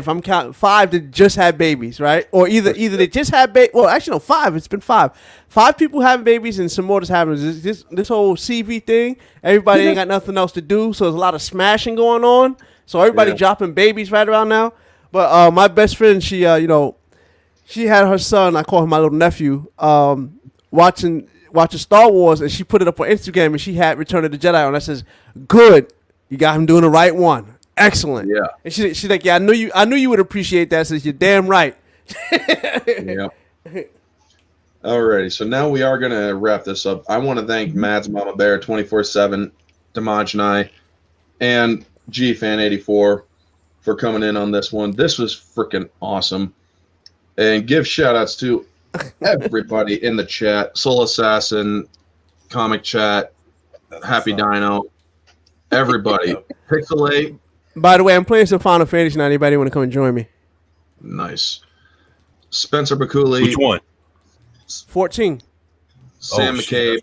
I'm counting 5 that just had babies, right? Or either they just had babies. Well, actually, no, 5. It's been 5. 5 people having babies and some more that's happening. This whole CV thing. Everybody ain't got nothing else to do, so there's a lot of smashing going on. So everybody dropping babies right around now. But my best friend, she she had her son. I call him my little nephew. Watching Star Wars, and she put it up on Instagram, and she had Return of the Jedi on. I says, "Good, you got him doing the right one. Excellent." Yeah. And she's like, "Yeah, I knew you would appreciate that." Says, "You're damn right." Yeah. Alrighty, so now we are gonna wrap this up. I want to thank Matt's Mama Bear 24/7, Damaj and I, and GFan84 for coming in on this one. This was freaking awesome, and give shout outs to everybody in the chat: Soul Assassin, Comic Chat, Happy Dino, everybody. Pixelate. By the way, I'm playing some Final Fantasy now. Anybody want to come and join me? Nice. Spencer Bakuli. Which one? 14. Sam McCabe.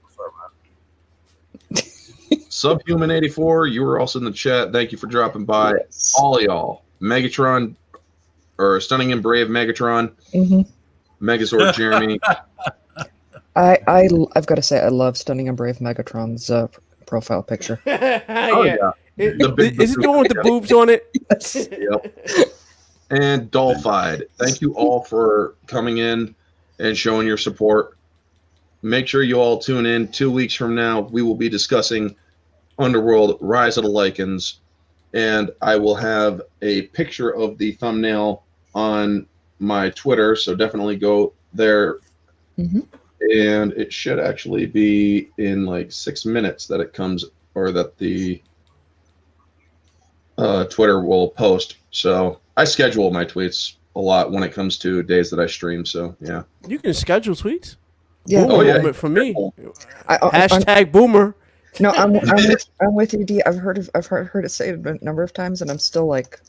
Subhuman 84, you were also in the chat. Thank you for dropping by. Yes. All of y'all. Megatron, or Stunning and Brave Megatron. Mm-hmm. Megazord Jeremy. I've got to say, I love Stunning and Brave Megatron's profile picture. Oh, yeah. Is it the one with the boobs on it? Yes. Yep. And Dolphied. Thank you all for coming in and showing your support. Make sure you all tune in. 2 weeks from now, we will be discussing Underworld Rise of the Lycans, and I will have a picture of the thumbnail on my Twitter, so definitely go there. Mm-hmm. And it should actually be in like 6 minutes that it comes or that the Twitter will post. So I schedule my tweets a lot when it comes to days that I stream. So yeah. You can schedule tweets. Yeah. Boomer Oh, yeah. moment for me. I'm- Hashtag boomer. no, I'm with you, D. I've heard it say it a number of times, and I'm still like,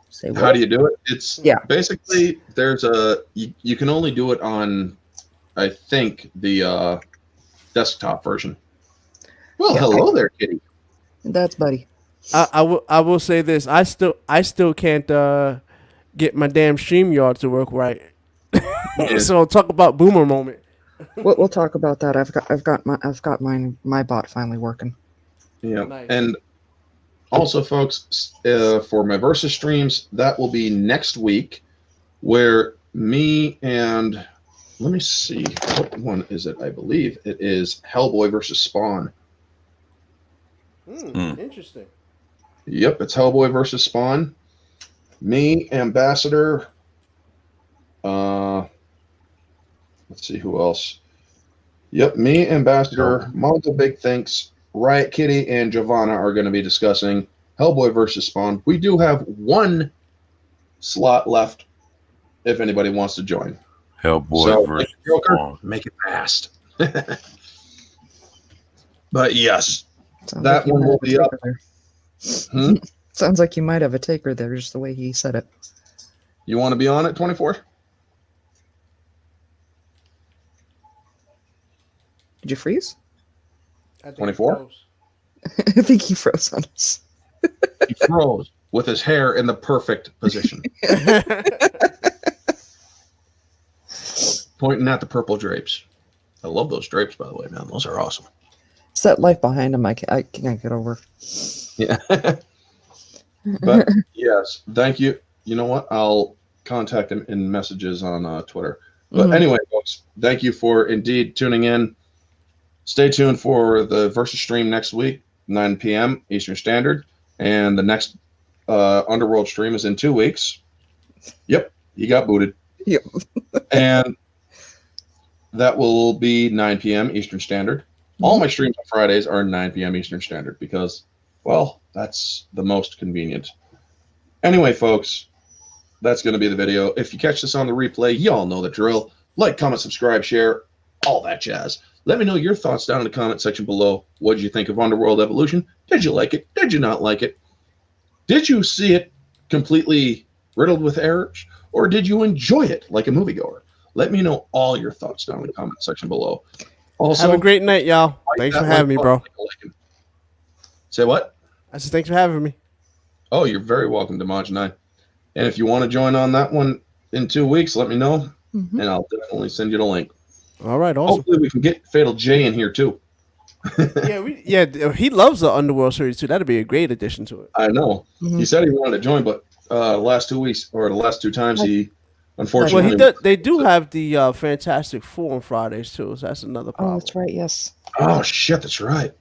say what? How do you do it? It's Yeah. basically you can only do it on, I think, the desktop version. Well, Yeah, hello there, Kitty. That's Buddy. I will say this. I still can't get my damn StreamYard to work right. Yeah. So talk about boomer moment. We'll talk about that. I've got my bot finally working. Yeah, Nice. and also, folks, for my Versus streams, that will be next week, where me and let me see, what one is it? I believe it is Hellboy versus Spawn. Interesting. Yep, it's Hellboy versus Spawn. Me, Ambassador. Let's see who else. Yep, me, Ambassador, Monta Big Thinks, Riot Kitty, and Giovanna are going to be discussing Hellboy versus Spawn. We do have one slot left if anybody wants to join. Hellboy So, versus Joker, Spawn. make it fast. But yes, Sounds that like you one might will have a be up. taker there. Hmm? Sounds like you might have a taker there, just the way he said it. You want to be on it, 24? Did you freeze? 24? I think he froze on us. He froze with his hair in the perfect position, pointing at the purple drapes. I love those drapes, by the way, man. Those are awesome. It's that life behind him I can't get over. Yeah. But yes, thank you. You know what? I'll contact him in messages on Twitter. But Mhm. anyway, folks, thank you for indeed tuning in. Stay tuned for the Versus stream next week, 9 p.m. Eastern Standard. And the next Underworld stream is in 2 weeks. Yep, he got booted. Yep. And that will be 9 p.m. Eastern Standard. All my streams on Fridays are 9 p.m. Eastern Standard because, well, that's the most convenient. Anyway, folks, that's going to be the video. If you catch this on the replay, y'all know the drill. Like, comment, subscribe, share, all that jazz. Let me know your thoughts down in the comment section below. What did you think of Underworld Evolution? Did you like it? Did you not like it? Did you see it completely riddled with errors? Or did you enjoy it like a moviegoer? Let me know all your thoughts down in the comment section below. Also, Have a great night, y'all. Thanks for having me, bro. Say what? I said thanks for having me. Oh, you're very welcome, Demaj9. And if you want to join on that one in 2 weeks, let me know, Mhm. and I'll definitely send you the link. All right, awesome. Hopefully, we can get Fatal J in here too. He loves the Underworld series too. That'd be a great addition to it. I know. Mhm. He said he wanted to join, but the last 2 weeks or the last 2 times he Well, unfortunately. they do have the Fantastic Four on Fridays too, so that's another Oh, problem. that's right. Yes. Oh shit, that's right.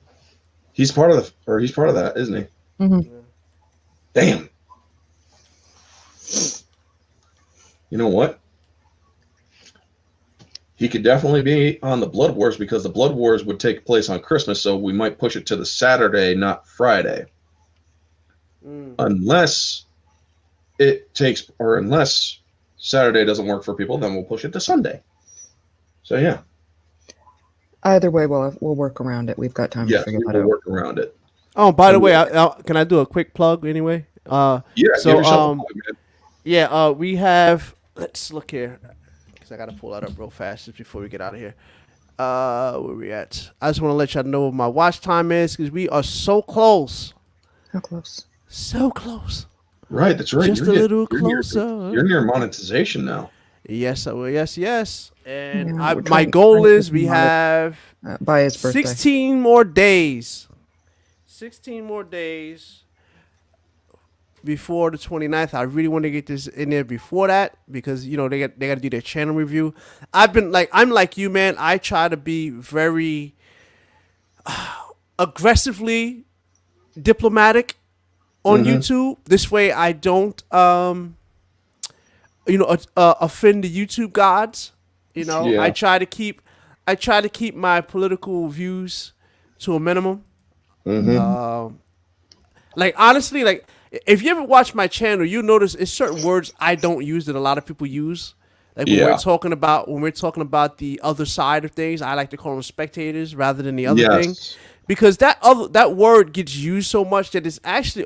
He's part of that, isn't he? Mhm. Damn. You know what? He could definitely be on the Blood Wars because the Blood Wars would take place on Christmas, so we might push it to the Saturday, not Friday. Unless Saturday doesn't work for people, then we'll push it to Sunday. So yeah. Either way, we'll work around it. We've got time Yeah, to figure we that will out. work around it. Oh, by the way, can I do a quick plug anyway? Yeah, So, give yourself a plug, man. Yeah, we have. Let's look here, because I gotta pull that up real fast just before we get out of here. Where we at? I just want to let y'all know what my watch time is because we are so close, How close? so close. Right, that's right. Just a little closer. You're near monetization now. Yes, I will. Yes. And Yeah, we're my trying goal to is get we him on it. have By his birthday. 16 more days. 16 more days before the 29th. I really want to get this in there before that because they got to do their channel review. I'm like you, man. I try to be very aggressively diplomatic on YouTube. This way I don't offend the YouTube gods. Yeah. I try to keep my political views to a minimum. Mm-hmm. Like honestly, like if you ever watch my channel, you notice it's certain words I don't use that a lot of people use. Like Yeah. when we're talking about the other side of things, I like to call them spectators rather than the other thing, Yes. because that word gets used so much that it's actually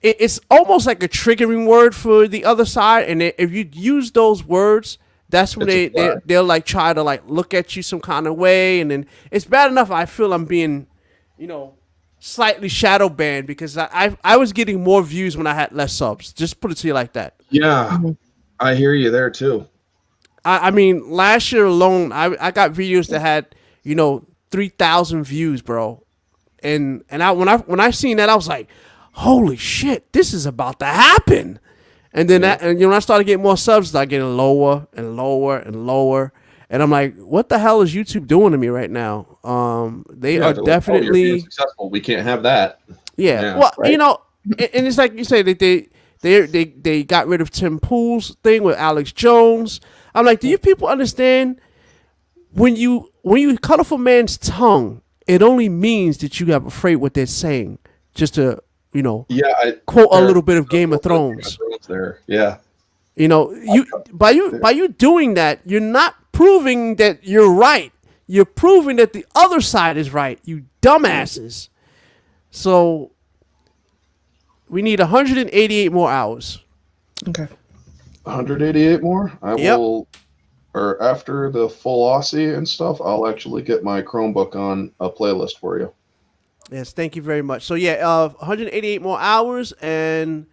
it's almost like a triggering word for the other side. And if you use those words, that's when It's a flag. they'll like try to like look at you some kind of way, and then it's bad enough I feel I'm being, you know, slightly shadow banned because I was getting more views when I had less subs. Just put it to you like that. Yeah. I hear you there too. I mean, last year alone, I got videos that had, you know, 3,000 views, bro. And when I seen that, I was like, holy shit, this is about to happen. And then and you know, when I started getting more subs, I getting lower and lower and lower. And I'm like, what the hell is YouTube doing to me right now? They are they're like, "Oh, you're definitely being successful. We can't have that." yeah. Well, right. you know, and it's like you say that they got rid of Tim Pool's thing with Alex Jones. I'm like, do you people understand when you cut off a man's tongue, it only means that you have afraid what they're saying, just to, you know, quote a little bit of Game of Thrones. There, yeah. You know, by you doing that, you're not proving that you're right. You're proving that the other side is right. You dumbasses. So we need 188 more hours. Okay. 188 more. I Yep. will, or after the full Aussie and stuff, I'll actually get my Chromebook on a playlist for you. Yes, thank you very much. So yeah, 188 more hours, and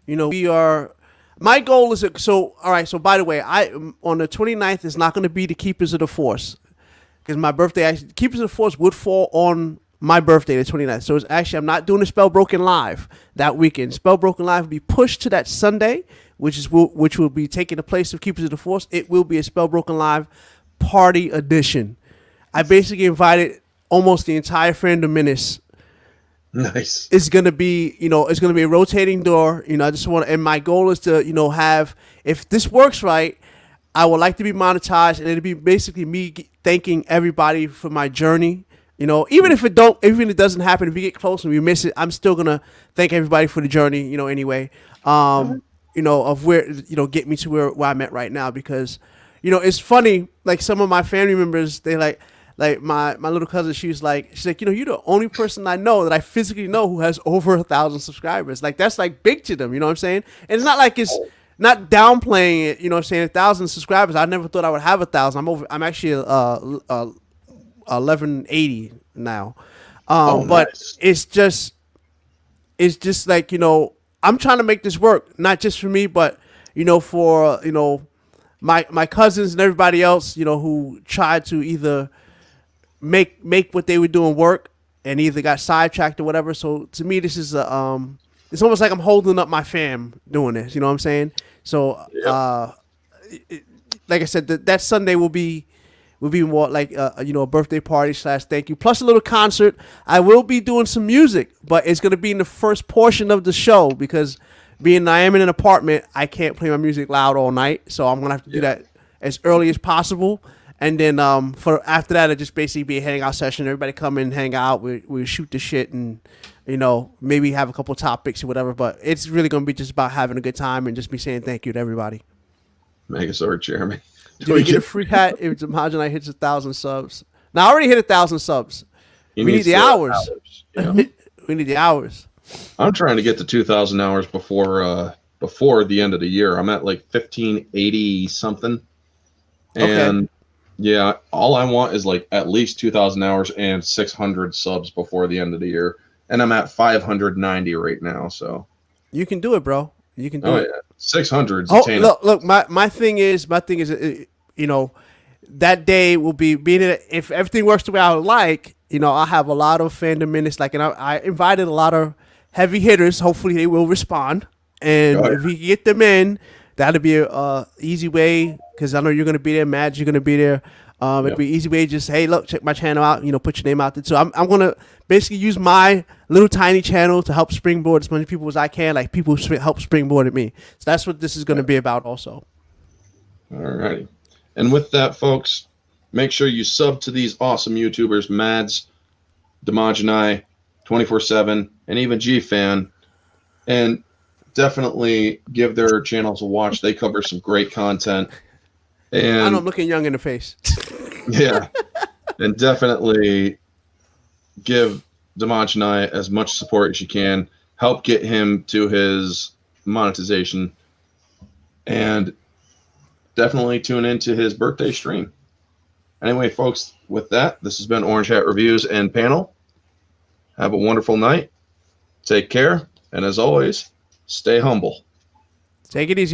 you know we are. My goal is so. All right. So by the way, I on the 29th is not going to be the Keepers of the Force because my birthday. Keepers of the Force would fall on my birthday, the 29th. So it's actually I'm not doing a Spell Broken Live that weekend. Spell Broken Live will be pushed to that Sunday, which will be taking the place of Keepers of the Force. It will be a Spell Broken Live party edition. I basically invited almost the entire Fandom Menace. Nice. It's gonna be, you know, it's gonna be a rotating door. You know, I just want, and my goal is to, you know, have, if this works right, I would like to be monetized, and it'll be basically me thanking everybody for my journey. You know, even if it doesn't happen, if we get close and we miss it, I'm still gonna thank everybody for the journey. You know, anyway, you know, of where, you know, get me to where I'm at right now, because, you know, it's funny. Like some of my family members, they like my little cousin, she's like, you know, you're the only person I know that I physically know who has over 1,000 subscribers. Like that's like big to them, you know what I'm saying? And it's not like it's not downplaying it, you know what I'm saying? 1,000 subscribers. I never thought I would have 1,000. I'm actually 1180 now. But Nice. it's just like, you know, I'm trying to make this work, not just for me, but, you know, for, you know, my cousins and everybody else, you know, who tried to either make what they were doing work and either got sidetracked or whatever. So to me, this is it's almost like I'm holding up my fam doing this. You know what I'm saying? So like I said, that Sunday will be more like you know, a birthday party / thank you, plus a little concert. I will be doing some music, but it's gonna be in the first portion of the show because being I am in an apartment, I can't play my music loud all night. So I'm gonna have to do that as early as possible. And then for after that, it just basically be a hangout session. Everybody come in, hang out. We shoot the shit, and you know, maybe have a couple topics or whatever. But it's really gonna be just about having a good time and just be saying thank you to everybody. Megazord, Jeremy. Do we get a free hat if Mahajani hits 1,000 subs? Now I already hit 1,000 subs. He We need needs the hours. Yeah. We need the hours. I'm trying to get to 2,000 hours before the end of the year. I'm at like 1,580 something, and yeah, all I want is like at least 2,000 hours and 600 subs before the end of the year, and I'm at 590 right now. So You can do it, bro. You can do it. yeah, 600. Look. My thing is, you know, that day will be being if everything works the way I would like. You know, I have a lot of Fandom Minutes, like, and I invited a lot of heavy hitters. Hopefully, they will respond, and if we get them in, that'll be a easy way, because I know you're gonna be there, Matt. You're gonna be there. It'd be an easy way. Just, hey, look, check my channel out. You know, put your name out there. So I'm gonna basically use my little tiny channel to help springboard as many people as I can. Like people help springboard at me. So that's what this is gonna be about, also. All righty. And with that, folks, make sure you sub to these awesome YouTubers: Mads, Demogeny, 24/7, and even G-Fan, and definitely give their channels a watch. They cover some great content. And I know I'm looking young in the face. yeah, and definitely give Demogeny as much support as you can. Help get him to his monetization, and definitely tune into his birthday stream. Anyway, folks, with that, this has been Orange Hat Reviews and Panel. Have a wonderful night. Take care, and as always, stay humble. Take it easy.